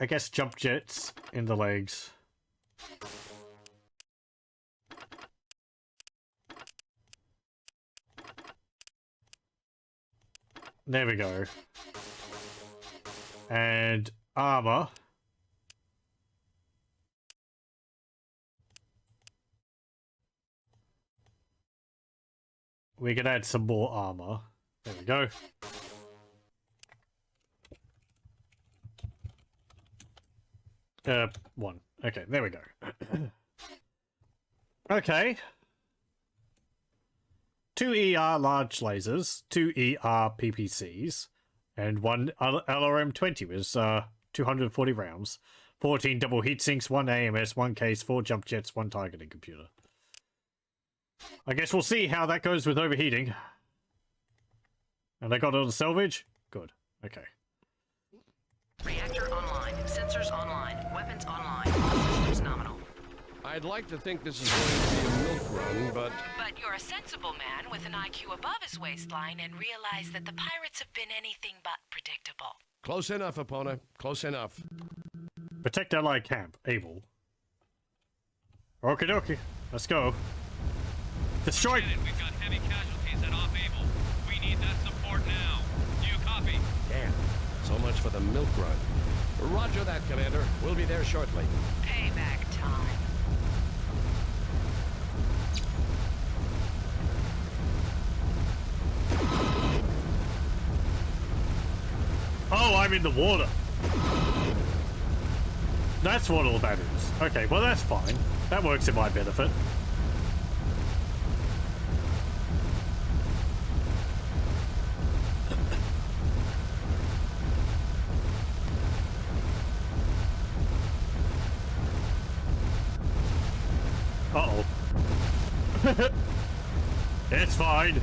I guess jump jets in the legs. There we go. And armor. We can add some more armor. There we go. One. Okay, there we go. Okay. 2 ER large lasers, 2 ER PPCs, and 1 LRM-20 with 240 rounds, 14 double heat sinks, 1 AMS, 1 case, 4 jump jets, 1 targeting computer. I guess we'll see how that goes with overheating. And I got all the salvage? Good. Okay. Reactor online. Sensors online. Weapons online. All systems nominal. I'd like to think this is going to be a milk run, but... But you're a sensible man with an IQ above his waistline and realize that the pirates have been anything but predictable. Close enough, Epona. Close enough. Protect Allied Camp. Able. Okie dokie. Let's go. Destroy... We've got heavy casualties at off Able. We need that support now. Do you copy? Damn. So much for the milk run. Roger that, Commander. We'll be there shortly. Payback time. Oh, I'm in the water. That's what all that is. Okay, well that's fine. That works in my benefit. Uh-oh. It's fine.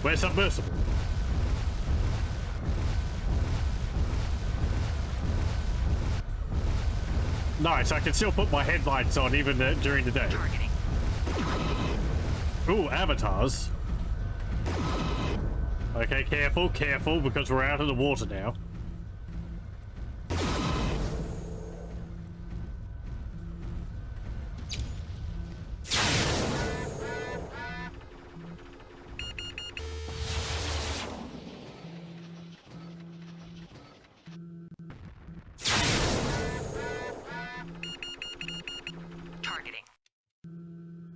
We're submersible. Nice, I can still put my headlights on even during the day. Targeting. Ooh, avatars. Okay, careful, careful, because we're out of the water now.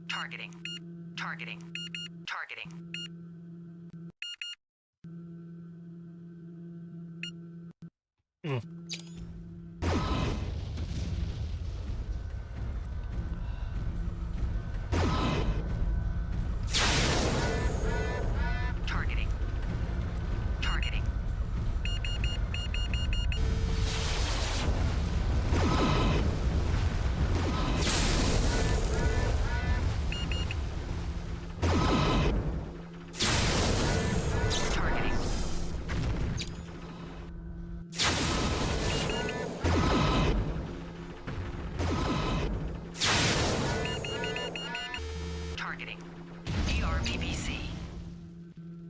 Targeting. Targeting. Targeting.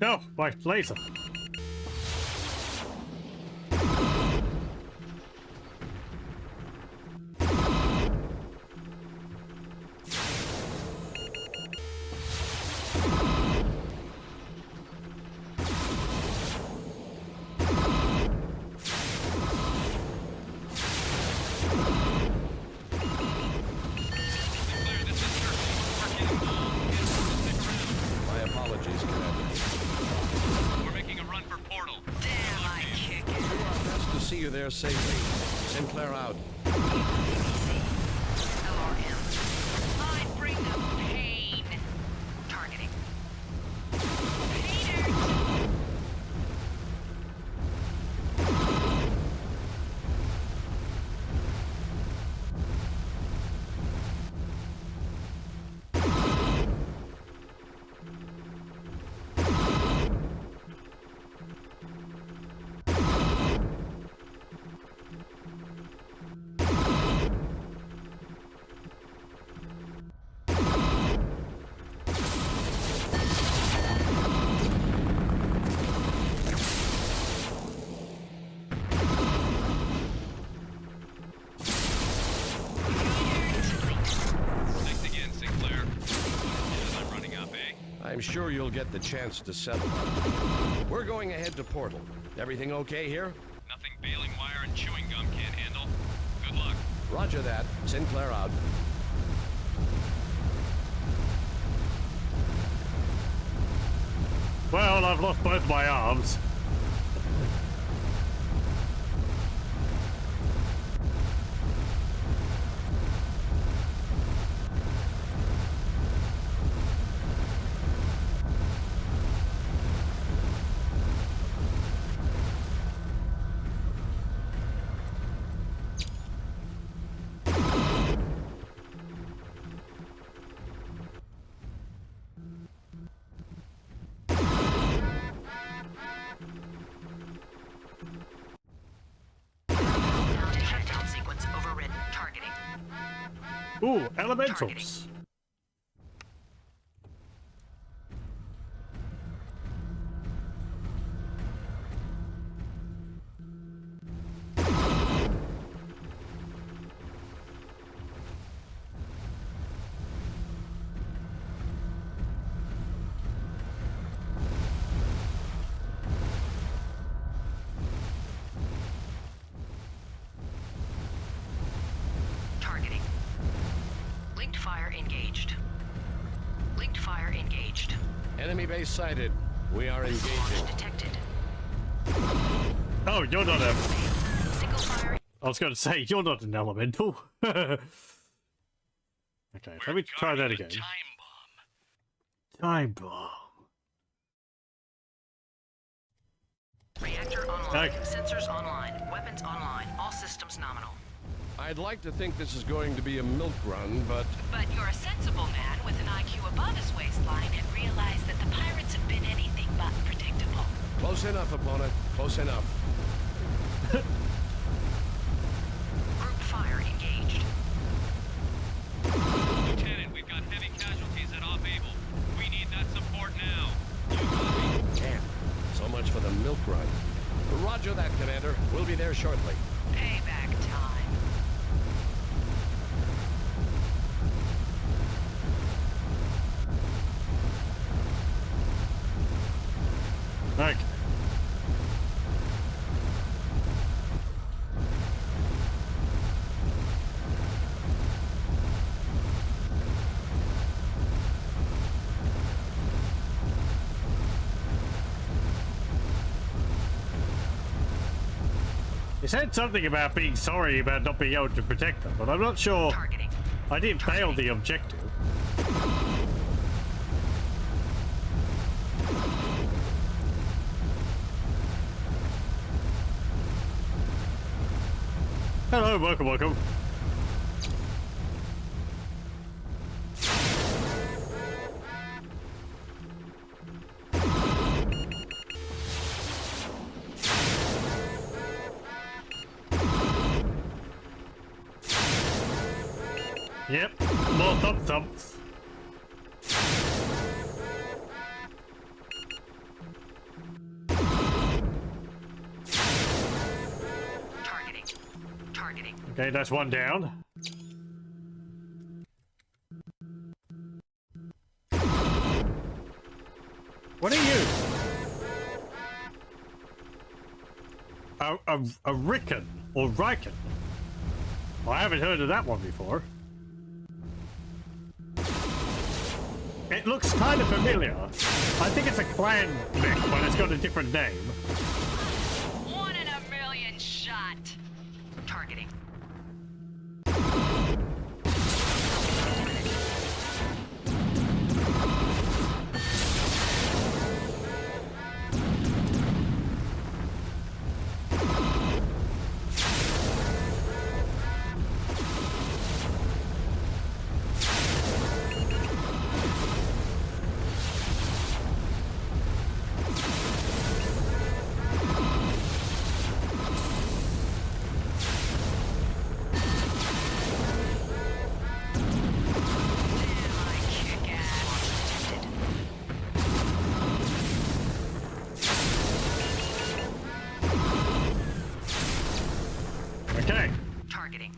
No, my laser. My apologies, Commander. We're making a run for portal. Damn, I kick it. Do our best to see you there safely. Sinclair out. LRM. I bring them pain. Targeting. Haters. Thanks again, Sinclair. I'm running up, eh? I'm sure you'll get the chance to settle up. We're going ahead to Portal. Everything okay here? Nothing baling wire and chewing gum can't handle. Good luck. Roger that. Sinclair out. Well, I've lost both my arms. Shutdown sequence overridden. Targeting. Ooh, elementals. Targeting. Linked fire engaged. Linked fire engaged. Enemy base sighted. We are Launch engaging. detected. Oh, you're not a... Single fire. I was going to say, you're not an elemental. Okay, let me try that again. Time bomb. Time bomb. Reactor online. Okay. Sensors online. Weapons online. All systems nominal. I'd like to think this is going to be a milk run, but But you're a sensible man with an IQ above his waistline and realize that the pirates have been anything but predictable. close enough, opponent. Close enough. Group fire engaged. Lieutenant, we've got heavy casualties at Off Able. We need that support now. You copy? Damn. So much for the milk run. Roger that, Commander. We'll be there shortly. Payback time. Okay. He said something about being sorry about not being able to protect them, but I'm not sure Targeting. I didn't fail the objective. Hello, welcome. Yep, more thumps. Targeting. Okay, that's one down. What are you? A Ricken or Riken? I haven't heard of that one before. It looks kind of familiar. I think it's a clan mech, but it's got a different name. 1 in a million shot. Targeting. Okay. Targeting.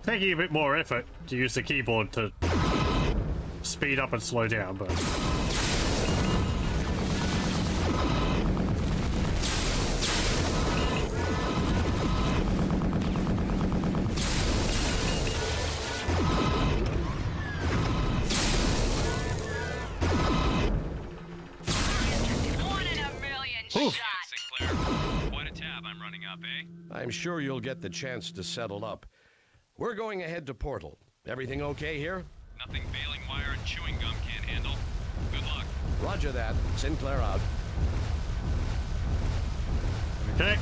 Taking a bit more effort to use the keyboard to speed up and slow down, but... Oof. Sinclair, quite a tab I'm running up, eh? I'm sure you'll get the chance to settle up. We're going ahead to Portal. Everything okay here? Nothing baling wire and chewing gum can't handle. Good luck. Roger that. Sinclair out. Okay.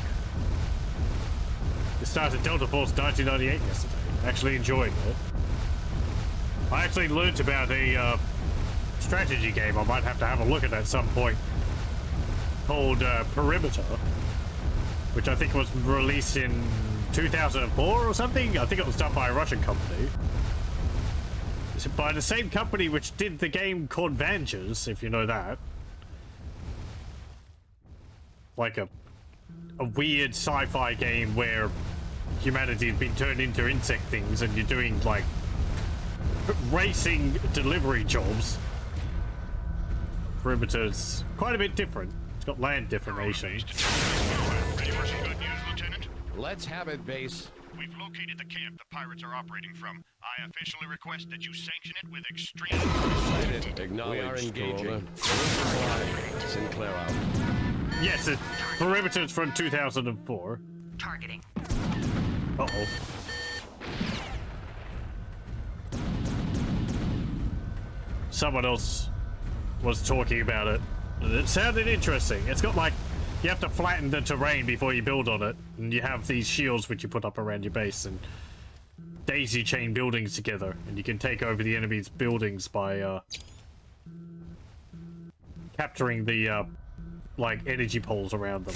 It started Delta Force 1998 yesterday. Actually enjoyed it. I actually learnt about a strategy game I might have to have a look at some point called Perimeter, which I think was released in 2004 or something. I think it was done by a Russian company. It's by the same company which did the game called Vanges, if you know that. Like a weird sci-fi game where humanity has been turned into insect things and you're doing like racing delivery jobs. Perimeter's quite a bit different. It's got land defamation. Ready for some good news, Lieutenant? Let's have it, Base. We've located the camp the pirates are operating from. I officially request that you sanction it with extreme... Excited. Acknowledged. We are engaging. Sinclair out. Yes, Perimeter's from 2004. Targeting. Uh-oh. Someone else was talking about it. It sounded interesting. It's got like, you have to flatten the terrain before you build on it. And you have these shields which you put up around your base and daisy chain buildings together. And you can take over the enemy's buildings by capturing the like energy poles around them.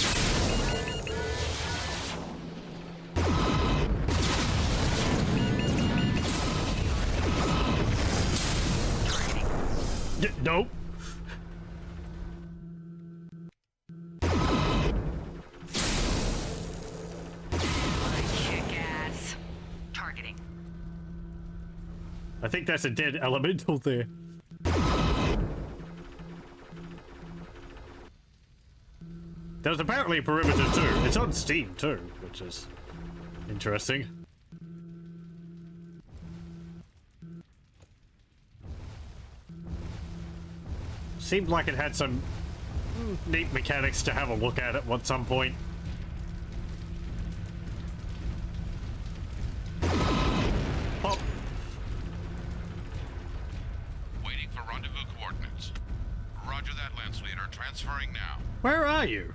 Nope. Kick-ass. Targeting. I think that's a dead elemental there. There's apparently a Perimeter too. It's on Steam too, which is interesting. Seemed like it had some neat mechanics to have a look at it at some point. Oh. Waiting for rendezvous coordinates. Roger that, Lance Leader. Transferring now. Where are you?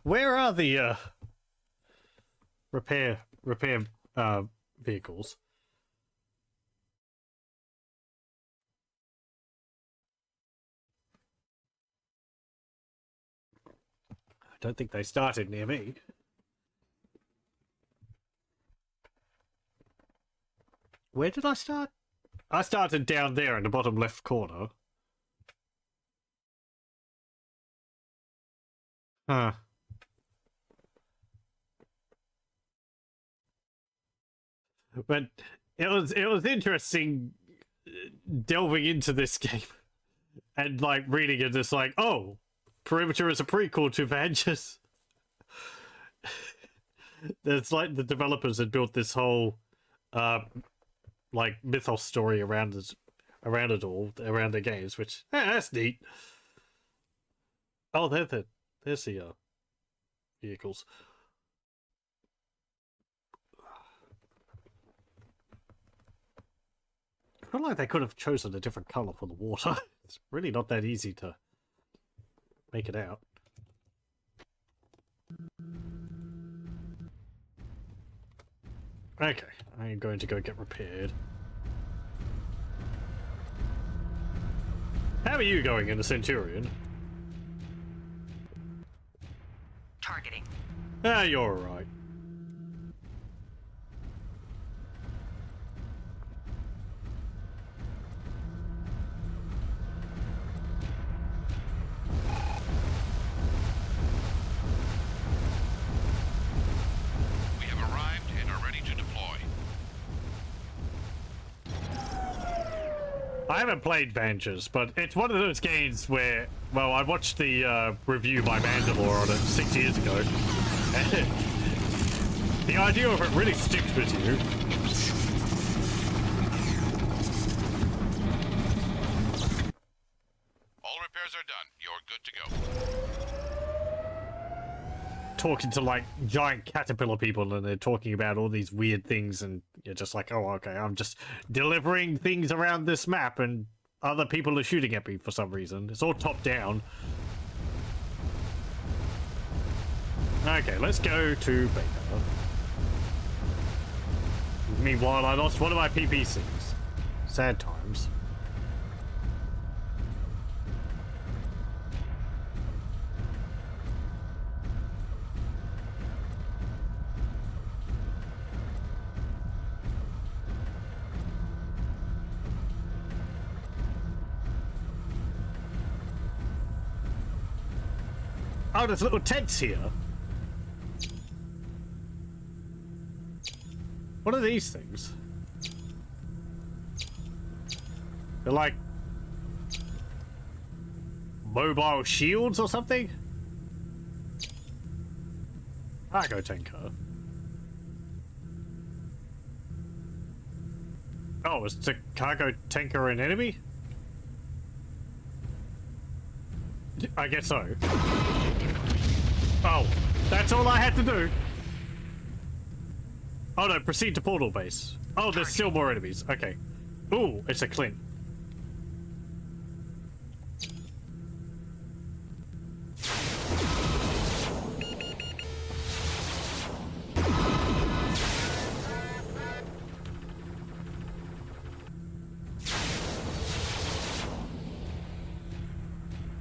Where are the repair vehicles. I don't think they started near me. Where did I start? I started down there in the bottom left corner. Huh. But it was interesting delving into this game and like reading it. It's like, oh, Perimeter is a prequel to Vangelis. It's like the developers had built this whole like mythos story around it all, around the games, which that's neat. Oh, there's the vehicles. I feel like they could have chosen a different color for the water. It's really not that easy to make it out. Okay, I'm going to go get repaired. How are you going in the Centurion? Targeting. Ah, you're alright. We have arrived and are ready to deploy. I haven't played Vangelis, but it's one of those games where, well, I watched the review by Mandalore on it 6 years ago. And the idea of it really sticks with you. All repairs are done. You're good to go. Talking to like giant caterpillar people, and they're talking about all these weird things, and you're just like, oh, okay, I'm just delivering things around this map, and other people are shooting at me for some reason. It's all top down. Okay, let's go to Baker. Meanwhile, I lost one of my PPCs. Sad times. Oh, there's little tents here. What are these things? They're like mobile shields or something? Cargo tanker. Oh, is the cargo tanker an enemy? I guess so. Oh, that's all I had to do. Oh no, proceed to portal base. Oh, there's still more enemies. Okay. Ooh, it's a Clint.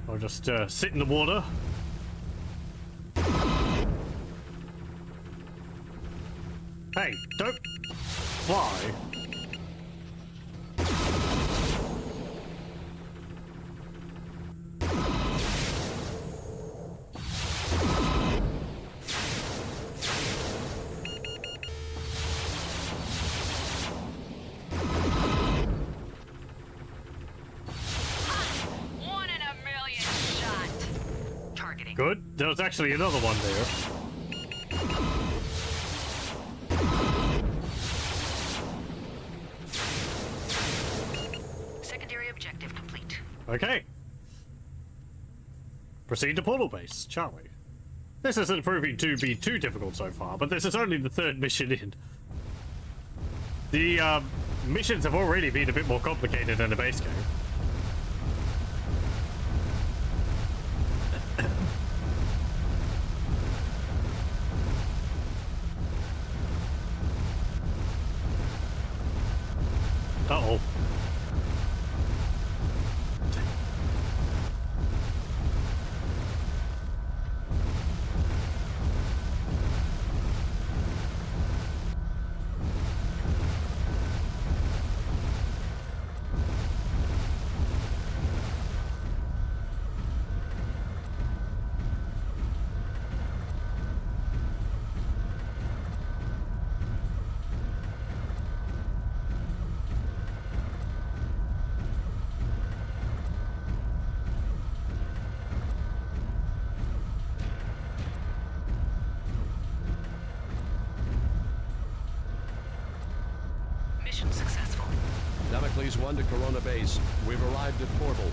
I'll just sit in the water. Hey, don't fly. One in a million shot. Targeting. Good. There was actually another one there. Secondary objective complete. Okay. Proceed to portal base, shall we? This isn't proving to be too difficult so far, but this is only the third mission in. The missions have already been a bit more complicated than the base game. Uh-oh. Mission successful. Damocles 1 to Corona Base. We've arrived at Portal.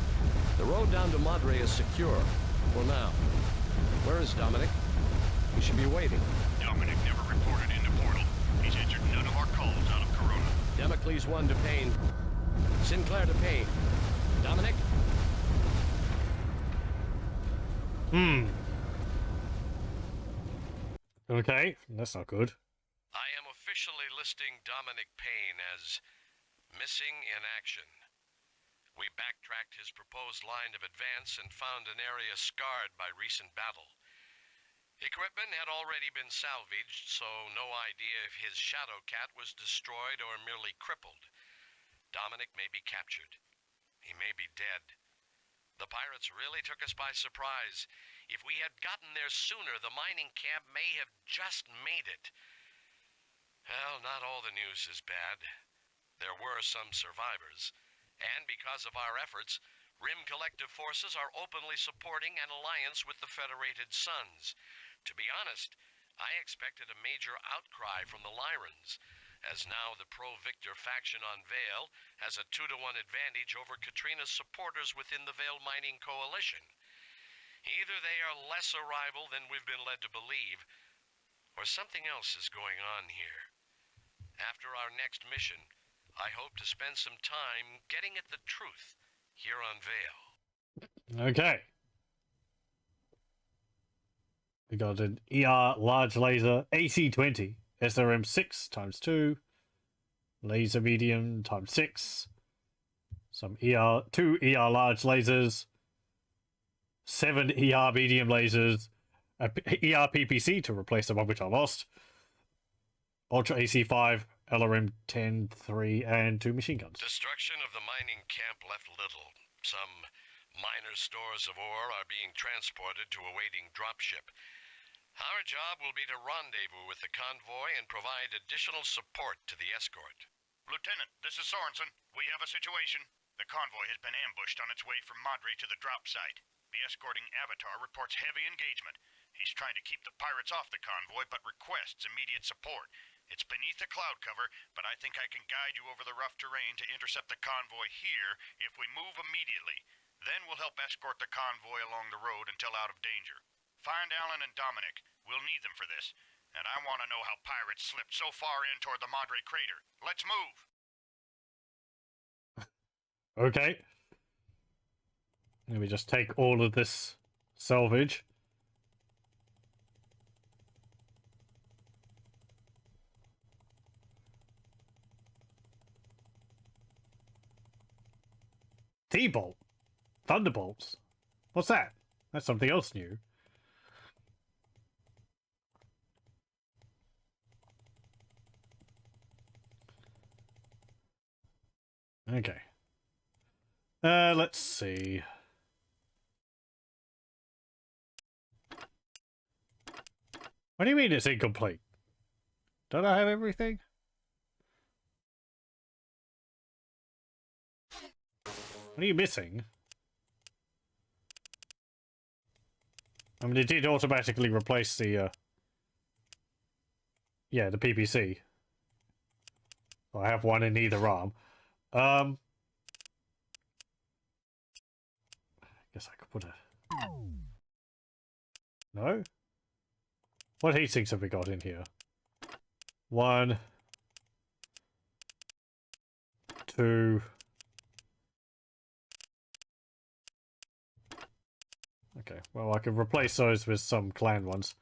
The road down to Madre is secure. For now. Where is Dominic? He should be waiting. Dominic never reported into Portal. He's answered none of our calls out of Corona. Damocles 1 to Payne. Sinclair to Payne. Dominic? Okay, that's not good. I am officially listing Dominic Payne as missing in action. We backtracked his proposed line of advance and found an area scarred by recent battle. Equipment had already been salvaged, so no idea if his Shadow Cat was destroyed or merely crippled. Dominic may be captured. He may be dead. The pirates really took us by surprise. If we had gotten there sooner, the mining camp may have just made it. Well, not all the news is bad. There were some survivors. And because of our efforts, RIM Collective Forces are openly supporting an alliance with the Federated Suns. To be honest, I expected a major outcry from the Lyrans, as now the pro-Victor faction on Vale has a 2-to-1 advantage over Katrina's supporters within the Vale Mining Coalition. Either they are less a rival than we've been led to believe, or something else is going on here. After our next mission, I hope to spend some time getting at the truth here on Vale. Okay. We got an ER large laser AC-20 SRM 6 times 2, laser medium times 6, some 2 ER large lasers, 7 ER medium lasers, a ER PPC to replace the one which I lost, Ultra AC-5, LRM 10-3, and 2 machine guns. Destruction of the mining camp left little. Some minor stores of ore are being transported to a waiting dropship. Our job will be to rendezvous with the convoy and provide additional support to the escort. Lieutenant, this is Sorensen. We have a situation. The convoy has been ambushed on its way from Madre to the drop site. The escorting Avatar reports heavy engagement. He's trying to keep the pirates off the convoy, but requests immediate support. It's beneath the cloud cover, but I think I can guide you over the rough terrain to intercept the convoy here if we move immediately. Then we'll help escort the convoy along the road until out of danger. Find Alan and Dominic. We'll need them for this. And I want to know how pirates slipped so far in toward the Madre crater. Let's move! Okay. Let me just take all of this salvage. T-bolt. Thunderbolts. What's that? That's something else new. Okay. Let's see. What do you mean it's incomplete? Don't I have everything? What are you missing? I mean, it did automatically replace the, yeah, the PPC. I have one in either arm. I guess I could put it. No? What heat sinks have we got in here? 1, 2. Okay, well, I can replace those with some clan ones.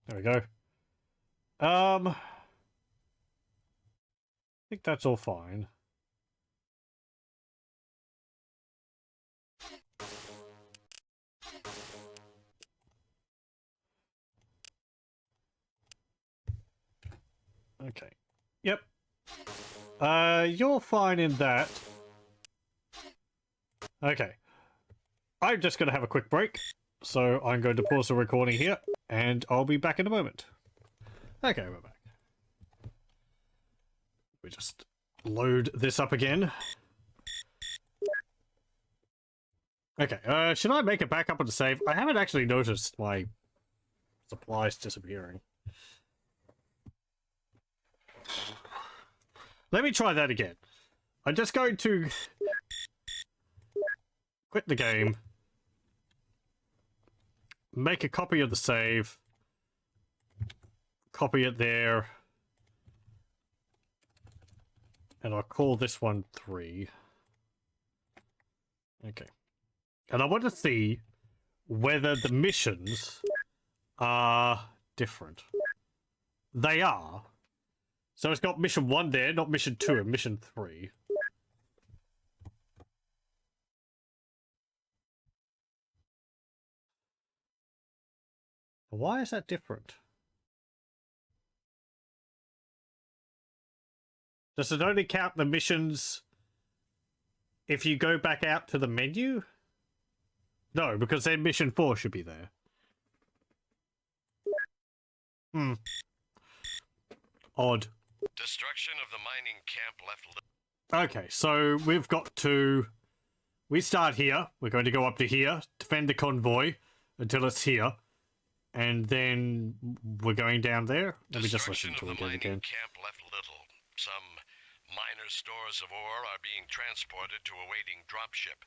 There we go. think that's all fine. Okay. Yep. You're fine in that. Okay. I'm just going to have a quick break. So I'm going to pause the recording here, and I'll be back in a moment. Okay, we're back. We just load this up again. Okay, should I make a backup of the save? I haven't actually noticed my supplies disappearing. Let me try that again. I'm just going to quit the game, make a copy of the save, copy it there, and I'll call this one 3. Okay. And I want to see whether the missions are different. They are. So it's got mission 1 there, not mission 2 and mission 3. Why is that different? Does it only count the missions if you go back out to the menu? No, because then mission 4 should be there. Odd. Destruction of the mining camp left. Okay, so we've got to... We start here. We're going to go up to here, defend the convoy until it's here. And then we're going down there. Let me just listen to it again. Camp left little. Some minor stores of ore are being transported to a waiting dropship.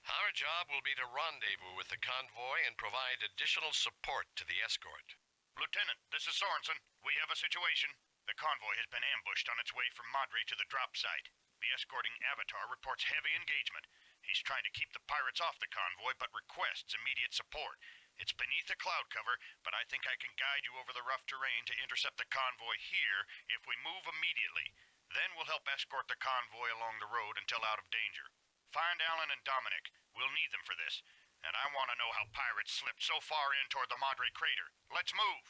Our job will be to rendezvous with the convoy and provide additional support to the escort. Lieutenant, this is Sorensen. We have a situation. The convoy has been ambushed on its way from Madre to the drop site. The escorting Avatar reports heavy engagement. He's trying to keep the pirates off the convoy, but requests immediate support. It's beneath the cloud cover, but I think I can guide you over the rough terrain to intercept the convoy here if we move immediately. Then we'll help escort the convoy along the road until out of danger. Find Alan and Dominic. We'll need them for this. And I want to know how pirates slipped so far in toward the Madre crater. Let's move!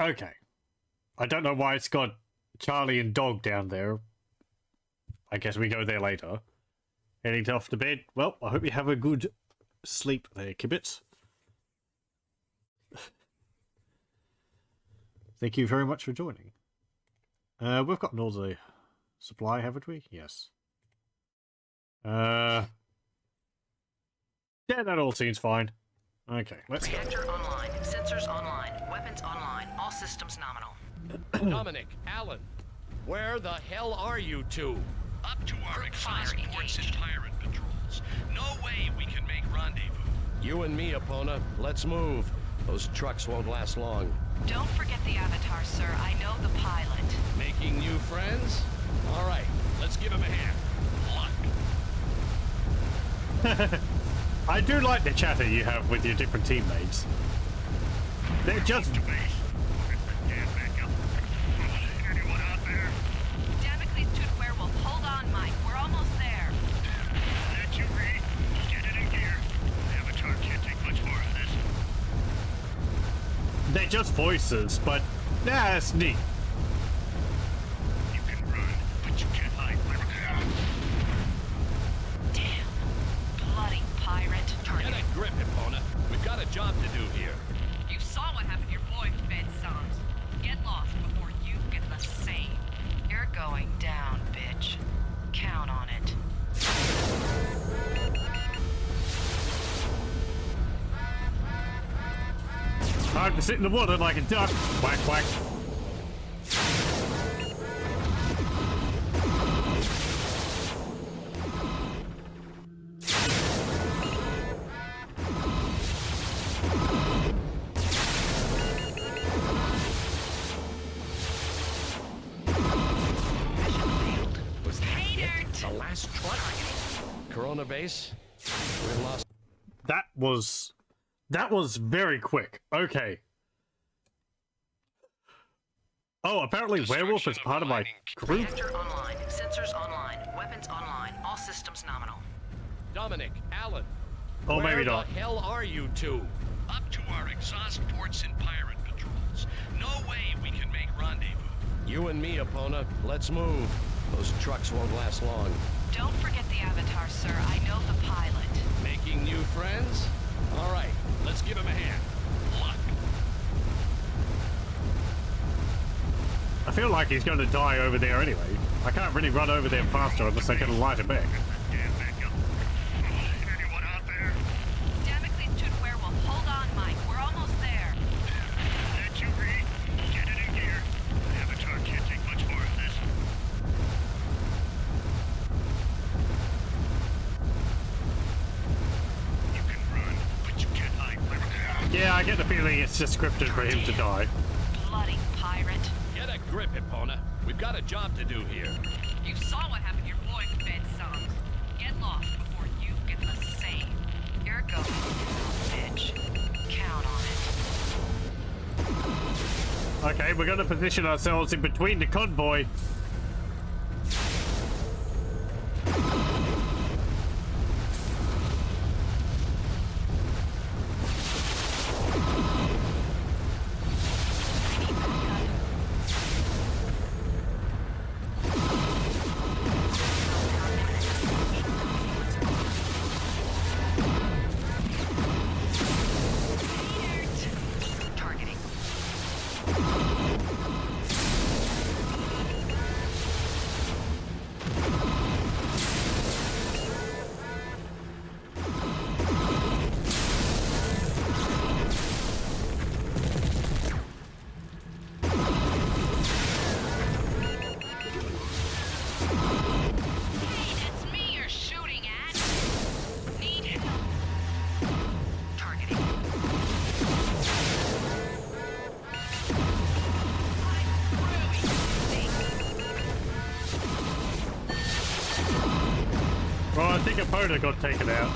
Okay. I don't know why it's got Charlie and Dog down there. I guess we go there later. Heading off to bed. Well, I hope you have a good sleep there, Kibitz. Thank you very much for joining. We've gotten all the supply, haven't we? Yes. Yeah, that all seems fine. Okay, let's go. Reactor online, sensors online, weapons online, all systems nominal. Dominic, Alan, where the hell are you two? Up to our Group fire exhaust ports and engaged. pirate patrols. No way we can make rendezvous. You and me, Epona. Let's move. Those trucks won't last long. Don't forget the Avatar, sir. I know the pilot. Making new friends? All right, let's give him a hand. Luck. I do like the chatter you have with your different teammates. They're just... Anyone out there? Damocles to werewolf. Hold on, Mike. We're almost there. That you read? Get it in gear. Avatar can't take much more of this. They're just voices, but... yeah, it's neat. You can run, but you can't hide. Damn. Bloody pirate. Get a grip, Epona. We've got a job to do here. You saw what happened to your boy, Fed Suns. Get lost before you get the same. You're going down, bitch. Count on it. Time to sit in the water like a duck. Quack, quack. Was that Hater. it? The last truck? Corona base? We lost. That was very quick. Okay. Oh, apparently Werewolf is part of my group. Reactor online. Sensors online. Weapons online. All systems nominal. Dominic, Alan. Oh, maybe where not. the hell are you two? Up to our exhaust ports in pirate patrols. No way we can make rendezvous. You and me, Epona. Let's move. Those trucks won't last long. Don't forget the Avatar, sir. I know the pilot. Making new friends? All right, let's give him a hand. Luck. I feel like he's going to die over there anyway. I can't really run over there faster unless I can light it back. Damn backup. Anyone out there? Damocles to Werewolf. Hold on, Mike. We're almost there. That you read? Get it in gear. The Avatar can't take much more of this. You can run, but you can't hide. Yeah, I get the feeling it's just scripted for him to die. Bloody pirate. Get a grip, Epona. We've got a job to do here. You saw what happened to your boy Fed Suns. Get lost before you get the same. Here it goes, bitch. Count on it. Okay, we're going to position ourselves in between the convoy. Targeting. Hey, that's me you're shooting at. Need help. Targeting. Well, I think Epona got taken out.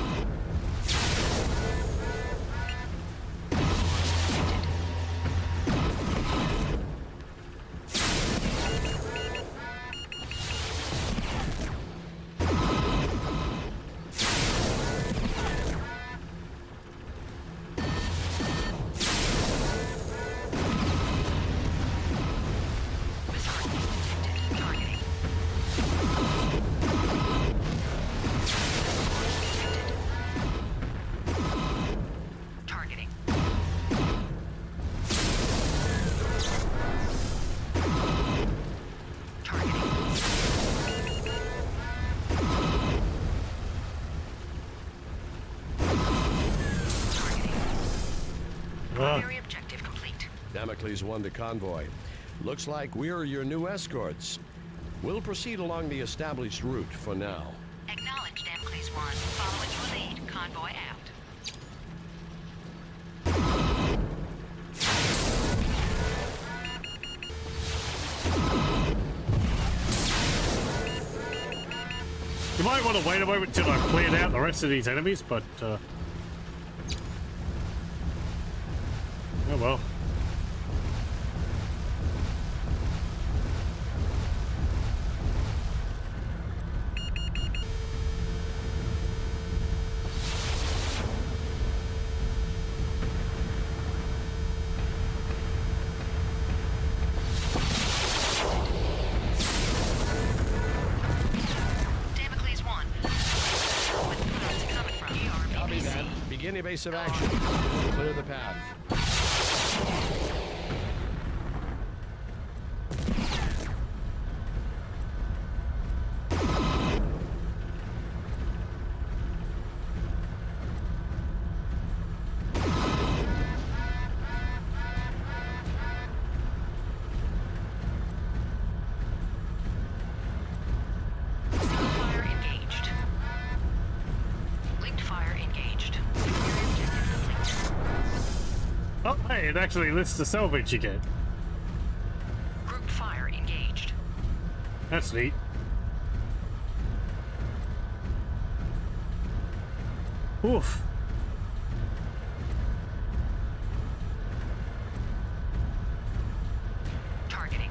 Targeting. Targeting. Targeting. Targeting. Primary objective complete. Damocles 1 to convoy. Looks like we're your new escorts. We'll proceed along the established route for now. Acknowledge Damocles 1. Following your lead. Convoy out. You might want to wait a moment till I've cleared out the rest of these enemies, but oh well. Damocles 1. With Pronouns coming from Copy ERBBC. that. Begin evasive action. Clear the path. Single fire engaged. Linked fire engaged. Secondary objective complete. Oh, hey, it actually lists the salvage you get. Group fire engaged. That's neat. Oof. Targeting.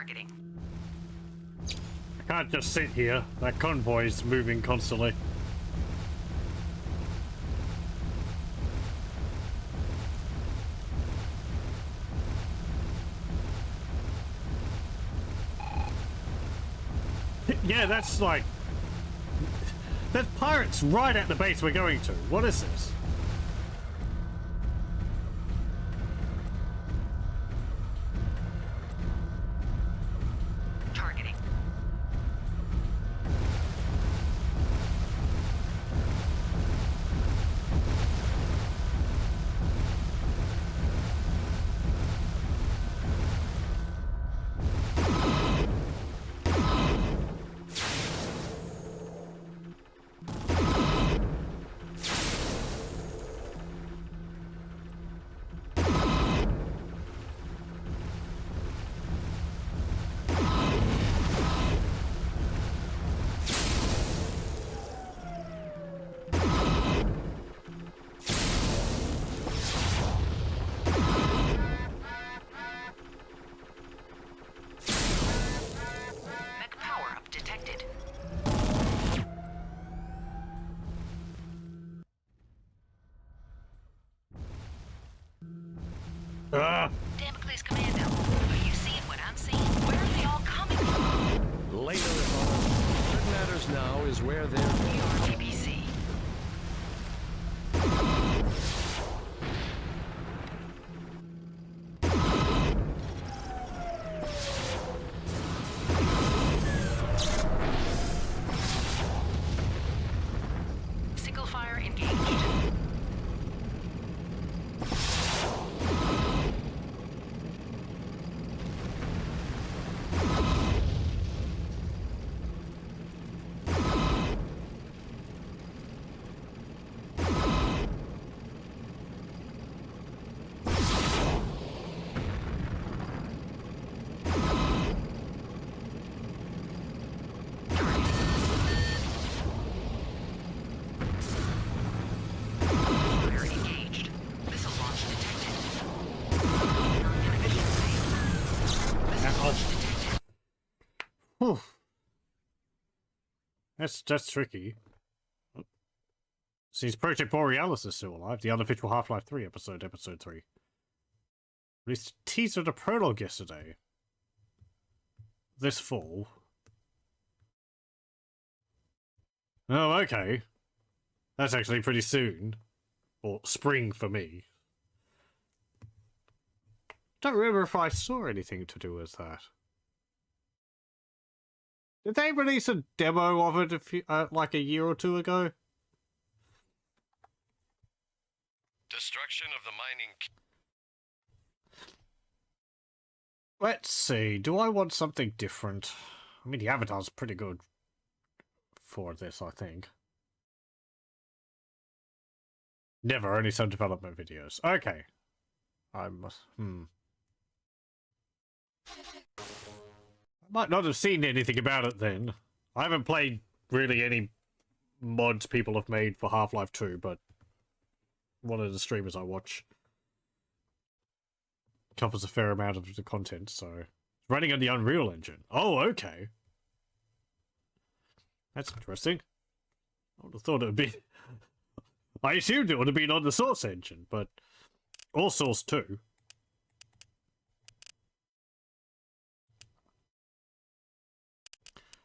Targeting. I can't just sit here. That convoy is moving constantly. Yeah, that's like... There's pirates right at the base we're going to. What is this? Targeting. Mech power-up detected. Ah! Damocles Commando, are you seeing what I'm seeing? Where are they all coming from? Later, what matters now is where they're... Your BBC. Single fire engaged. Fire engaged. Missile launch detected. Non-inhibition failed. Missile launch detected. Whew. That's tricky. Seems Project Borealis is still alive. The unofficial Half-Life 3 episode 3. Released a teaser to prologue yesterday. This fall. Oh, okay. That's actually pretty soon. Or spring for me. Don't remember if I saw anything to do with that. Did they release a demo of it like a year or two ago? Destruction of the mining. Let's see. Do I want something different? I mean, the avatar's pretty good for this, I think. Never, only some development videos. Okay. I might not have seen anything about it then. I haven't played really any mods people have made for Half-Life 2, but one of the streamers I watch covers a fair amount of the content, so... It's running on the Unreal Engine. Oh, okay. That's interesting. I would have thought it would be... I assumed it would have been on the Source engine, but... Or Source 2.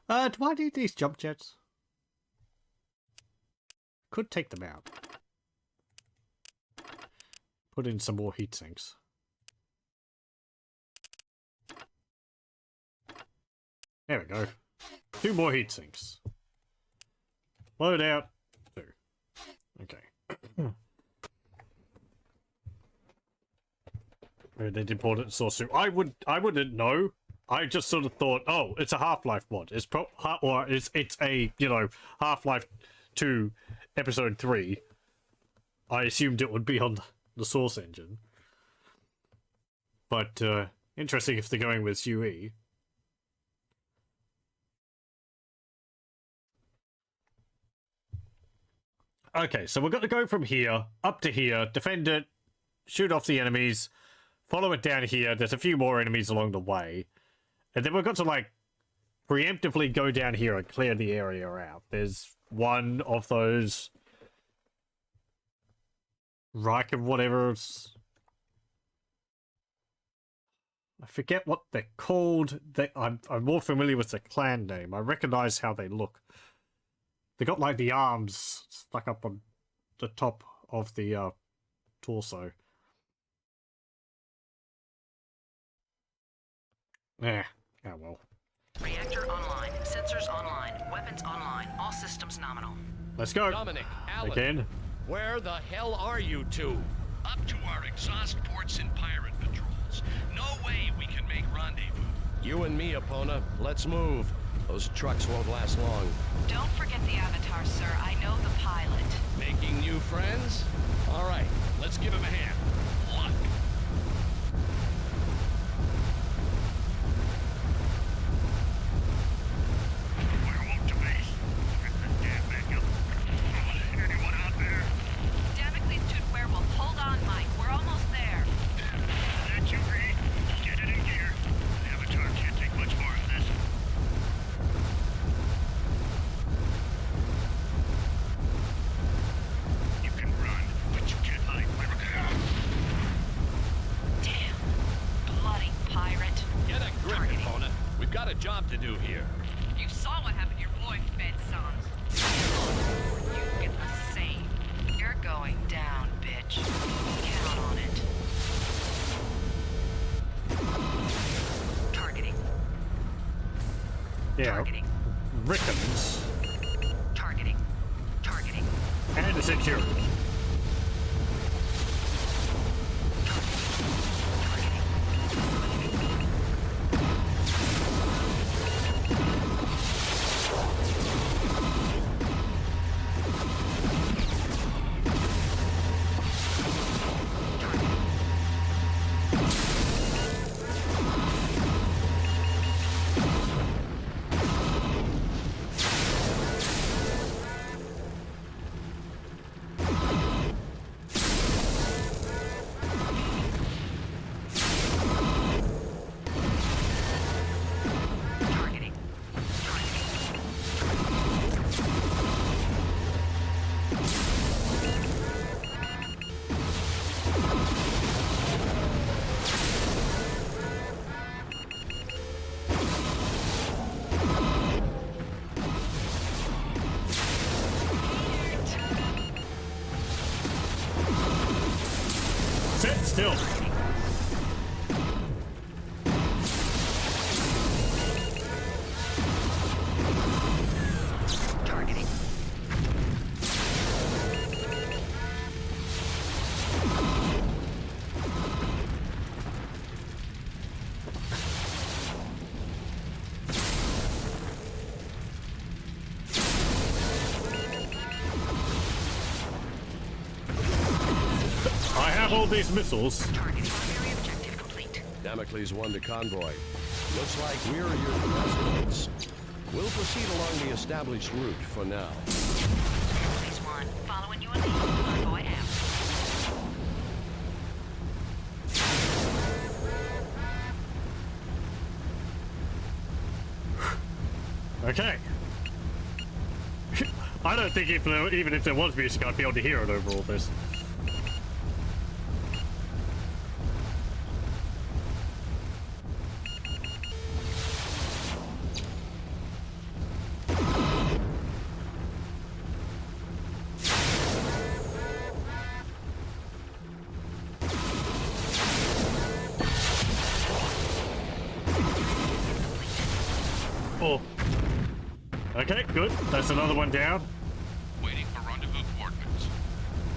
Do I need these jump jets? Could take them out. Put in some more heat sinks. There we go. 2 more heat sinks. Load out. 2. Okay. They did import it to Source 2. I wouldn't know. I just sort of thought, oh, it's a Half-Life mod. It's it's a, you know, Half-Life 2 episode 3. I assumed it would be on the Source engine. But interesting if they're going with UE. Okay, so we've got to go from here up to here, defend it, shoot off the enemies, follow it down here. There's a few more enemies along the way. And then we've got to, like, preemptively go down here and clear the area out. There's one of those Reich of whatever. I forget what they're called. I'm more familiar with the clan name. I recognize how they look. They got like the arms stuck up on the top of the torso. Yeah. Oh well. Reactor online. Sensors online. Weapons online. All systems nominal. Let's go. Dominic, Alan, Again. where the hell are you two? Up to our exhaust ports in pirate patrols. No way we can make rendezvous. You and me, Epona. Let's move. Those trucks won't last long. Don't forget the Avatar, sir. I know the pilot. Making new friends? All right, let's give him a hand. Luck. Werewolf to base. Damn backup. Anyone out there? Damocles Toot Werewolf, hold on, Mike. We're almost there. That you read? Get it in gear. The Avatar can't take much more of this. You can run, but you can't hide. Damn. Bloody pirate. Get a grip, Targeting. Epona. We've got a job to do here. You saw what happened to your boy, Fed Suns. You get the same. You're going down, bitch. Count on it. Targeting. Yeah. Targeting. Rickons. Targeting. Targeting. And a security. Targeting. Sit still. Targeting. I have all these missiles. Target primary objective complete. Damocles 1 to convoy. Looks like we're your escorts. We'll proceed along the established route for now. Phase 1. Following you on lead. Convoy out. Okay. I don't think even if there was music, I'd be able to hear it over all this. Oh. Okay, good. That's another one down. Waiting for rendezvous coordinates.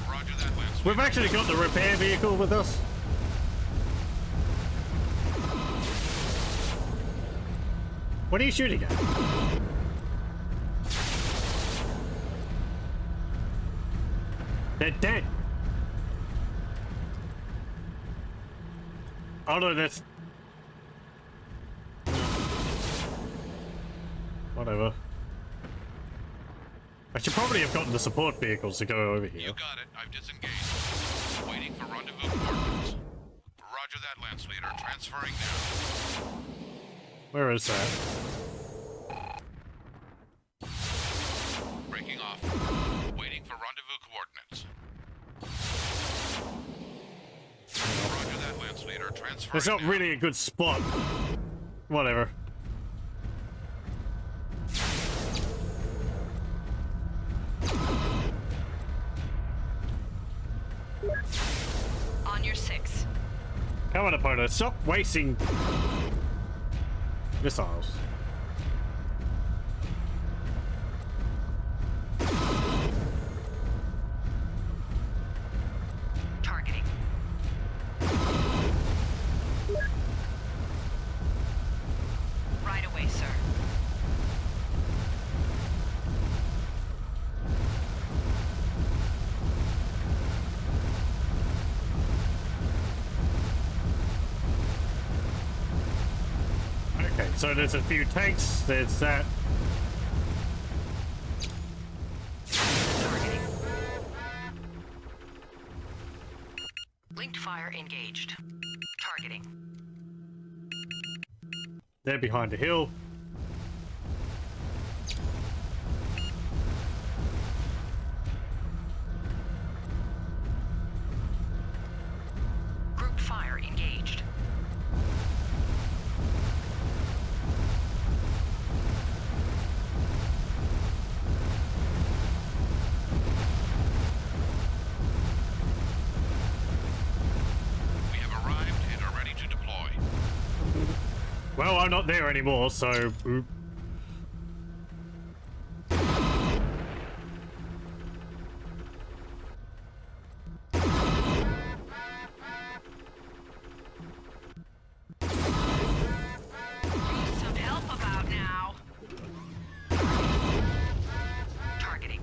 Roger that, Lance. We've actually got the repair vehicle with us. What are you shooting at? They're dead. Oh no, that's... Whatever. I should probably have gotten the support vehicles to go over here. You got it. I've disengaged. Waiting for rendezvous coordinates. Roger that, Lance Leader. Transferring now. Where is that? Breaking off. Waiting for rendezvous coordinates. Roger that, Lance Leader. Transferring It's not now. really a good spot. Whatever. On your 6. Come on, opponent. Stop wasting missiles. Targeting. Right away, sir. Okay, so there's a few tanks. There's that. Targeting. Linked fire engaged. Targeting. They're behind a hill. Group fire engaged. We have arrived and are ready to deploy. Well, I'm not there anymore, so. Oop. Some help about now. Targeting.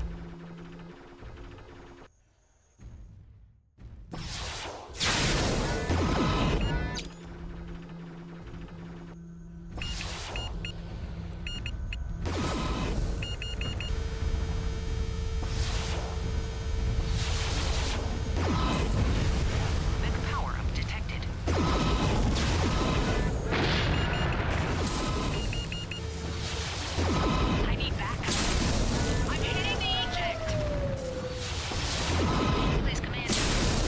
Mech power up detected. I need backup. I'm hitting the eject. Please, Commander.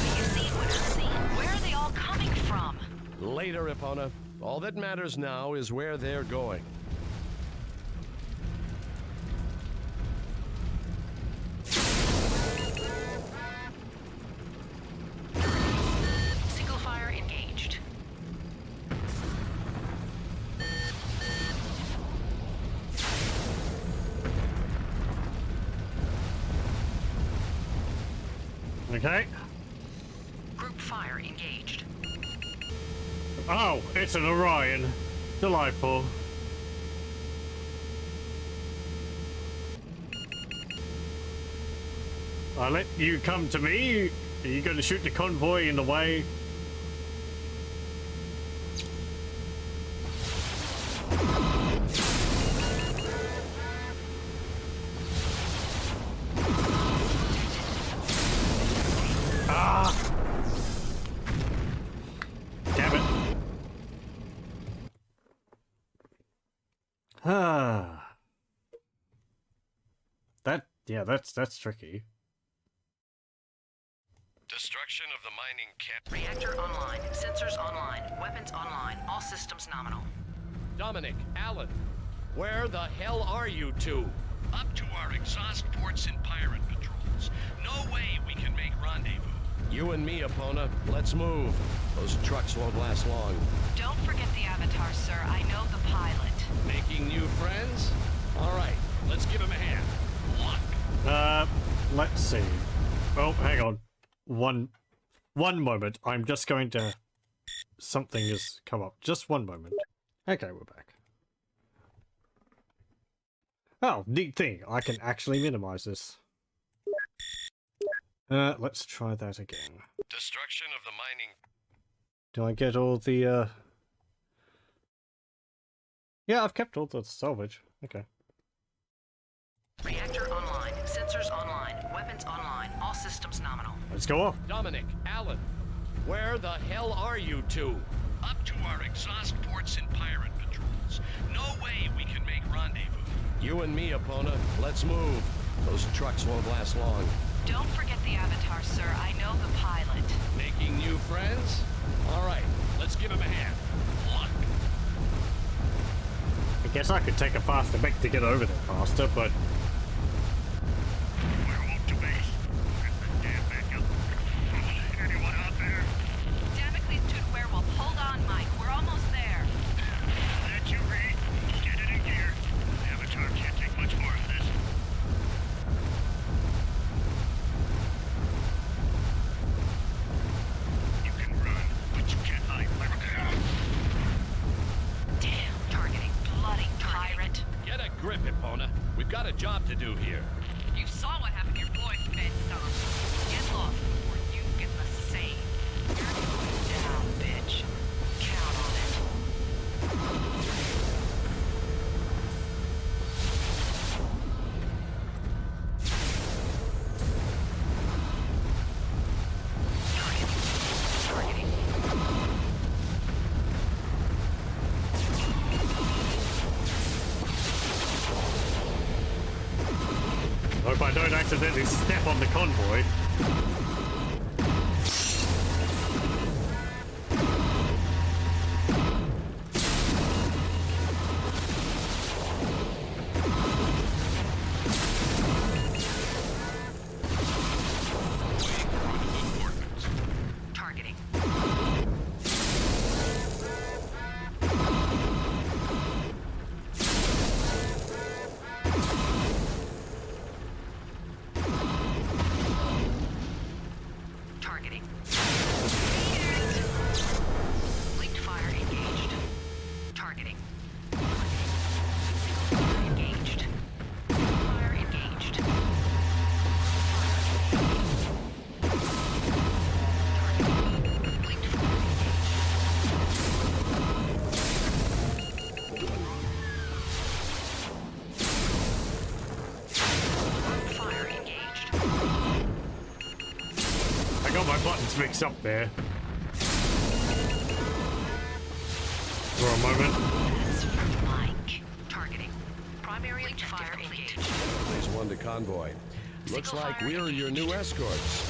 Are you seeing what I'm seeing? Where are they all coming from? Later, Epona. All that matters now is where they're going. Single fire engaged. Okay. Group fire engaged. Oh, it's an Orion. Delightful. I'll let you come to me. Are you going to shoot the convoy in the way? Ah! Damn it. Ah. That's tricky. Destruction of the mining camp. Reactor online. Sensors online. Weapons online. All systems nominal. Dominic, Alan, where the hell are you two? Up to our exhaust ports in pirate patrols. No way we can make rendezvous. You and me, Epona. Let's move. Those trucks won't last long. Don't forget the Avatar, sir. I know the pilot. Making new friends? All right, let's give him a hand. Luck. Let's see. Oh, hang on. One moment. I'm just going to... Something has come up. Just one moment. Okay, we're back. Oh, neat thing. I can actually minimize this. Let's try that again. Destruction of the mining. Do I get all the, Yeah, I've kept all the salvage. Okay. Reactor online. Sensors online. Weapons online. All systems nominal. Let's go off. Dominic, Alan, where the hell are you two? Up to our exhaust ports in pirate patrols. vehicles. No way we can make rendezvous. You and me, Epona. Let's move. Those trucks won't last long. Don't forget the Avatar, sir. I know the pilot. Making new friends? All right, let's give him a hand. Luck. I guess I could take a faster mech to get over there faster, but We're up to base. Damn backup. Anyone out there? Damocles Toot Werewolf, hold on, Mike. We're almost there. That you read. Get it in gear. Avatar can't take much more of this. You can run, but you can't hide. Damn, targeting bloody pirate. Get a grip, Epona. We've got a job to do here. You saw what happened to your boy, Fed Suns. Get lost before you get the same. You're going down, bitch. Count on it. Targeting. hope I don't accidentally step on the convoy. Targeting. Targeting. Linked fire engaged. Targeting. Single fire engaged. Single fire engaged. Targeting. Linked fire engaged. Fire engaged. I got my buttons mixed up there. For a moment. That's for Mike. Targeting. Primary fire engaged. Phase 1 to convoy. Looks Single like fire we're your new engaged. escorts.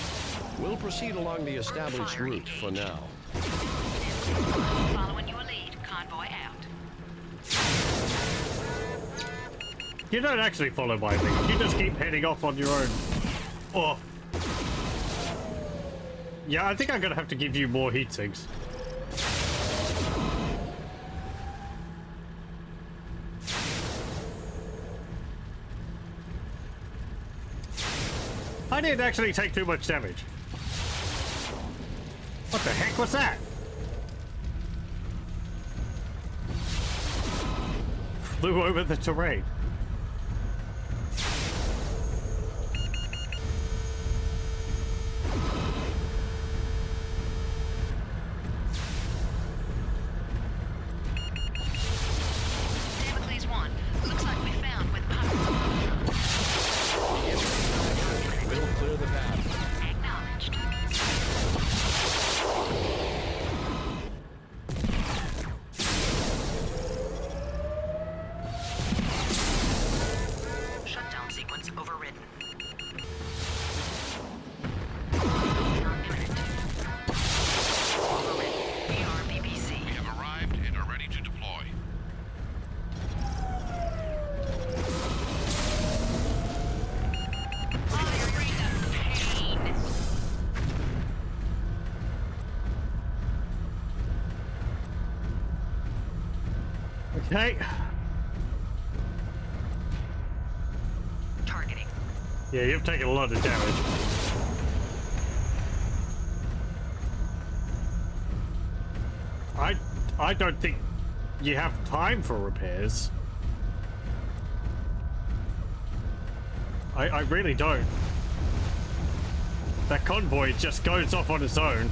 We'll proceed along the established Fire route for engaged. now. Following your lead. Convoy out. You don't actually follow my lead. You just keep heading off on your own. Oh. Yeah, I think I'm gonna have to give you more heat sinks. I didn't actually take too much damage. What the heck was that? Flew over the terrain. Damocles 1. Looks like we found with pirates. We'll clear the path. Acknowledged. Shutdown sequence overridden. Overridden. BRBBC. We have arrived and are ready to deploy. Firing of pain. Okay. Targeting. Yeah, you've taken a lot of damage. I don't think you have time for repairs. I really don't. That convoy just goes off on its own.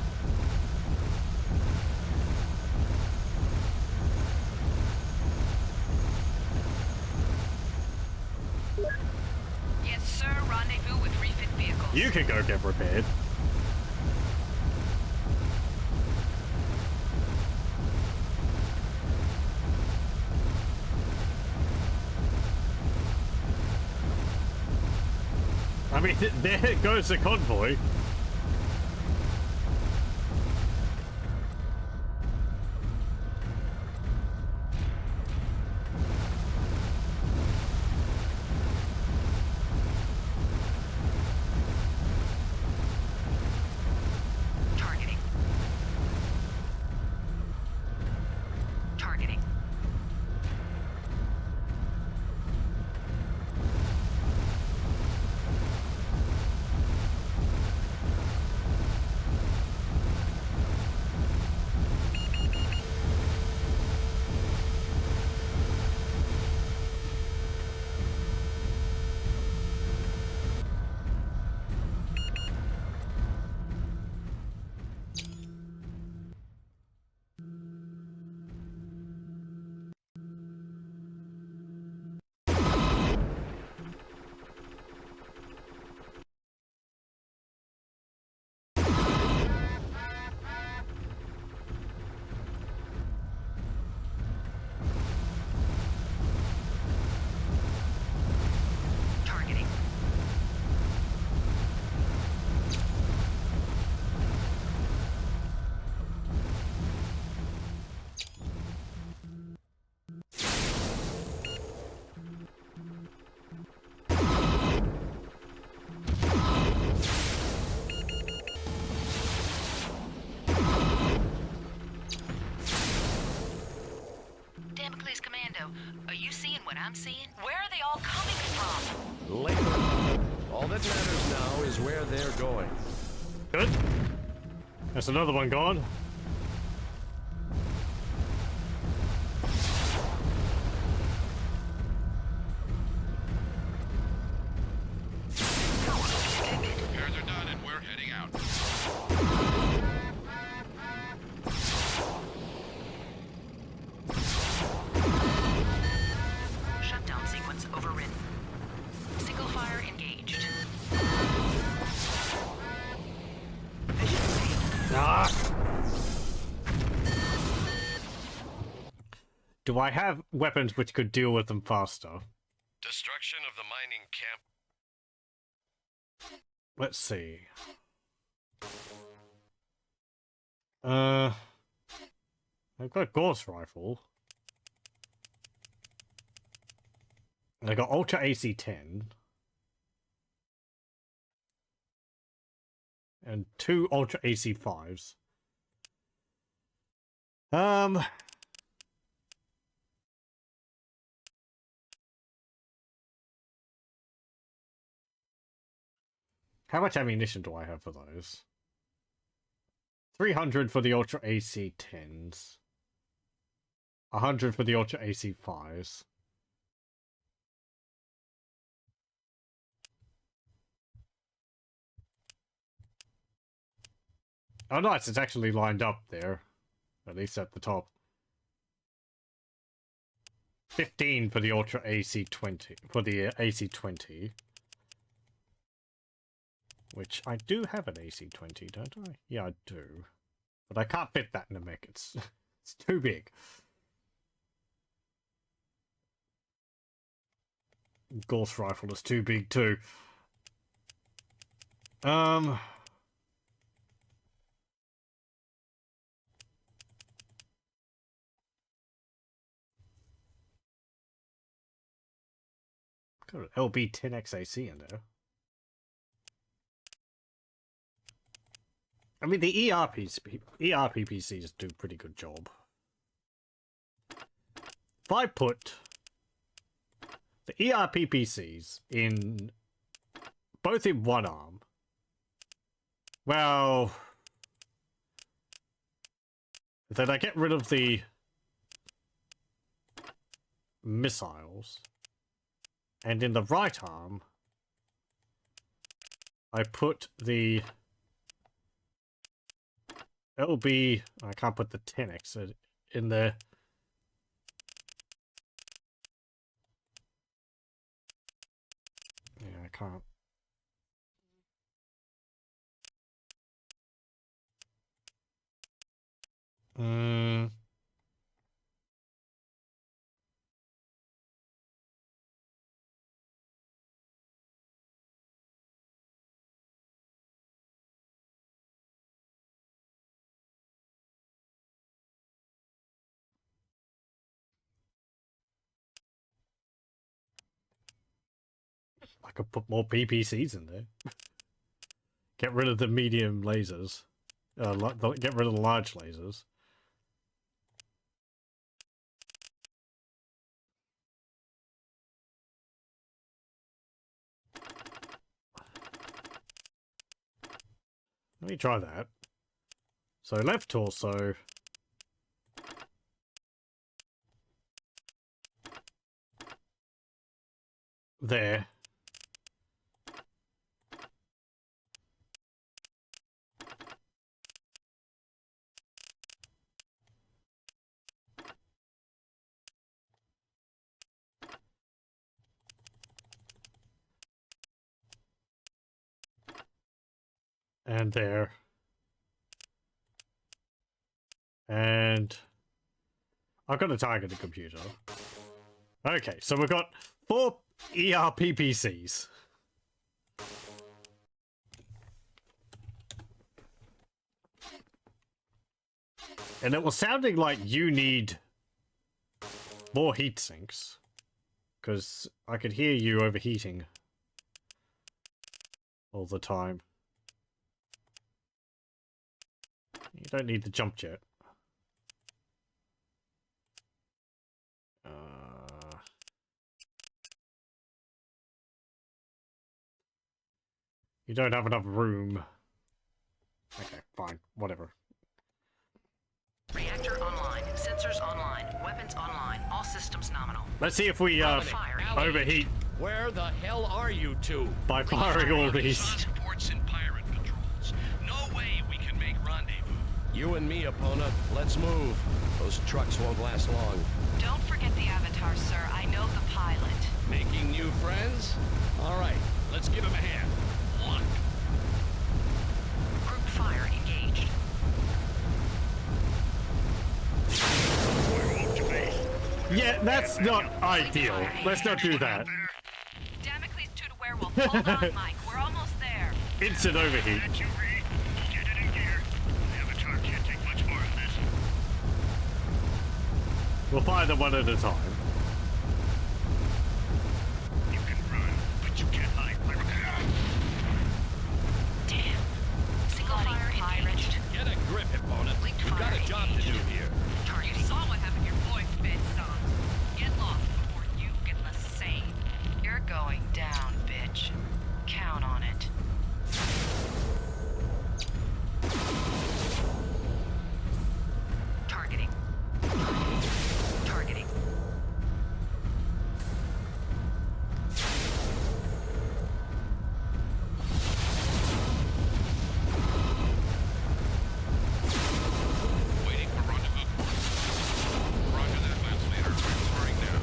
Yes, sir. Rendezvous with refit vehicles. You can go get repaired. I mean, there goes the convoy. Targeting. Targeting. Targeting. Damocles Commando, are you seeing what I'm seeing? Where are they all coming from? Later. All that matters now is where they're going. Good. That's another one gone. Repairs are done and we're heading out. Shutdown sequence overridden. Single fire engaged. Mission failed. Ah! Do I have weapons which could deal with them faster? Destruction of the mining camp. Let's see. I've got a Gauss rifle. I got Ultra AC-10. And 2 Ultra AC-5s. How much ammunition do I have for those? 300 for the Ultra AC-10s. 100 for the Ultra AC-5s. Oh, nice. It's actually lined up there. At least at the top. 15 for the Ultra AC-20. For the AC-20. Which I do have an AC-20, don't I? Yeah, I do. But I can't fit that in a mech. It's too big. Gauss rifle is too big too. Got an LB-10XAC in there. I mean, the ERPPCs do a pretty good job. If I put the ERPPCs in both in one arm, well, then I get rid of the missiles, and in the right arm, I put the LB. I can't put the 10X in there. Yeah, I can't. I could put more PPCs in there. Get rid of the medium lasers. Get rid of the large lasers. Let me try that. So left torso. There. And there. And I've got to target the computer. Okay, so we've got 4 ERPPCs. And it was sounding like you need more heat sinks. Because I could hear you overheating all the time. You don't need the jump jet. You don't have enough room. Okay, fine. Whatever. Reactor online. Sensors online. Weapons online. All systems nominal. Let's see if we overheat. Where the hell are you two? By firing all these. Transports and pirate patrols. No way we can make rendezvous. You and me, Epona. Let's move. Those trucks won't last long. Don't forget the Avatar, sir. I know the pilot. Making new friends? All right, let's give him a hand. Look. Group fire engaged. Yeah, that's not ideal. Let's not do that. Damocles 2 to Werewolf. Hold on, Mike. We're almost there. Instant overheat. Get it in gear. The Avatar can't take much more of this. We'll fire them one at a time. You can run, but you can't hide. Damn. Single fire engaged. Get a grip, Epona. We've got a job to do here. You saw what happened to your boy, Son. Get lost before you get the same. You're going down, bitch. Count on it. Targeting. Targeting. Waiting for rendezvous coordinates. Roger that, Lance Leader. Transferring now.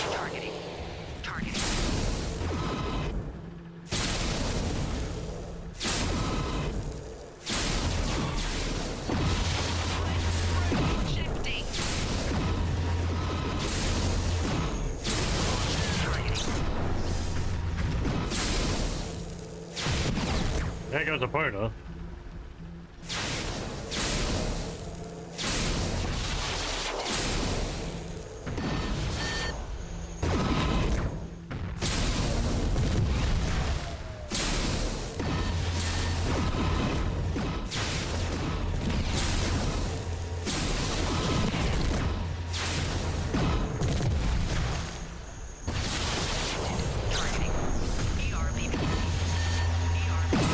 Targeting. Targeting. Shifting. There goes a Epona. Targeting. ERPPC. ERPPC.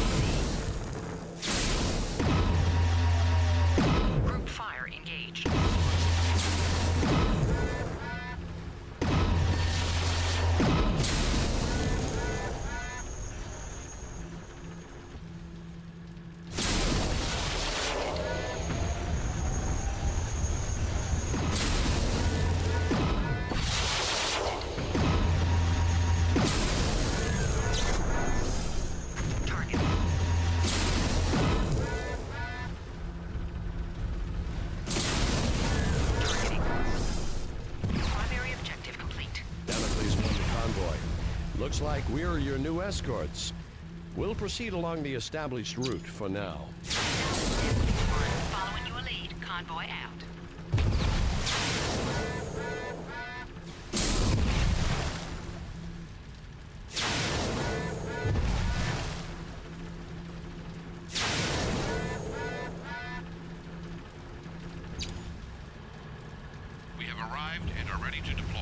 Looks like we're your new escorts. We'll proceed along the established route for now. Following your lead, convoy out. We have arrived and are ready to deploy.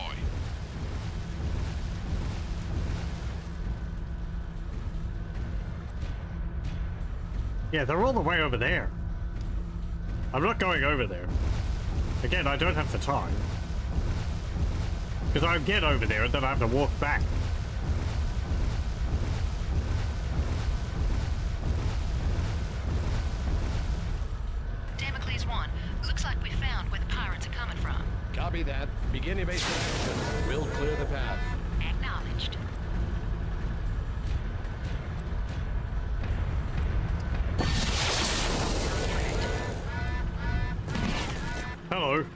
Yeah, they're all the way over there. I'm not going over there. Again, I don't have the time. Because I get over there and then I have to walk back. Damocles 1, looks like we found where the pirates are coming from. Copy that. Begin evasive action. We'll clear the path. Acknowledged. Hello.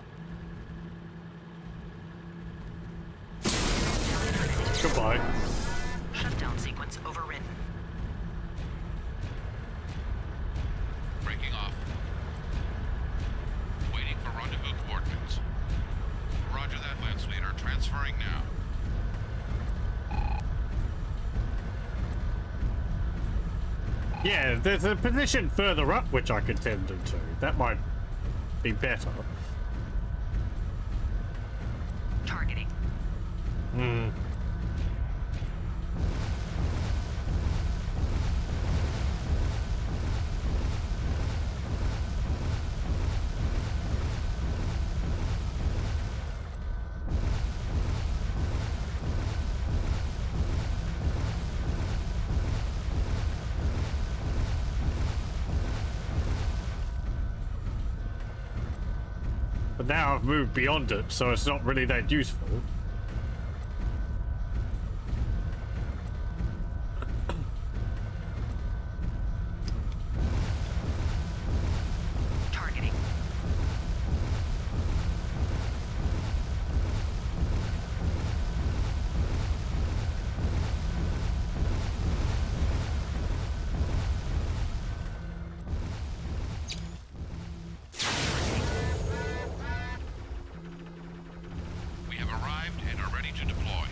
Goodbye. Shutdown sequence overridden. Breaking off. Waiting for rendezvous coordinates. Roger that, Lance Leader. Transferring now. Yeah, there's a position further up which I could tend them to. That might be better. Targeting. Hmm. But now I've moved beyond it, so it's not really that useful. Targeting. We have arrived and are ready to deploy.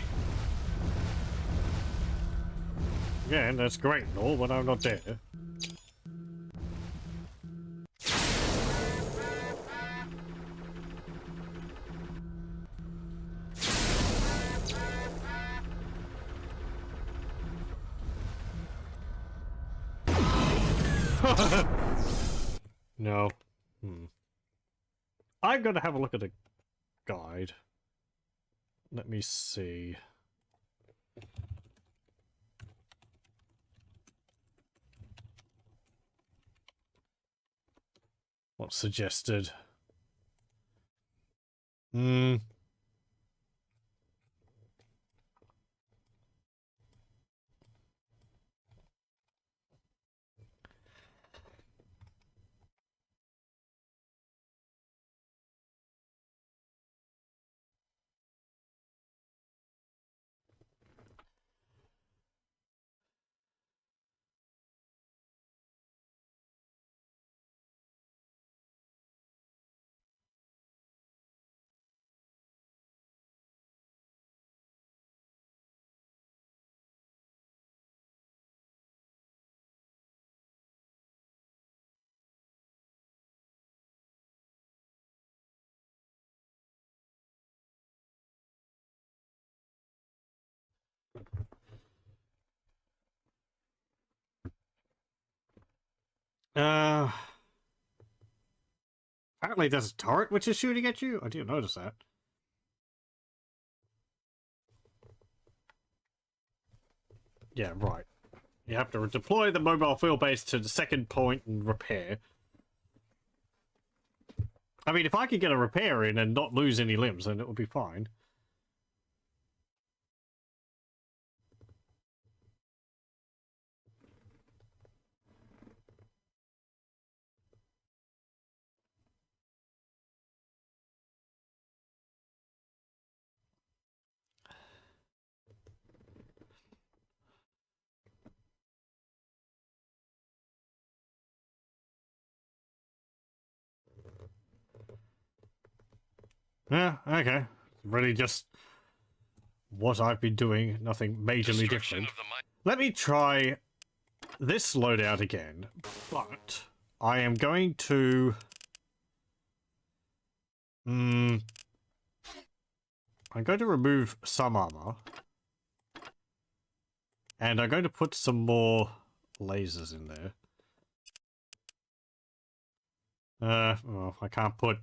Yeah, and that's great and all, but I'm not there. No. I'm gonna have a look at the guide. Let me see. What's suggested? Apparently there's a turret which is shooting at you? I didn't notice that. Yeah, right. You have to deploy the mobile field base to the second point and repair. I mean, if I could get a repair in and not lose any limbs, then it would be fine. Yeah, okay. Really just what I've been doing, nothing majorly Destruction different. of the mine. Let me try this loadout again, but I am going to... I'm going to remove some armor. And I'm going to put some more lasers in there. Well, I can't put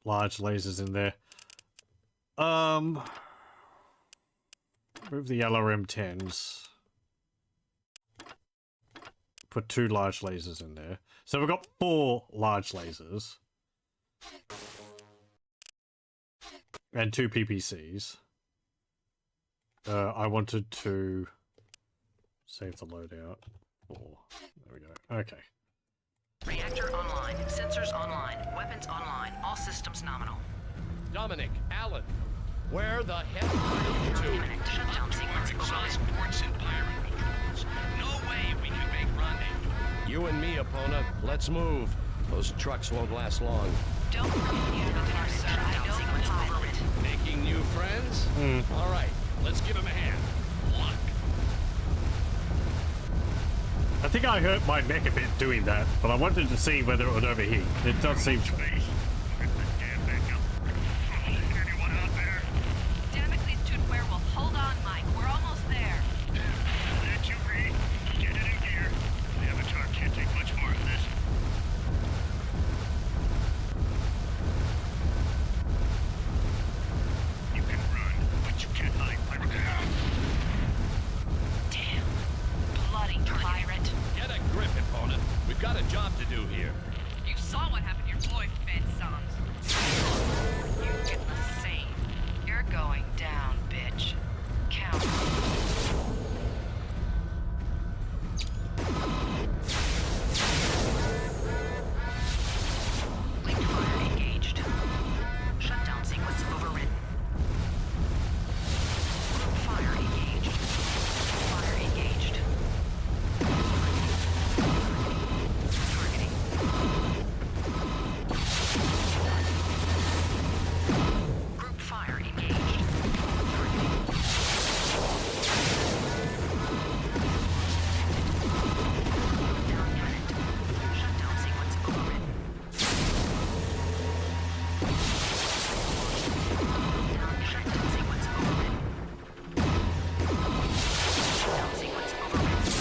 large lasers in there. Move the yellow M10s. Put 2 large lasers in there. So we've got 4 large lasers. And 2 PPCs. I wanted to save the loadout. Oh, there we go. Okay. Reactor online. Sensors online. Weapons online. All systems nominal. Dominic, Allen, where the hell are you two? Imminent shutdown sequence Exhaust override. ports and pirate controls. No way we can make rendezvous. You and me, Epona. Let's move. Those trucks won't last long. Don't communicate with our shutdown sequence override. Making new friends? All right, let's give him a hand. Luck. I think I hurt my neck a bit doing that, but I wanted to see whether it would overheat. It does seem to. Anyone out there? Damocles Tootware will hold on, Mike. We're almost there. Let you read. Get it in gear. The Avatar can't take much more of this. You can run, but you can't hide. Damn. Bloody pirate. Get a grip, opponent. We've got a job to do here. You saw what happened to your boy, Fed Suns. You get the same. You're going down, bitch. Count. Linked fire engaged. Shutdown sequence overridden. Fire engaged. Fire engaged. Targeting. Group fire engaged. Targeting. Down imminent. Shutdown sequence overridden. Shutdown sequence overridden. Shutdown sequence overridden.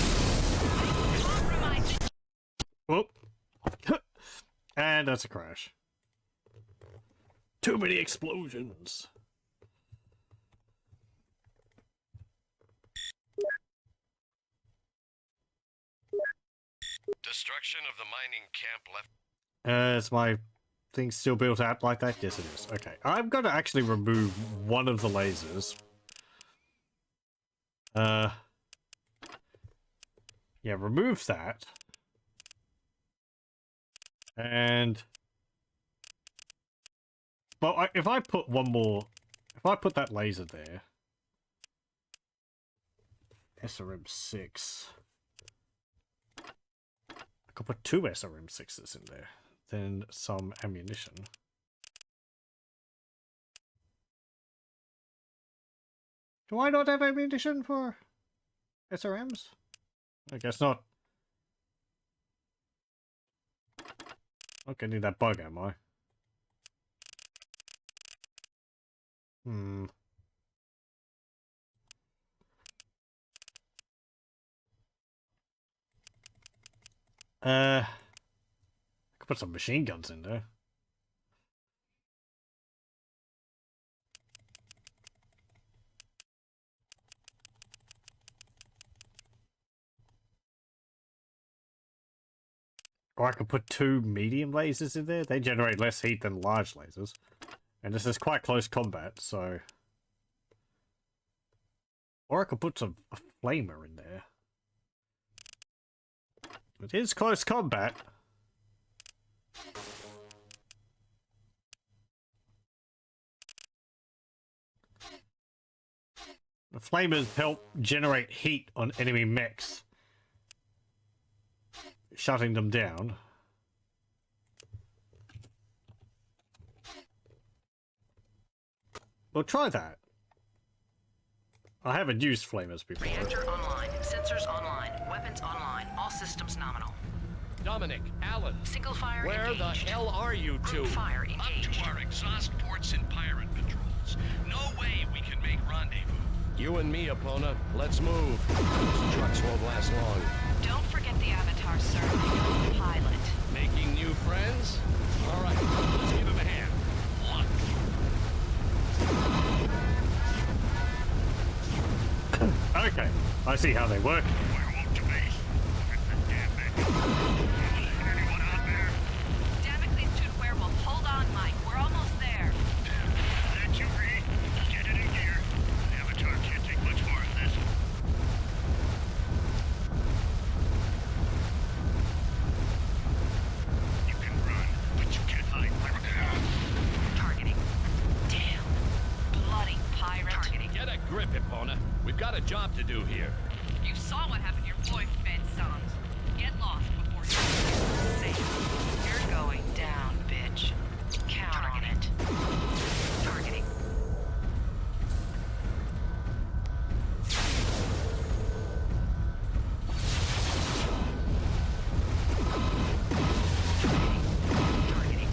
Compromise. Whoop. And that's a crash. Too many explosions. Destruction of the mining camp left. Is my thing still built out like that? Yes, it is. Okay. I'm going to actually remove one of the lasers. Yeah, remove that. And... Well, if I put one more... If I put that laser there... SRM6... I could put 2 SRM6s in there. Then some ammunition. Do I not have ammunition for SRMs? I guess not. Not getting that bug, am I? I could put some machine guns in there. Or I could put 2 medium lasers in there. They generate less heat than large lasers. And this is quite close combat, so... Or I could put a flamer in there. It is close combat. The flamers help generate heat on enemy mechs, shutting them down. Well, try that. I haven't used flamers before. Reactor online. Sensors online. Weapons online. All systems nominal. Dominic, Alan, Single fire where engaged. the hell are you two? Group fire Up engaged. to our exhaust ports and pirate patrols. No way we can make rendezvous. You and me, Epona. Let's move. Those trucks won't last long. Don't forget the avatar, sir. I know the pilot. Making new friends? All right, let's give him a hand. Luck. Okay, I see how they work. Werewolf to base. Damn it. Anyone out there? Damocles to werewolf. Hold on, Mike. We're almost there. That you read? Get it in gear. The Avatar can't take much more of this. You can run, but you can't hide. Targeting. Damn. Bloody pirate. Targeting. Get a grip, Epona. We've got a job to do here. You saw what happened to your boy, Fed Suns. Get lost before you're safe. You're going down, bitch. Count on it. Targeting. Targeting.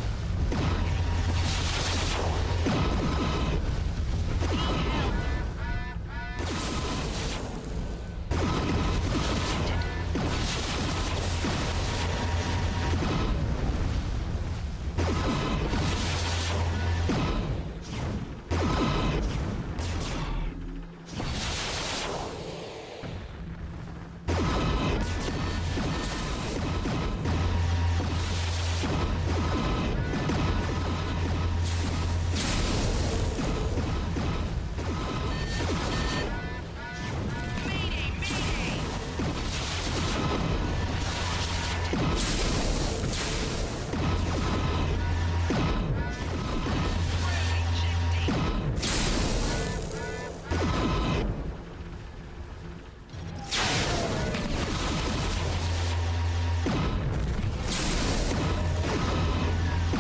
Mayday, mayday!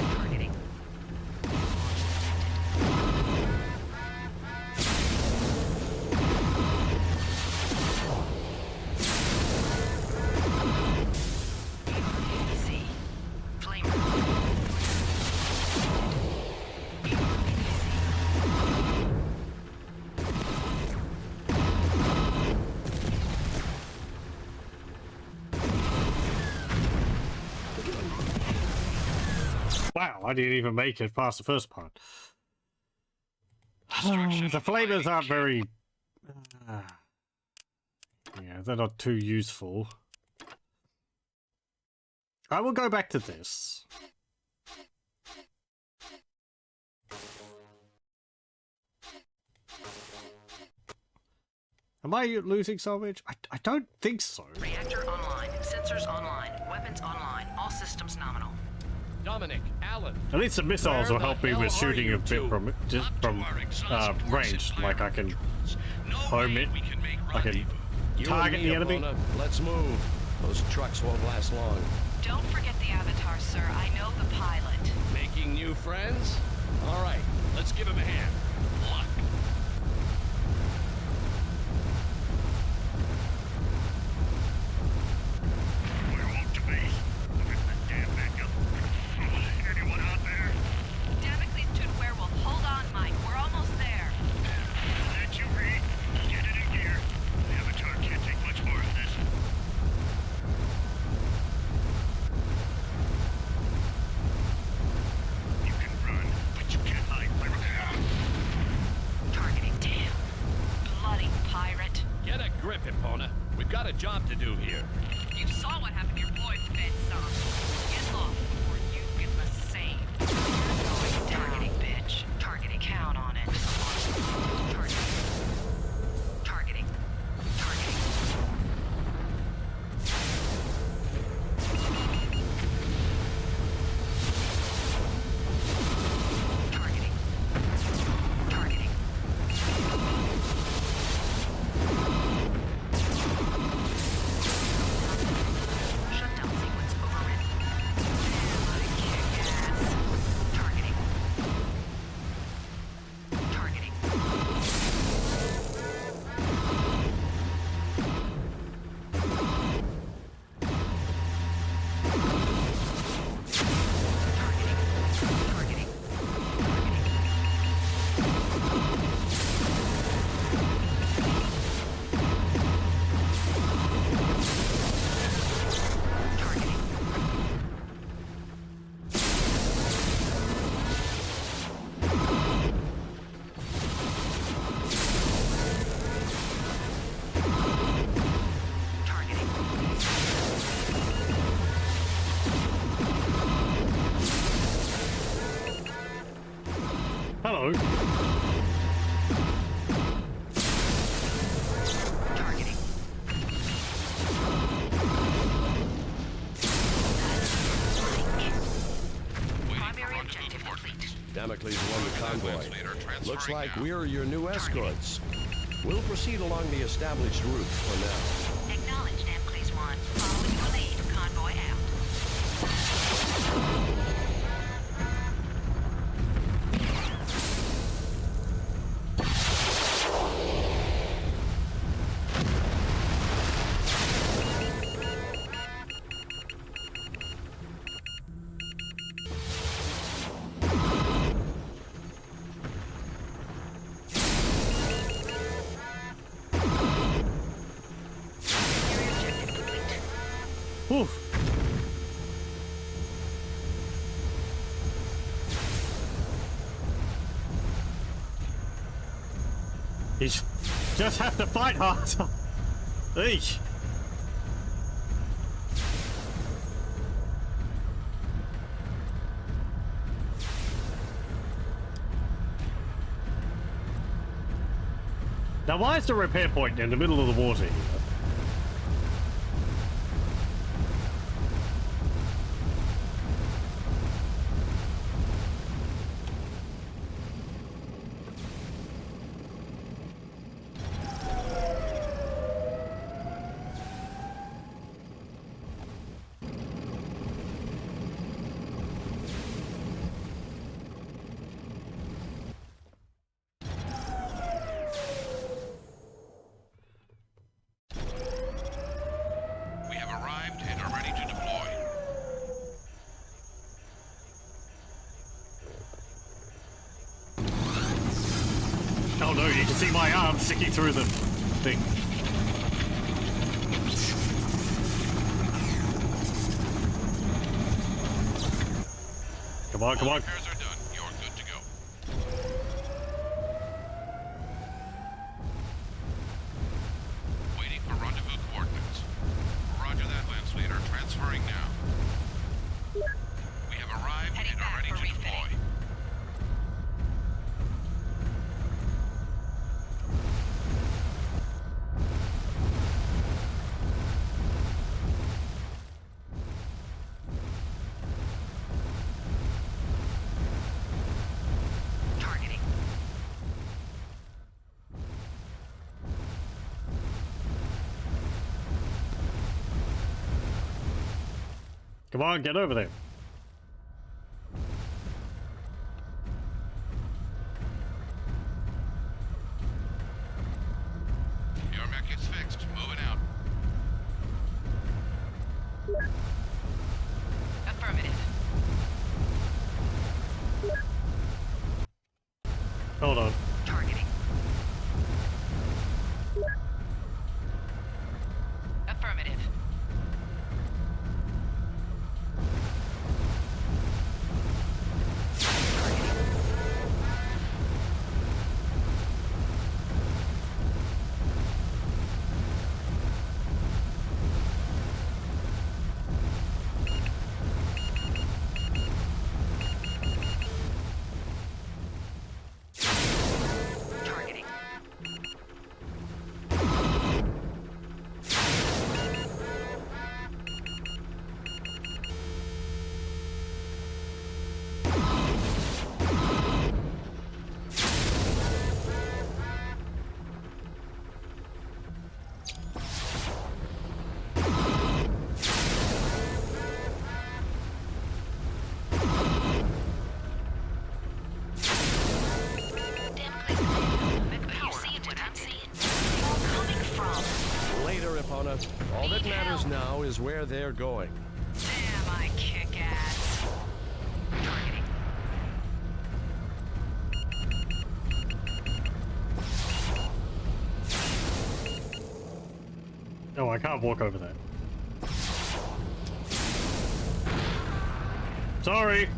Targeting. See. Flamer. Wow, I didn't even make it past the first part. The flavors aren't very... yeah, they're not too useful. I will go back to this. Am I losing salvage? I don't think so. Reactor online. Sensors online. Weapons online. All systems nominal. Dominic, Alan, At least the missiles will help me with shooting a bit from just Up to from our exhaust ports range. and Like I pirate can patrols. No home way it. we can make I can rendezvous. You target and me, the enemy. Epona. Let's move. Those trucks won't last long. Don't forget the avatar, sir. I know the pilot. making new friends? All right, let's give him a hand. Luck. Werewolf to base. Damn backup. Anyone out there? Damocles to werewolf. Hold on, Mike. We're almost there. That you read? Get it in gear. The Avatar can't take much more of this. You can run, but you can't hide. Targeting. Damn. Bloody pirate. Get a grip, Epona. We've got a job to do here. You saw what happened to your boy, Fed Suns. Get lost before you get the same. You're going targeting, bitch. Targeting. Count on it. Targeting. Targeting. Targeting. Targeting. Targeting. Shutdown sequence overridden. Damn, I kick ass. Targeting. Targeting. convoy. Lance leader transferring Looks like now. we're your new escorts. We'll proceed along the established route for now. Acknowledged, Amcles 1. Following your lead. Convoy out. Primary objective complete. Whew. You just have to fight hard. Eesh. Now, why is the repair point in the middle of the water here? We have arrived and are ready to deploy. Oh no, you can see my arm sticking through the thing. Come on, come All on. repairs are done. You're good to go. Waiting for rendezvous coordinates. Roger that, Lance leader. Transferring now. We have arrived Heading and are back ready for to refitting. deploy. Targeting. Come on, get over there. Your mech is fixed. Moving out. Affirmative. Hold on. Targeting. Affirmative. Targeting. Later, Epona. All that Need matters help. now is where they're going. Damn, I kick ass. Targeting. No, I can't walk over that. Sorry.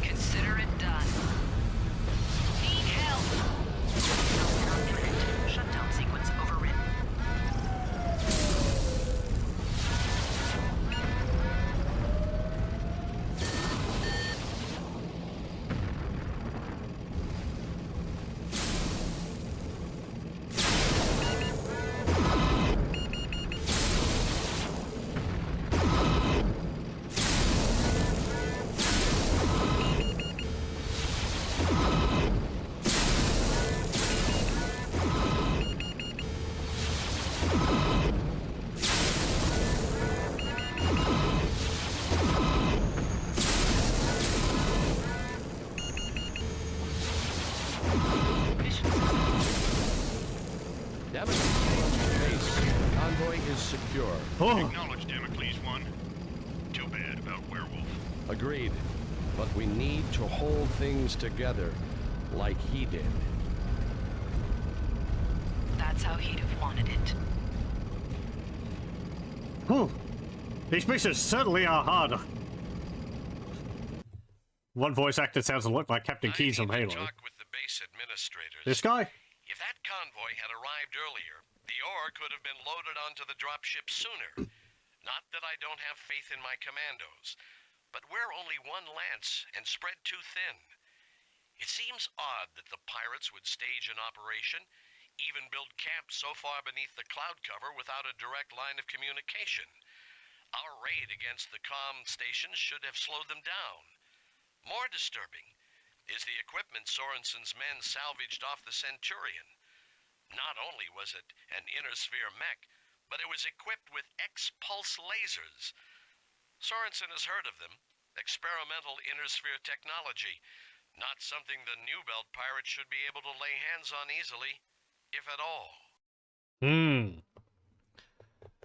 Consider it done. Need help. Meltdown imminent. Shutdown sequence overridden. convoy is secure. Oh, Acknowledge Damocles 1. Too bad about Werewolf. Agreed. But we need to hold things together, like he did. That's how he'd have wanted it. whew. These missions certainly are harder. One voice actor sounds a lot like Captain Keyes from I need Halo. to talk with the base administrators. This guy? If that convoy had arrived earlier, the ore could have been loaded onto the dropship sooner. Not that I don't have faith in my commandos, but we're only one lance and spread too thin. It seems odd that the pirates would stage an operation, even build camps so far beneath the cloud cover without a direct line of communication. Our raid against the comm stations should have slowed them down. More disturbing is the equipment Sorensen's men salvaged off the Centurion. Not only was it an inner sphere mech, but it was equipped with X-pulse lasers. Sorensen has heard of them. Experimental inner sphere technology. Not something the New Belt pirates should be able to lay hands on easily, if at all.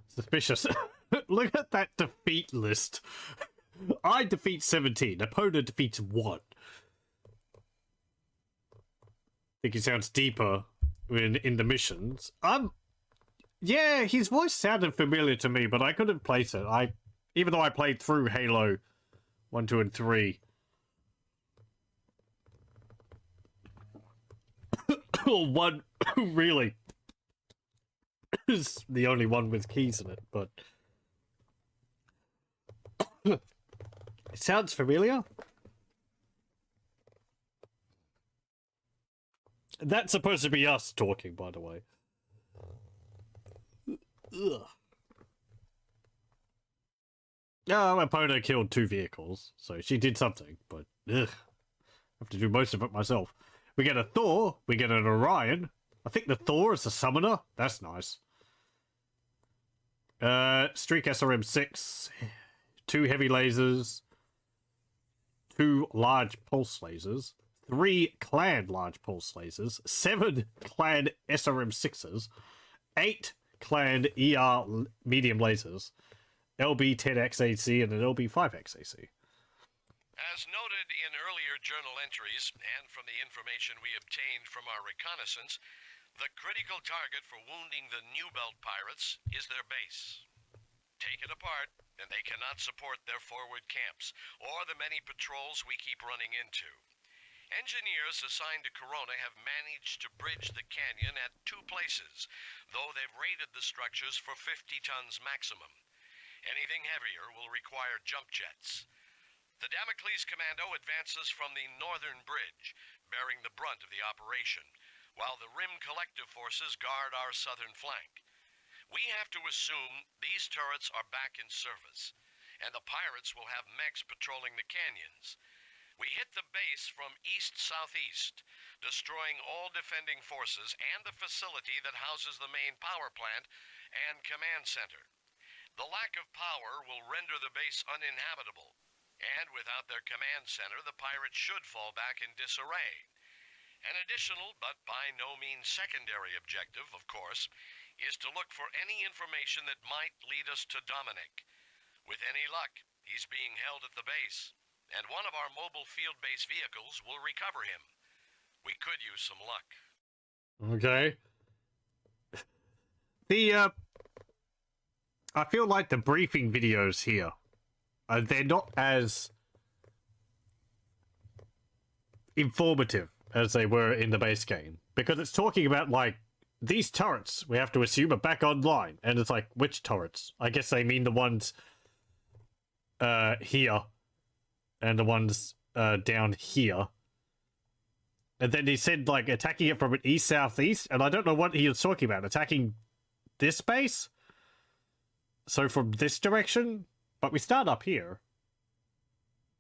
Suspicious. Look at that defeat list. I defeat 17. Opponent defeats 1. Think he sounds deeper in the missions. Yeah, his voice sounded familiar to me, but I couldn't place it. Even though I played through Halo 1, 2, and 3. One really is the only one with keys in it, but it sounds familiar. That's supposed to be us talking, by the way. Ugh. Yeah, Epona killed 2 vehicles, so she did something, but ugh. I have to do most of it myself. We get a Thor, we get an Orion. I think the Thor is the summoner. That's nice. Streak SRM-6, 2 heavy lasers, 2 large pulse lasers, 3 clan large pulse lasers, 7 clan SRM-6s, 8 clan ER medium lasers, LB-10XAC and an LB-5XAC. As noted in earlier journal entries, and from the information we obtained from our reconnaissance, the critical target for wounding the New Belt pirates is their base. Taken apart, and they cannot support their forward camps, or the many patrols we keep running into. Engineers assigned to Corona have managed to bridge the canyon at 2 places, though they've raided the structures for 50 tons maximum. Anything heavier will require jump jets. The Damocles Commando advances from the northern bridge, bearing the brunt of the operation, while the Rim Collective forces guard our southern flank. We have to assume these turrets are back in service, and the pirates will have mechs patrolling the canyons. We hit the base from east-southeast, destroying all defending forces and the facility that houses the main power plant and command center. The lack of power will render the base uninhabitable, and without their command center, the pirates should fall back in disarray. An additional, but by no means secondary objective, of course, is to look for any information that might lead us to Dominic. With any luck, he's being held at the base, and one of our mobile field-based vehicles will recover him. We could use some luck. Okay. I feel like the briefing videos here, they're not as informative as they were in the base game. Because it's talking about, like, these turrets, we have to assume, are back online. And it's like, which turrets? I guess they mean the ones here. And the ones down here. And then he said, like, attacking it from an east-southeast. And I don't know what he was talking about. Attacking this base? So from this direction? But we start up here.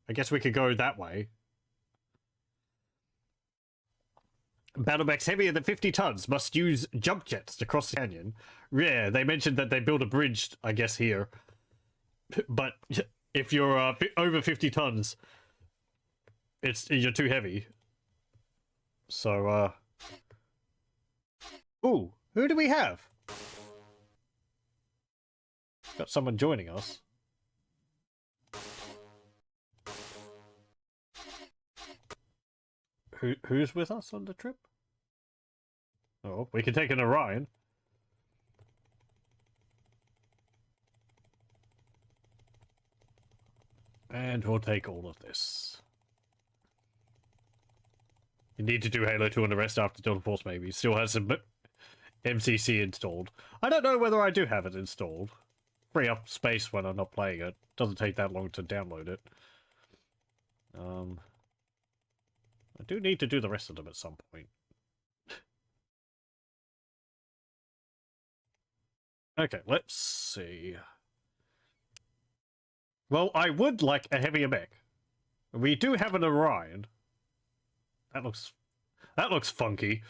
I guess we could go that way. Battlemechs heavier than 50 tons must use jump jets to cross the canyon. Yeah, they mentioned that they built a bridge, I guess, here. But if you're over 50 tons, you're too heavy. So, ooh, who do we have? Got someone joining us. Who's with us on the trip? Oh, we can take an Orion. And we'll take all of this. You need to do Halo 2 on the rest after Delta Force, maybe. Still has some MCC installed. I don't know whether I do have it installed. Free up space when I'm not playing it. Doesn't take that long to download it. I do need to do the rest of them at some point. Okay, let's see. Well, I would like a heavier mech. We do have an Orion. That looks funky.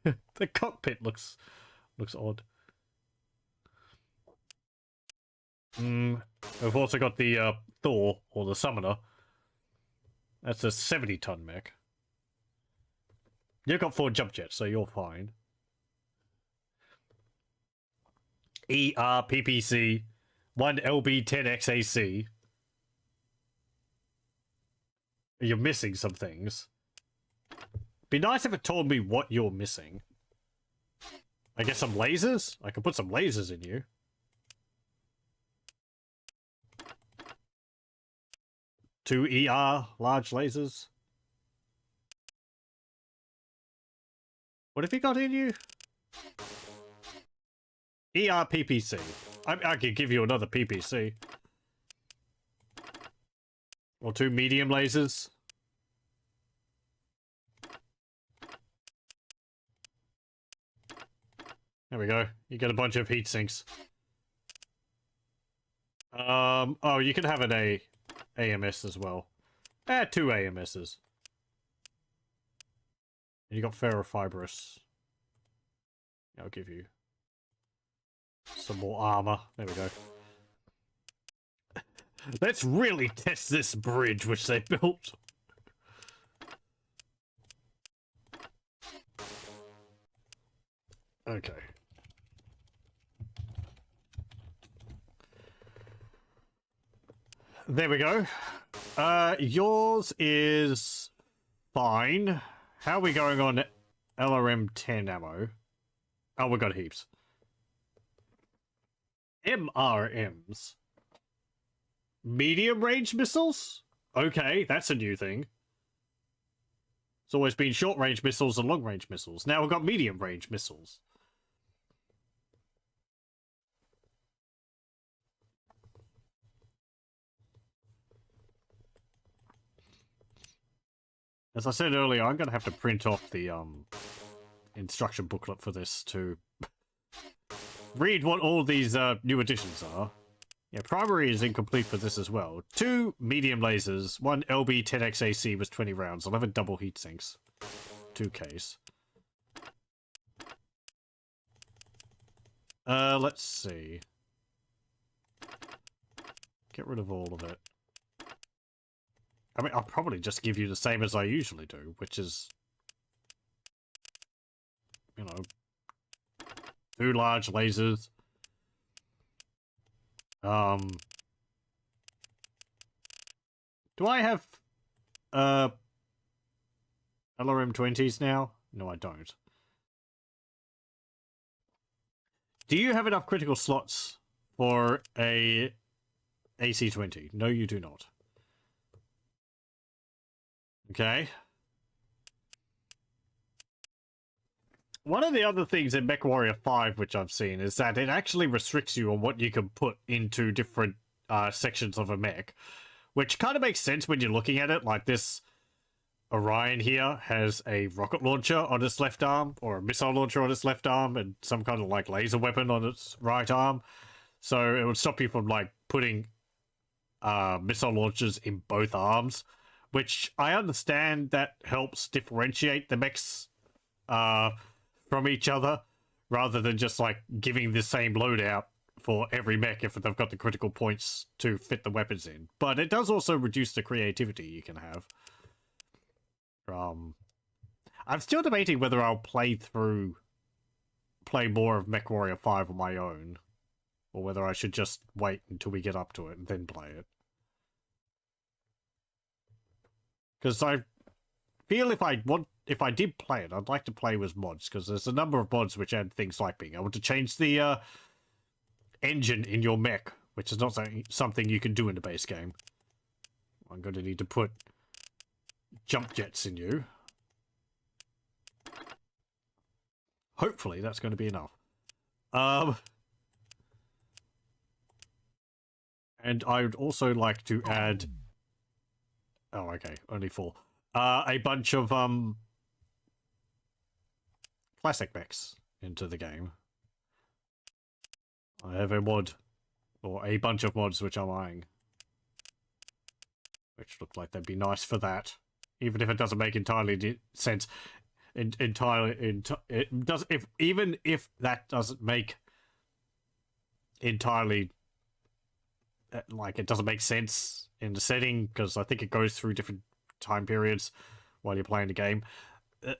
The cockpit looks odd. We've also got the Thor, or the Summoner. That's a 70-ton mech. You've got 4 jump jets, so you're fine. PPC, 1 LB10XAC. You're missing some things. Be nice if it told me what you're missing. I guess some lasers? I could put some lasers in you. Two ER large lasers. What have you got in you? ER PPC. I could give you another PPC. Or 2 medium lasers. There we go. You get a bunch of heat sinks. Oh, you can have an AMS as well. 2 AMSs. And you got ferrofibrous. I'll give you some more armor. There we go. Let's really test this bridge which they built. Okay. There we go. Yours is fine. How are we going on LRM 10 ammo? Oh, we got heaps. MRMs. Medium range missiles? Okay, that's a new thing. It's always been short range missiles and long range missiles. Now we've got medium range missiles. As I said earlier, I'm going to have to print off the instruction booklet for this to read what all these new additions are. Yeah, primary is incomplete for this as well. 2 medium lasers, 1 LB10XAC was 20 rounds, 11 double heat sinks, 2 case. Let's see. Get rid of all of it. I mean, I'll probably just give you the same as I usually do, which is, you know, 2 large lasers. Do I have, LRM-20s now? No, I don't. Do you have enough critical slots for a AC-20? No, you do not. Okay. One of the other things in MechWarrior 5 which I've seen is that it actually restricts you on what you can put into different sections of a mech, which kind of makes sense when you're looking at it. Like this Orion here has a rocket launcher on its left arm, or a missile launcher on its left arm, and some kind of like laser weapon on its right arm. So it would stop you from like putting missile launchers in both arms, which I understand that helps differentiate the mechs from each other, rather than just like giving the same loadout for every mech if they've got the critical points to fit the weapons in. But it does also reduce the creativity you can have. I'm still debating whether I'll play more of MechWarrior 5 on my own, or whether I should just wait until we get up to it and then play it. Because I feel if I did play it, I'd like to play with mods, because there's a number of mods which add things like being able to change the engine in your mech, which is not something you can do in the base game. I'm going to need to put jump jets in you. Hopefully that's going to be enough. And I would also like to add... Oh, okay, only 4. A bunch of classic mechs into the game. I have a mod, or a bunch of mods which I'm eyeing, which look like they'd be nice for that, even if it doesn't make entirely sense. Even if that doesn't make entirely like it doesn't make sense in the setting, because I think it goes through different time periods while you're playing the game.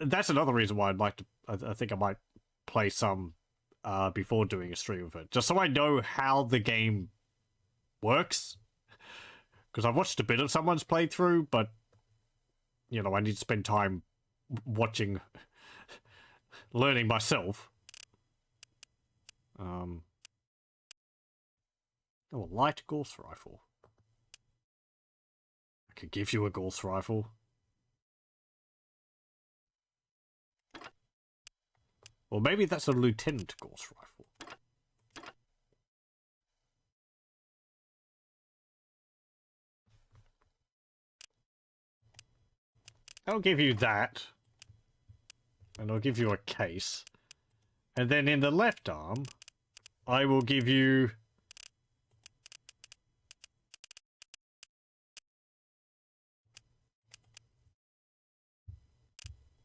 That's another reason why I'd like to. I think I might play some before doing a stream of it, just so I know how the game works. Because I've watched a bit of someone's playthrough, but you know, I need to spend time watching, learning myself. Oh, a light Gauss rifle. I could give you a Gauss rifle. Or maybe that's a Lieutenant Gauss rifle. I'll give you that. And I'll give you a case. And then in the left arm, I will give you...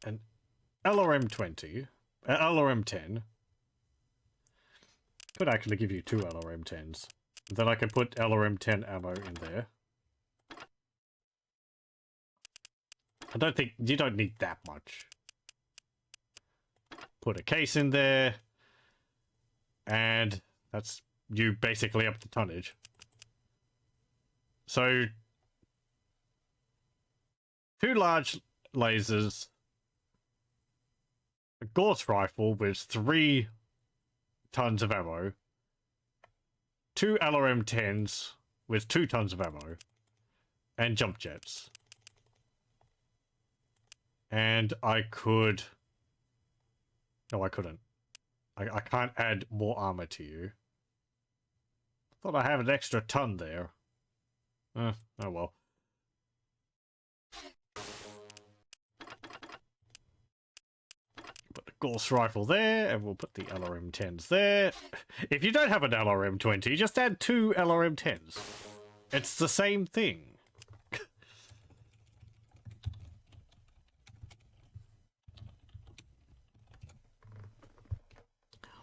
an LRM-20. LRM-10. Could actually give you 2 LRM-10s. Then I can put LRM-10 ammo in there. I don't think... you don't need that much. Put a case in there. And that's you basically up to tonnage. So... 2 large lasers. A Gauss rifle with 3 tons of ammo. 2 LRM-10s with 2 tons of ammo. And jump jets. And I could... no, I couldn't. I can't add more armor to you. Thought I had an extra ton there. Oh well. Put the Gauss rifle there, and we'll put the LRM-10s there. If you don't have an LRM-20, just add 2 LRM-10s. It's the same thing.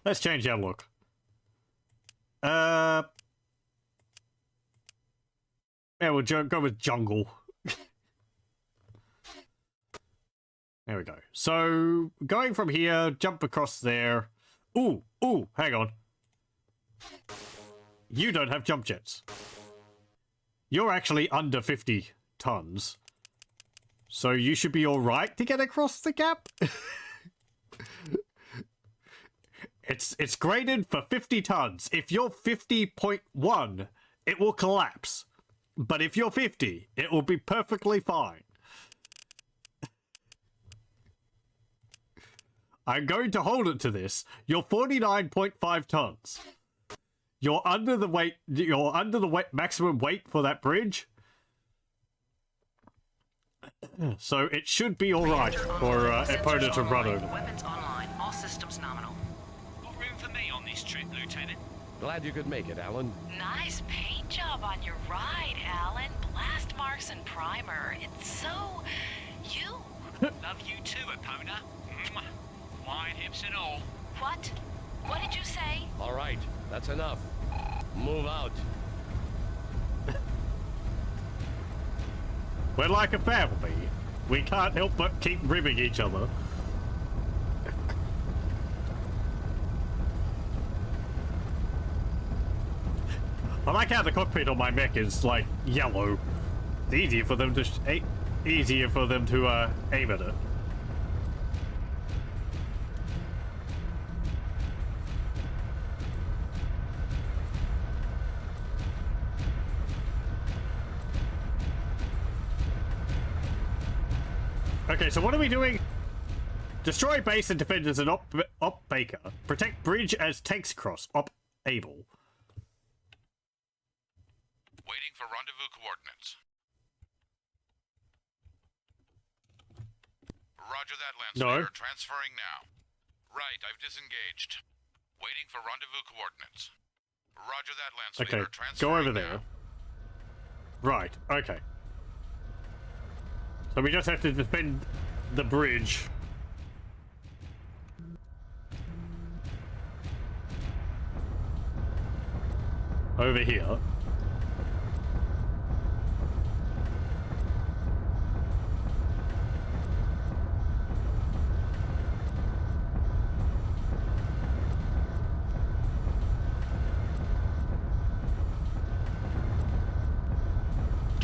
Let's change our look. Yeah, we'll go with jungle. There we go. So, going from here, jump across there. Ooh, hang on. You don't have jump jets. You're actually under 50 tons. So you should be alright to get across the gap. It's graded for 50 tons. If you're 50.1, it will collapse. But if you're 50, it will be perfectly fine. I'm going to hold it to this. You're 49.5 tons. You're under the weight. You're under the maximum weight for that bridge. So it should be all right for an opponent to run over. Weapons online. All systems nominal. Got room for me on this trip, Lieutenant? Glad you could make it, Alan. Nice paint job on your ride, Alan. Blast marks and primer. It's so... you. Love you too, Epona. Mwah. Wine hips and all. What? What did you say? All right, that's enough. Move out. We're like a family. We can't help but keep ribbing each other. I like how the cockpit on my mech is like yellow. It's easier for them to aim at it. Okay, so what are we doing? Destroy base and defend as an op baker. Protect bridge as tanks cross. Op able. Waiting for rendezvous coordinates. Roger that, Lance No. Leader. Transferring now. Right, I've disengaged. Waiting for rendezvous coordinates. Roger that, Lance Okay, Leader. Transferring go over now. there. Right, okay. So we just have to defend the bridge. Over here.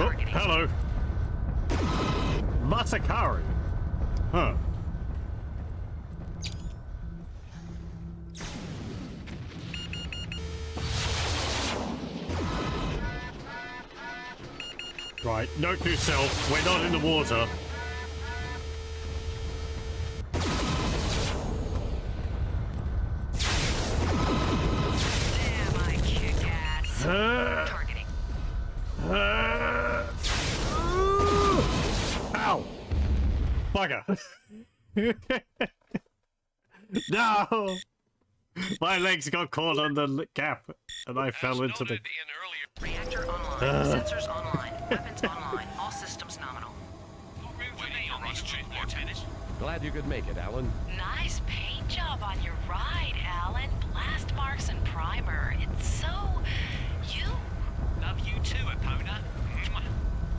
Oh, hello. Masakari. Huh. Right, note to self, we're not in the water. Damn, I kick ass. Targeting. Ow! Bugger! No! My legs got caught on the gap, and I fell into the... Noted in earlier Reactor online. Sensors online. Weapons online. All systems nominal. Got room for me on this trip, Lieutenant. Glad you could make it, Alan. Nice paint job on your ride, Alan. Blast marks and primer. It's so... you. Love you too, Epona.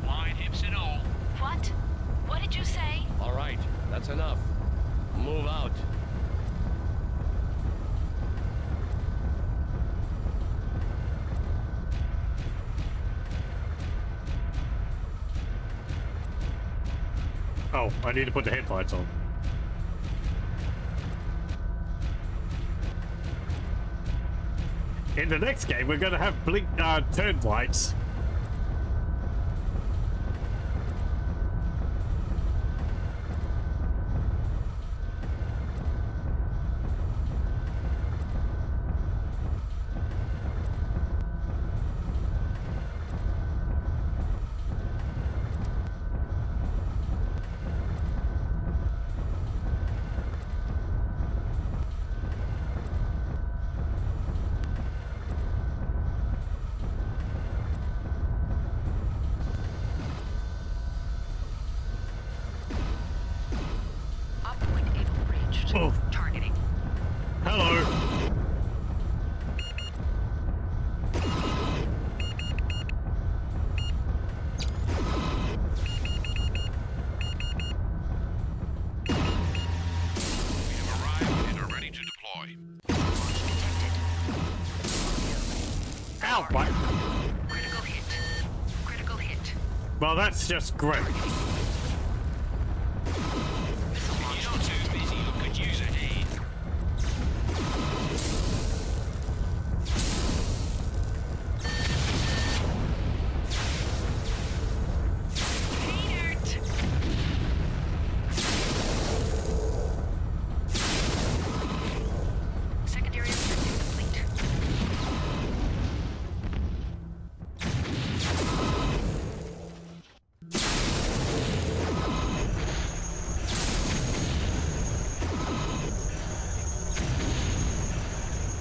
Wide hips and all. What? What did you say? All right, that's enough. Move out. Oh, I need to put the headlights on. In the next game, we're gonna have blink turn lights. Uppoint able reached. Oh. Targeting. Hello. We have arrived and are ready to deploy. Ow! What? Critical hit. Critical hit. Well, that's just great. Missile You're launch. not too busy, you could use a hand. Peter. Secondary objective complete.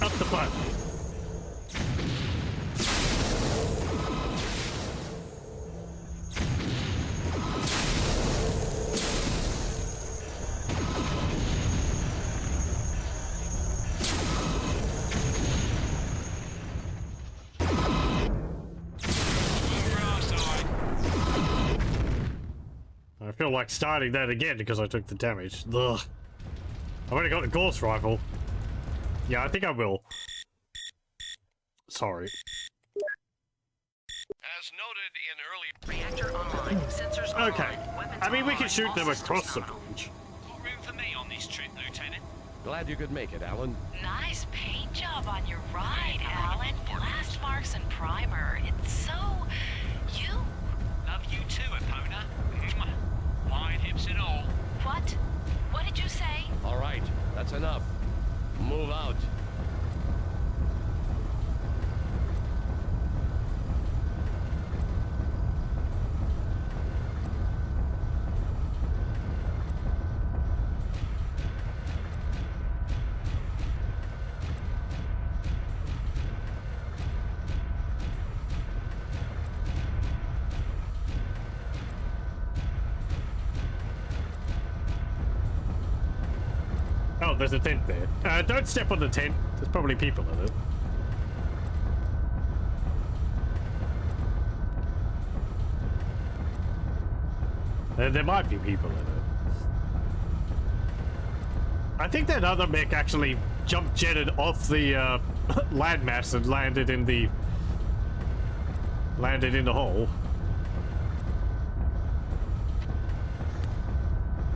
Up the butt. Over our side. I feel like starting that again because I took the damage. Ugh. I've only got the Gauss rifle. Yeah, I think I will. Sorry. As noted in early... Reactor online. Sensors Okay. online. Weapons I mean, we online. can shoot All them systems across the nominal. bridge. Got room for me on this trip, Lieutenant? Glad you could make it, Alan. Nice paint job on your ride, Alan. Blast marks and primer. It's so... you. Love you too, Epona. Mwah. Wide hips and all. What? What did you say? All right, that's enough. Move out. Oh, there's a tent there. Don't step on the tent. There's probably people in it. There might be people in it. I think that other mech actually jump jetted off the landmass and landed in the hole.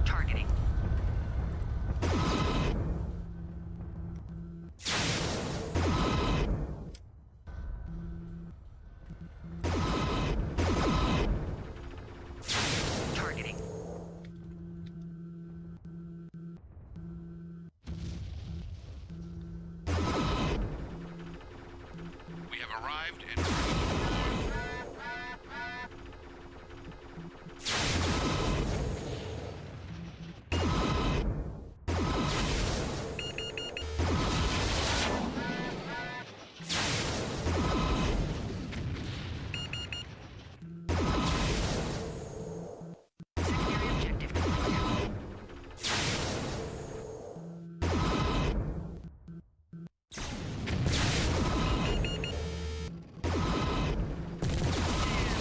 Targeting. Targeting. We have arrived and... Secondary objective completed.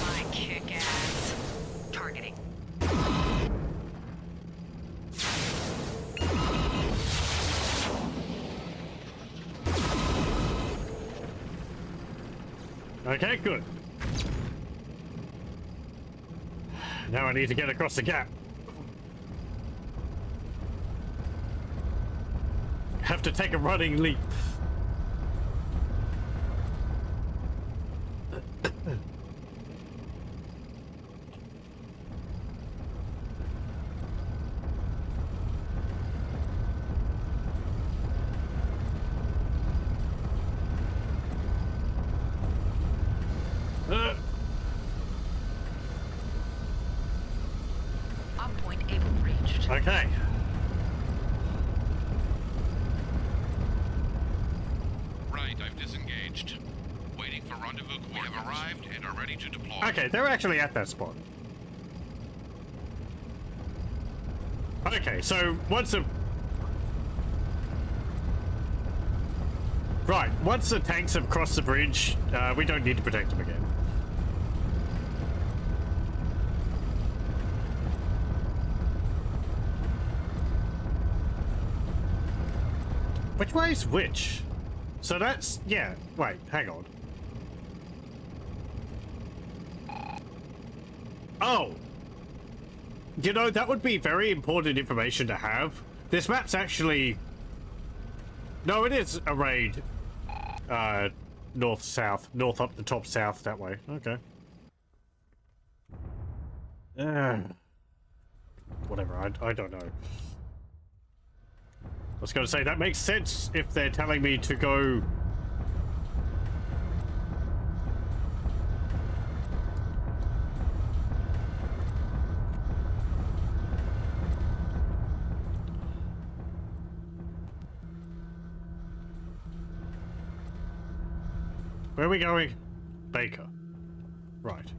My kick-ass. Targeting. Okay, good. Now I need to get across the gap. Have to take a running leap. Op point able reached. Okay. Right, I've disengaged. Waiting for rendezvous coordinates. We have arrived and are ready to deploy. Okay, they're actually at that spot. Okay, so once the... Right, once the tanks have crossed the bridge, we don't need to protect them again. Which way is which? So that's... yeah, wait, hang on. Oh! You know, that would be very important information to have. This map's actually... No, it is arrayed north-south. North up the top south, that way. Okay. Whatever, I don't know. I was going to say, that makes sense if they're telling me to go... Where are we going? Baker. Right.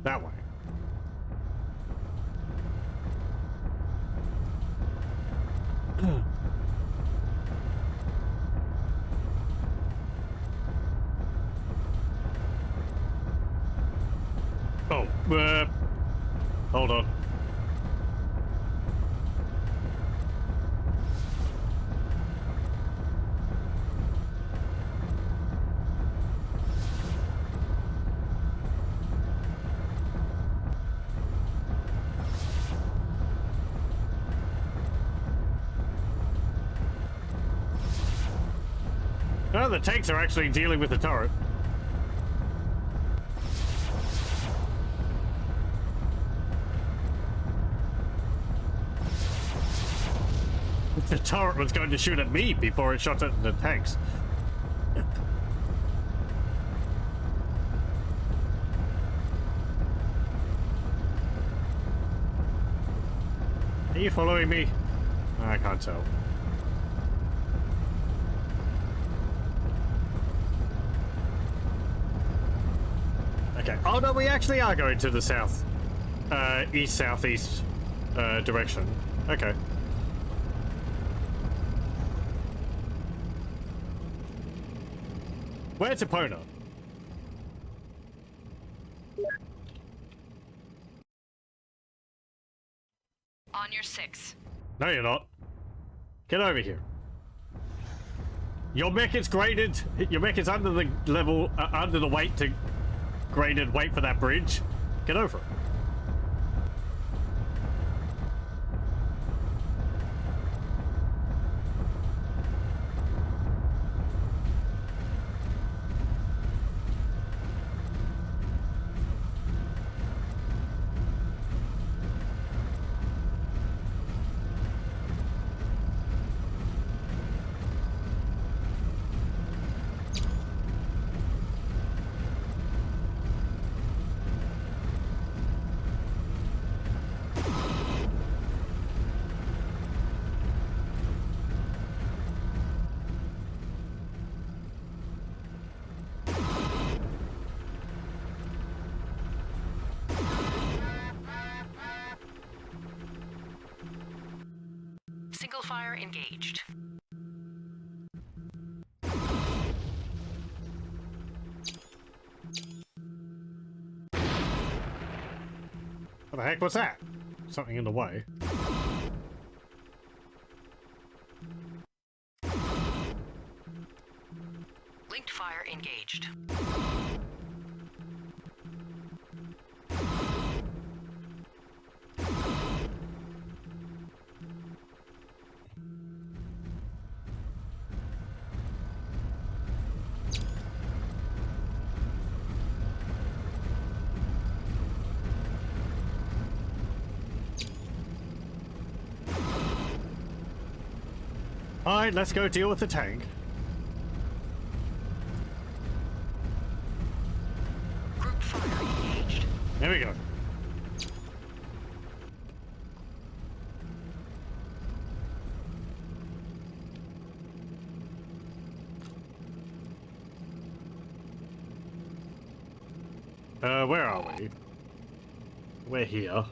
That way. Oh, hold on. Oh, the tanks are actually dealing with the turret. The turret was going to shoot at me before it shot at the tanks. Are you following me? I can't tell. Okay. Oh no, we actually are going to the south, east-southeast direction. Okay. Where's Epona? On your 6. No, you're not. Get over here. Your mech is graded. Your mech is under the level, under the weight to graded. Wait for that bridge. Get over it. Single fire engaged. What the heck was that? Something in the way. Linked fire engaged. Alright, let's go deal with the tank. Group fire engaged. There we go. Where are we? We're here.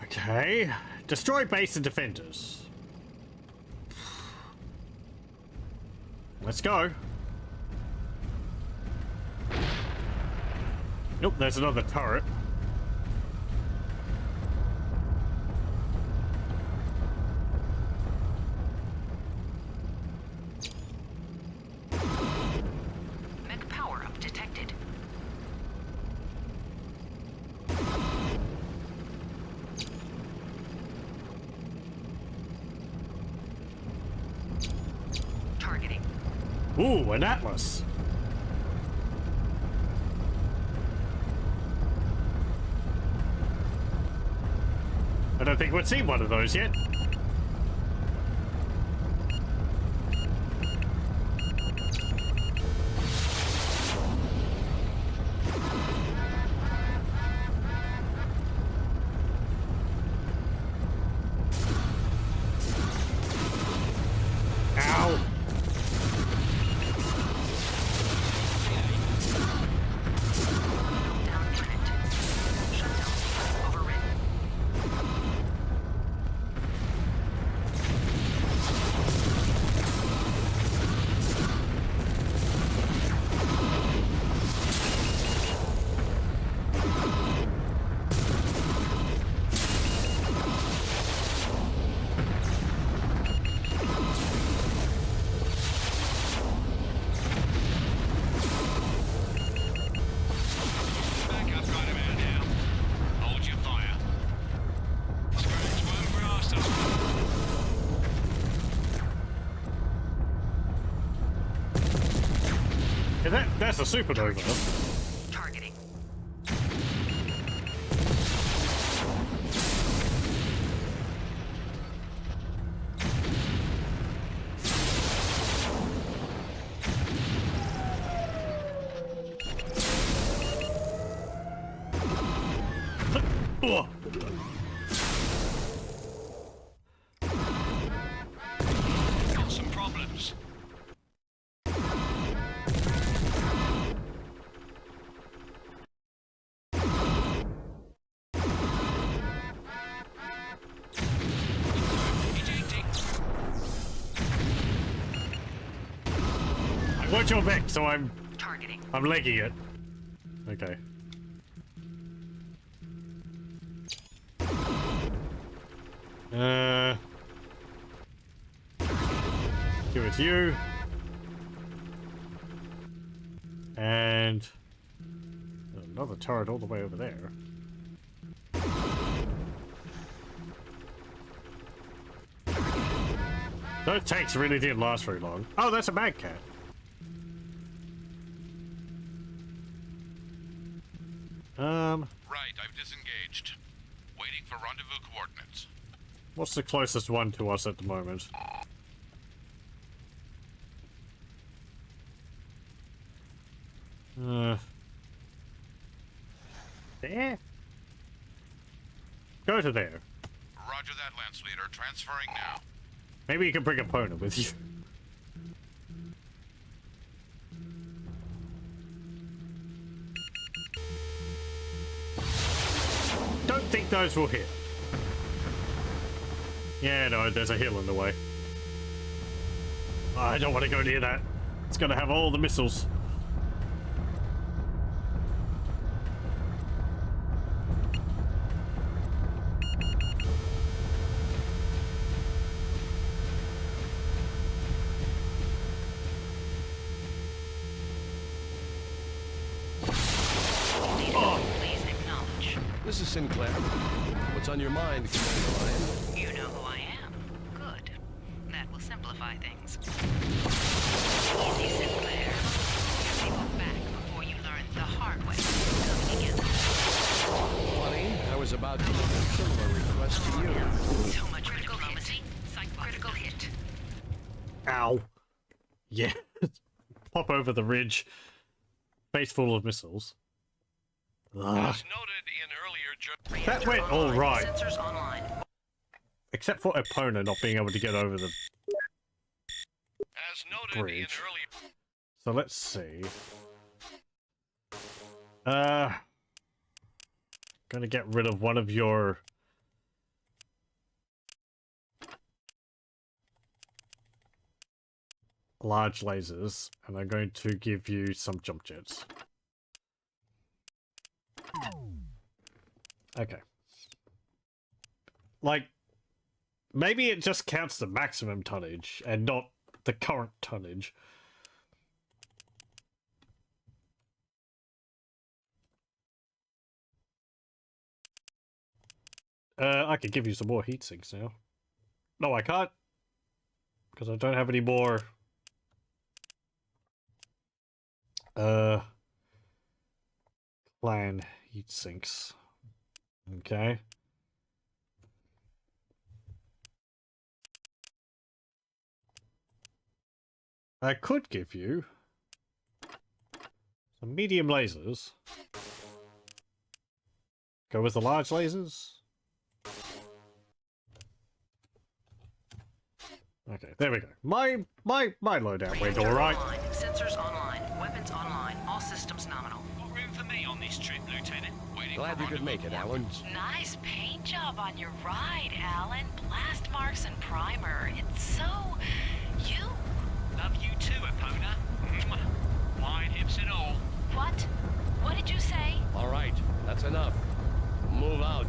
Okay. Destroy base and defenders. Let's go. Nope, there's another turret. Mech power up detected. Targeting. Ooh, an Atlas. I don't think we've seen one of those yet. Ow. Down unit. Shutdown sequence overridden. there's a supernova. Targeting. Ugh. Got some problems. Ejecting. I want your mech, so I'm Targeting. legging it. Okay. Give it to you. And another turret all the way over there. Those tanks really didn't last very long. Oh, that's a mad cat. Right, I've disengaged. Waiting for rendezvous coordinates. What's the closest one to us at the moment? There? Go to there. Roger that, Lance Leader. Transferring now. Maybe you can bring a Pona with you. Don't think those will hit. Yeah, no, there's a hill in the way. I don't want to go near that. It's gonna have all the missiles. Please acknowledge. This is Sinclair. What's on your mind, Commander Ryan? You know who I am. Good. That will simplify things. Easy, Sinclair. You people back before you learn the hard way. Coming together. Funny, I was about to make a similar request to you. So much critical diplomacy. Critical hit. Ow. Yeah. Pop over the ridge. Face full of missiles. Ugh. As noted in earlier That went all right. Sensors online. Except for Epona not being able to get over the as noted bridge. in earlier So let's see. Gonna get rid of one of your large lasers, and I'm going to give you some jump jets. Okay. Like, maybe it just counts the maximum tonnage and not the current tonnage. I could give you some more heat sinks now. No, I can't. Because I don't have any more... clan heat sinks. Okay. I could give you some medium lasers. Go with the large lasers. Okay, there we go. My loadout went all right. Online. Sensors online. Weapons online. All systems nominal. Got room for me on this trip, Lieutenant? Waiting Glad for you could make it, Alan. Nice paint job on your ride, Alan. Blast marks and primer. It's so... you. Love you too, Epona. Mwah. Wide hips and all. What? What did you say? All right, that's enough. Move out.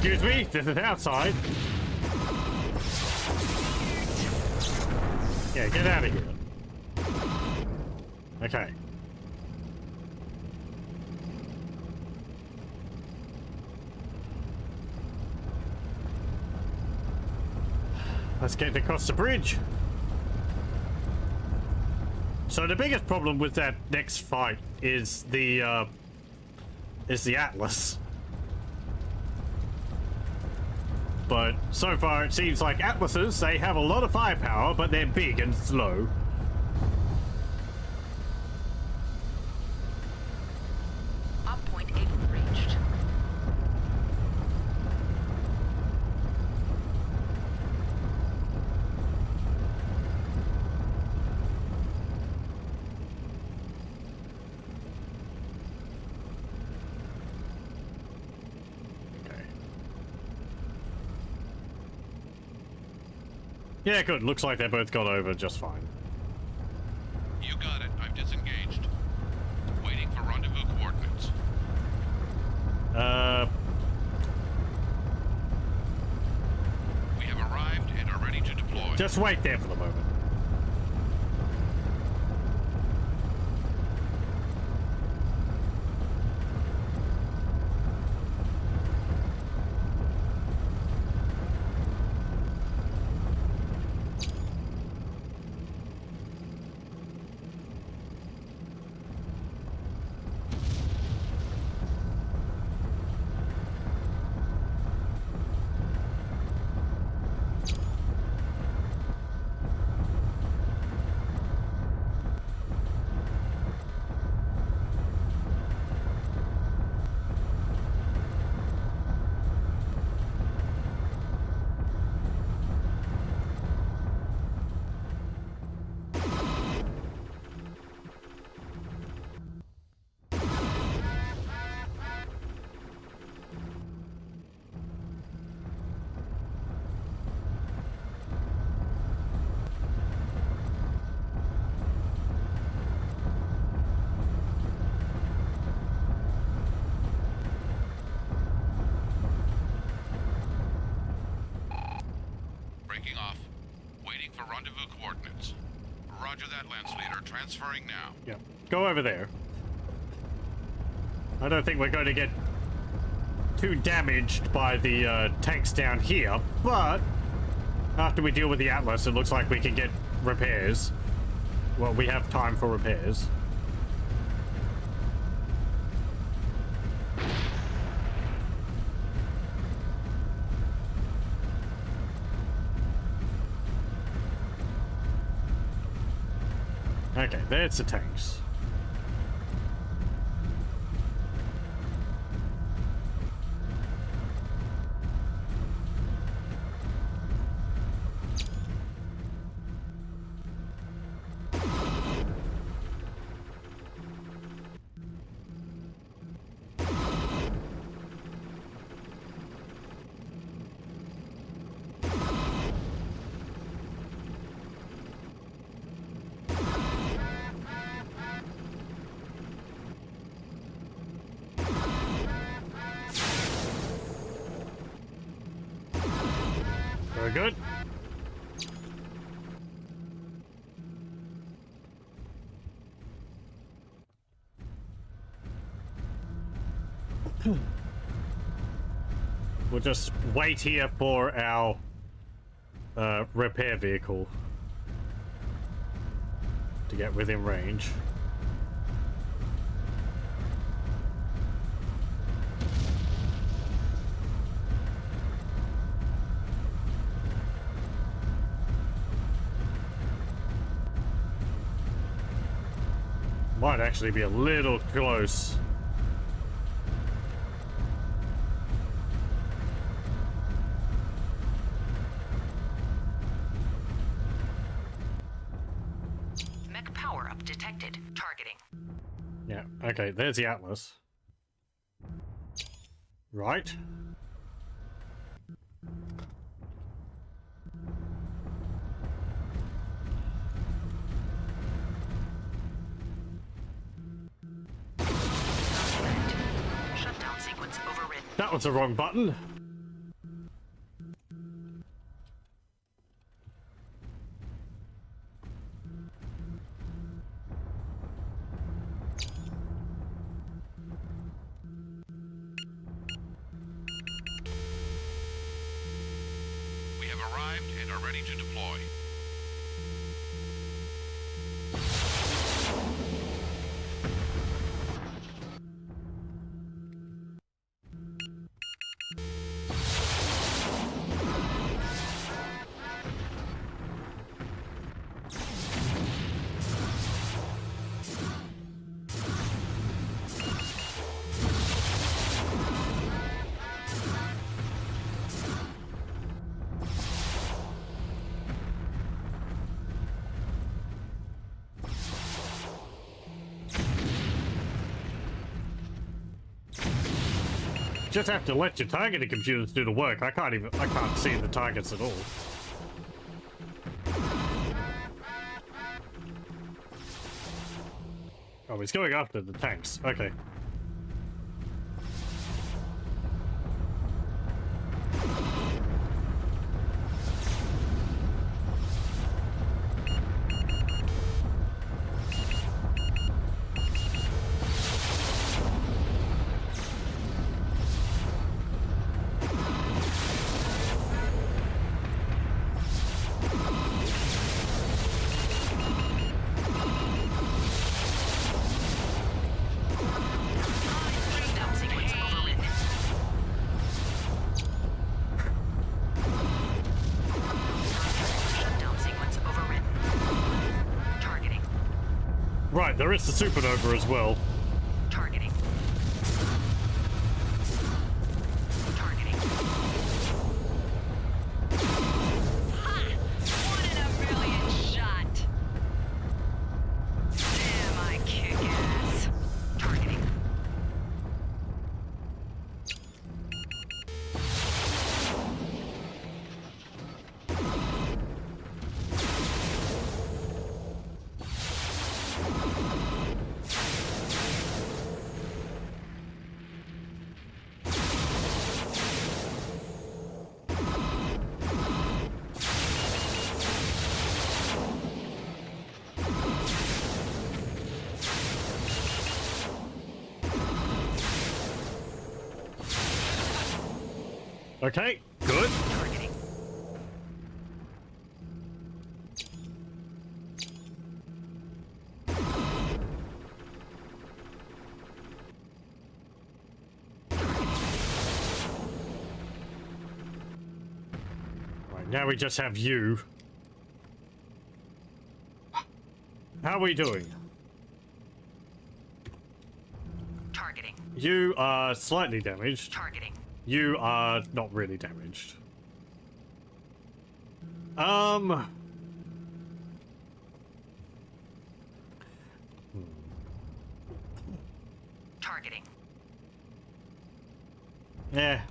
Excuse me, this is outside. Yeah, get out of here. Okay. Let's get across the bridge. So the biggest problem with that next fight is the Atlas. But so far it seems like Atlases, they have a lot of firepower, but they're big and slow. Op point 8 reached. Yeah, good. Looks like they both got over just fine. You got it. I've disengaged. Waiting for rendezvous coordinates. We have arrived and are ready to deploy. Just wait there for the moment. Breaking off. Waiting for rendezvous coordinates. Roger that, Lance Leader. Transferring now. Yeah, go over there. I don't think we're going to get too damaged by the tanks down here, but after we deal with the Atlas, it looks like we can get repairs. Well, we have time for repairs. Okay, there's the tanks. Very good. We'll just wait here for our repair vehicle to get within range. Might actually be a little close. Mech power-up detected. Targeting. Yeah, okay, there's the Atlas. Right. Shutdown sequence overridden. That was the wrong button. are ready to deploy. Just have to let your targeting computers do the work. I can't see the targets at all. Oh, he's going after the tanks. Okay. Right, there is the supernova as well. Targeting. Targeting. Ha! 1 in a million shot. Damn, I kick ass. Targeting. Okay, good. Targeting. Right, now we just have you. How are we doing? Targeting. You are slightly damaged. Targeting. You are not really damaged. Targeting. Yeah.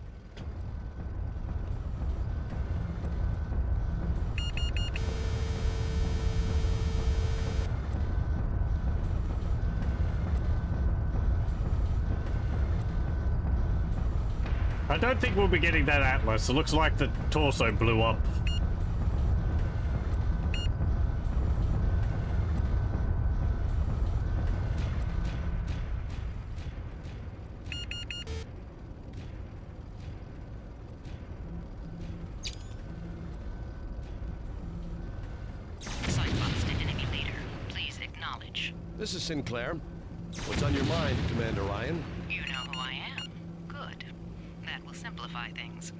I don't think we'll be getting that Atlas. It looks like the torso blew up. Cyclops to enemy leader. Please acknowledge. This is Sinclair. What's on your mind, Commander Ryan? You know who I am. Good. That will simplify things.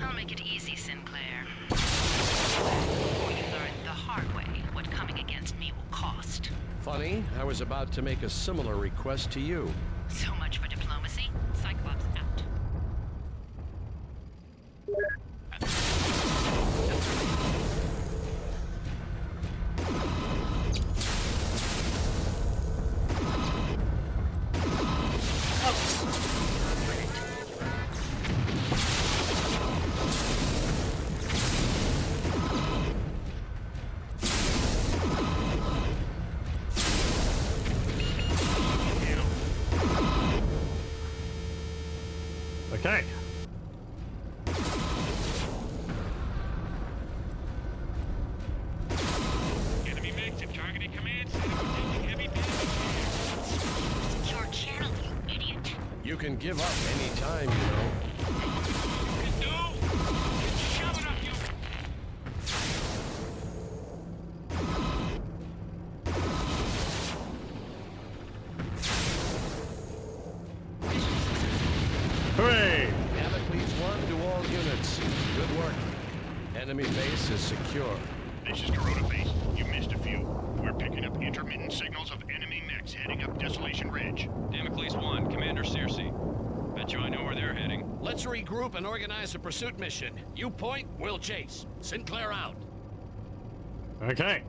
I'll make it easy, Sinclair. Before you learn the hard way what coming against me will cost. Funny, I was about to make a similar request to you. So much for diplomacy. Cyclops out. Okay. Enemy mix and targeting command center are taking heavy damage. Your channel, you idiot. You can give up any time, you know. You can do? Get shoving up, you. enemy base is secure. This is Corona Base. You missed a few. We're picking up intermittent signals of enemy mechs heading up Desolation Ridge. Damocles 1, Commander Circe. Bet you I know where they're heading. Let's regroup and organize a pursuit mission. You point, we'll chase. Sinclair out. Okay.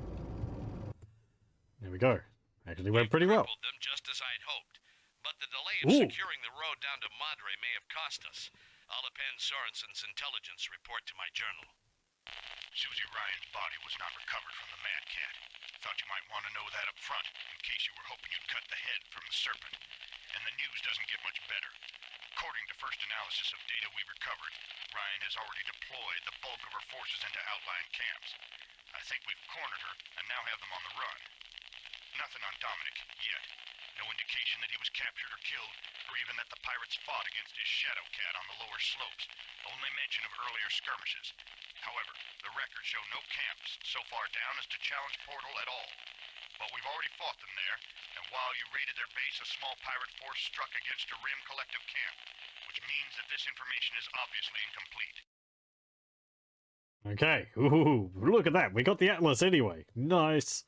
There we go. Actually went pretty well. Crippled them just as I'd hoped. But the delay of Ooh. securing the road down to Madre may have cost us. I'll append Sorensen's intelligence report to my journal. Susie Ryan's body was not recovered from the Mad Cat. Thought you might want to know that up front, in case you were hoping you'd cut the head from the serpent. And the news doesn't get much better. According to first analysis of data we recovered, Ryan has already deployed the bulk of her forces into outlying camps. I think we've cornered her and now have them on the run. Nothing on Dominic yet. No indication that he was captured or killed, or even that the pirates fought against his Shadow Cat on the lower slopes. Only mention of earlier skirmishes. However, the records show no camps so far down as to challenge Portal at all. But we've already fought them there, and while you raided their base, a small pirate force struck against a Rim Collective camp, which means that this information is obviously incomplete. Okay. Ooh, look at that. We got the Atlas anyway. Nice.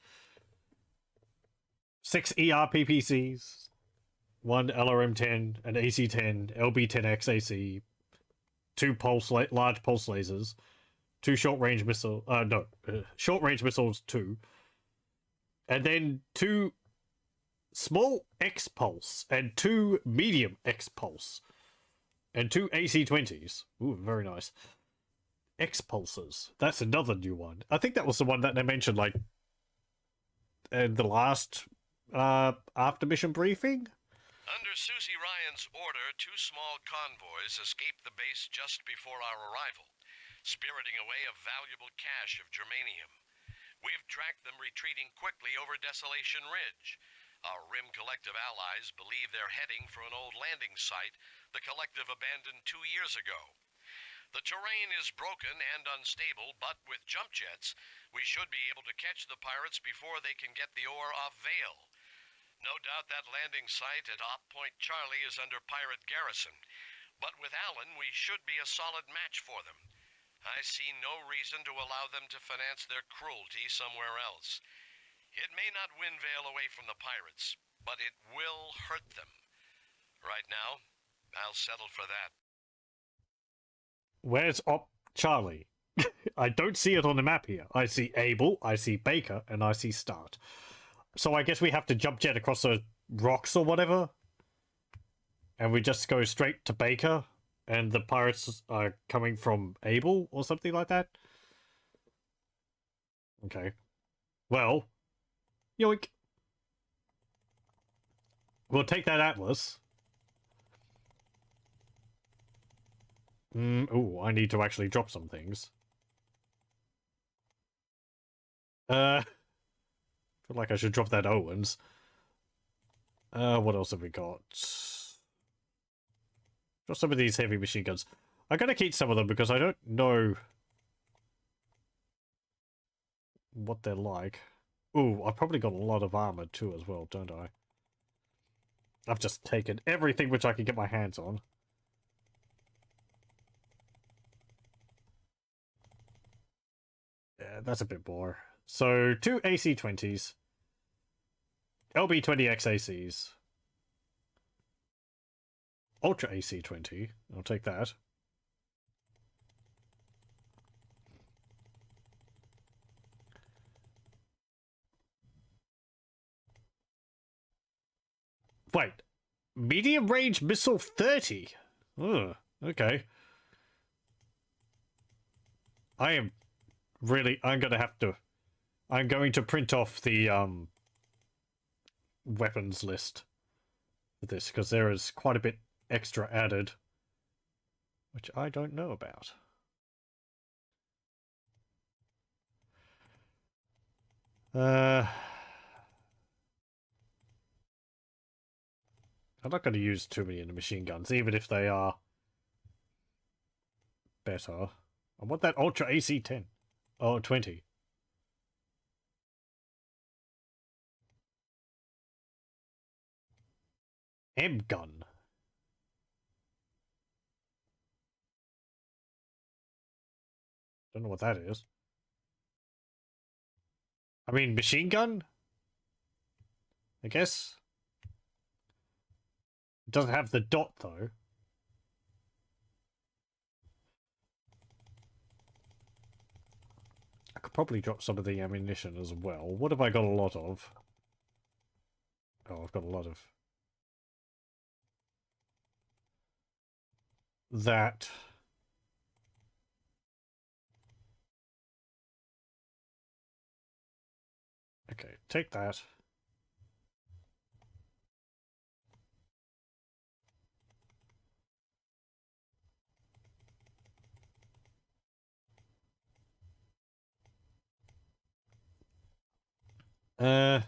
6 ERPPCs, 1 LRM-10, an AC-10, LB-10X AC, 2 large pulse lasers, 2 short-range short-range missiles 2, and then 2 small X-pulse and 2 medium X-pulse, and 2 AC-20s. Ooh, very nice. X-pulses. That's another new one. I think that was the one that they mentioned, like, in the last after mission briefing. Under Susie Ryan's order, 2 small convoys escaped the base just before our arrival, spiriting away a valuable cache of germanium. We've tracked them retreating quickly over Desolation Ridge. Our Rim Collective allies believe they're heading for an old landing site the Collective abandoned 2 years ago. The terrain is broken and unstable, but with jump jets, we should be able to catch the pirates before they can get the ore off Vale. No doubt that landing site at Op Point Charlie is under pirate garrison, but with Allen, we should be a solid match for them. I see no reason to allow them to finance their cruelty somewhere else. It may not win Vale away from the pirates, but it will hurt them. Right now, I'll settle for that. Where's Op Charlie? I don't see it on the map here. I see Abel, I see Baker, and I see Start. So I guess we have to jump jet across the rocks or whatever. And we just go straight to Baker. And the pirates are coming from Abel or something like that. Okay. Well. Yoink. We'll take that Atlas. Oh, I need to actually drop some things. Feel like I should drop that Owens. What else have we got? Drop some of these heavy machine guns. I'm gonna keep some of them because I don't know what they're like. Ooh, I've probably got a lot of armor too as well, don't I? I've just taken everything which I can get my hands on. Yeah, that's a bit more. So, 2 AC-20s. LB-20X ACs. Ultra AC-20. I'll take that. Wait. Medium range missile 30. Oh, okay. I'm going to print off the weapons list for this because there is quite a bit extra added which I don't know about. I'm not going to use too many of the machine guns, even if they are better. I want that Ultra AC-10. Oh, 20. M-gun. Don't Don't know what that is. I mean, machine gun? I guess. It doesn't have the dot, though. I could probably drop some of the ammunition as well. What have I got a lot of? Oh, I've got a lot of that. Okay, take that. I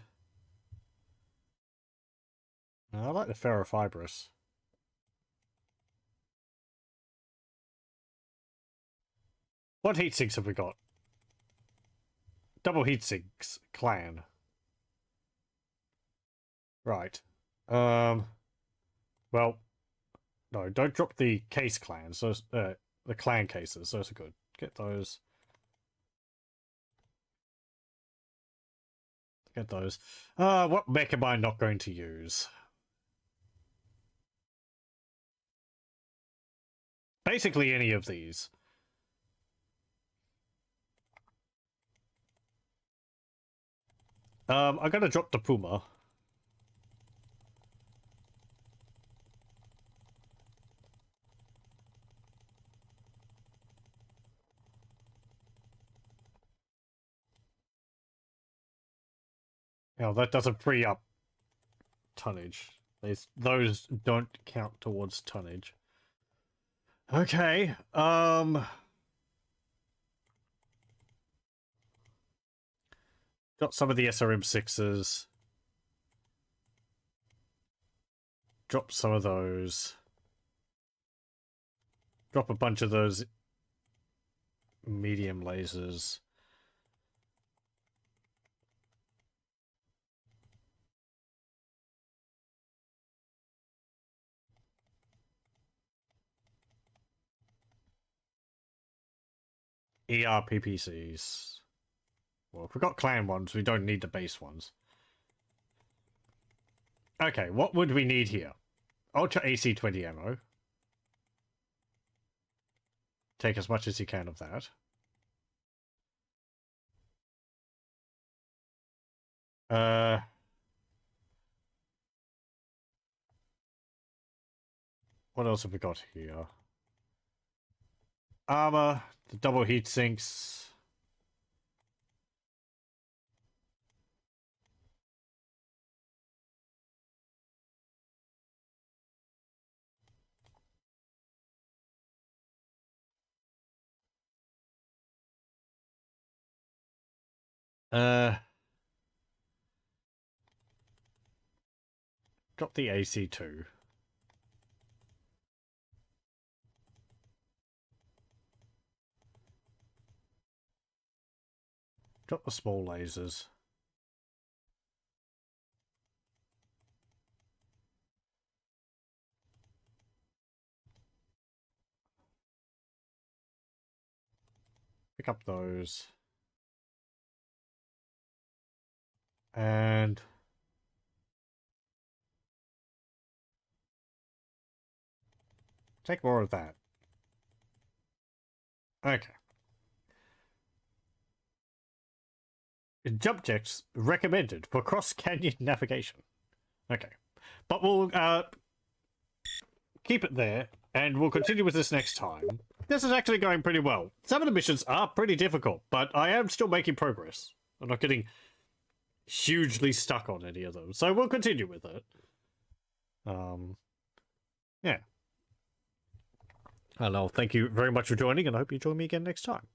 like the ferrofibrous. What heat sinks have we got? Double heat sinks, clan. Right. Well, no, don't drop the case clans. Those, the clan cases. Those are good. Get those. Get those. What mech am I not going to use? Basically any of these. I'm gonna drop the Puma. Now that doesn't free up tonnage. Those don't count towards tonnage. Okay, got some of the SRM6s. Drop some of those. Drop a bunch of those medium lasers. ERPPCs. Well, if we've got clan ones, we don't need the base ones. Okay, what would we need here? Ultra AC-20 ammo. Take as much as you can of that. What else have we got here? Armor, the double heat sinks. Drop the AC2. Drop the small lasers. Pick up those. And take more of that. Okay. Jump jets recommended for cross-canyon navigation. Okay. But we'll keep it there, and we'll continue with this next time. This is actually going pretty well. Some of the missions are pretty difficult, but I am still making progress. I'm not getting hugely stuck on any of them, so we'll continue with it. Yeah. Hello, thank you very much for joining, and I hope you join me again next time.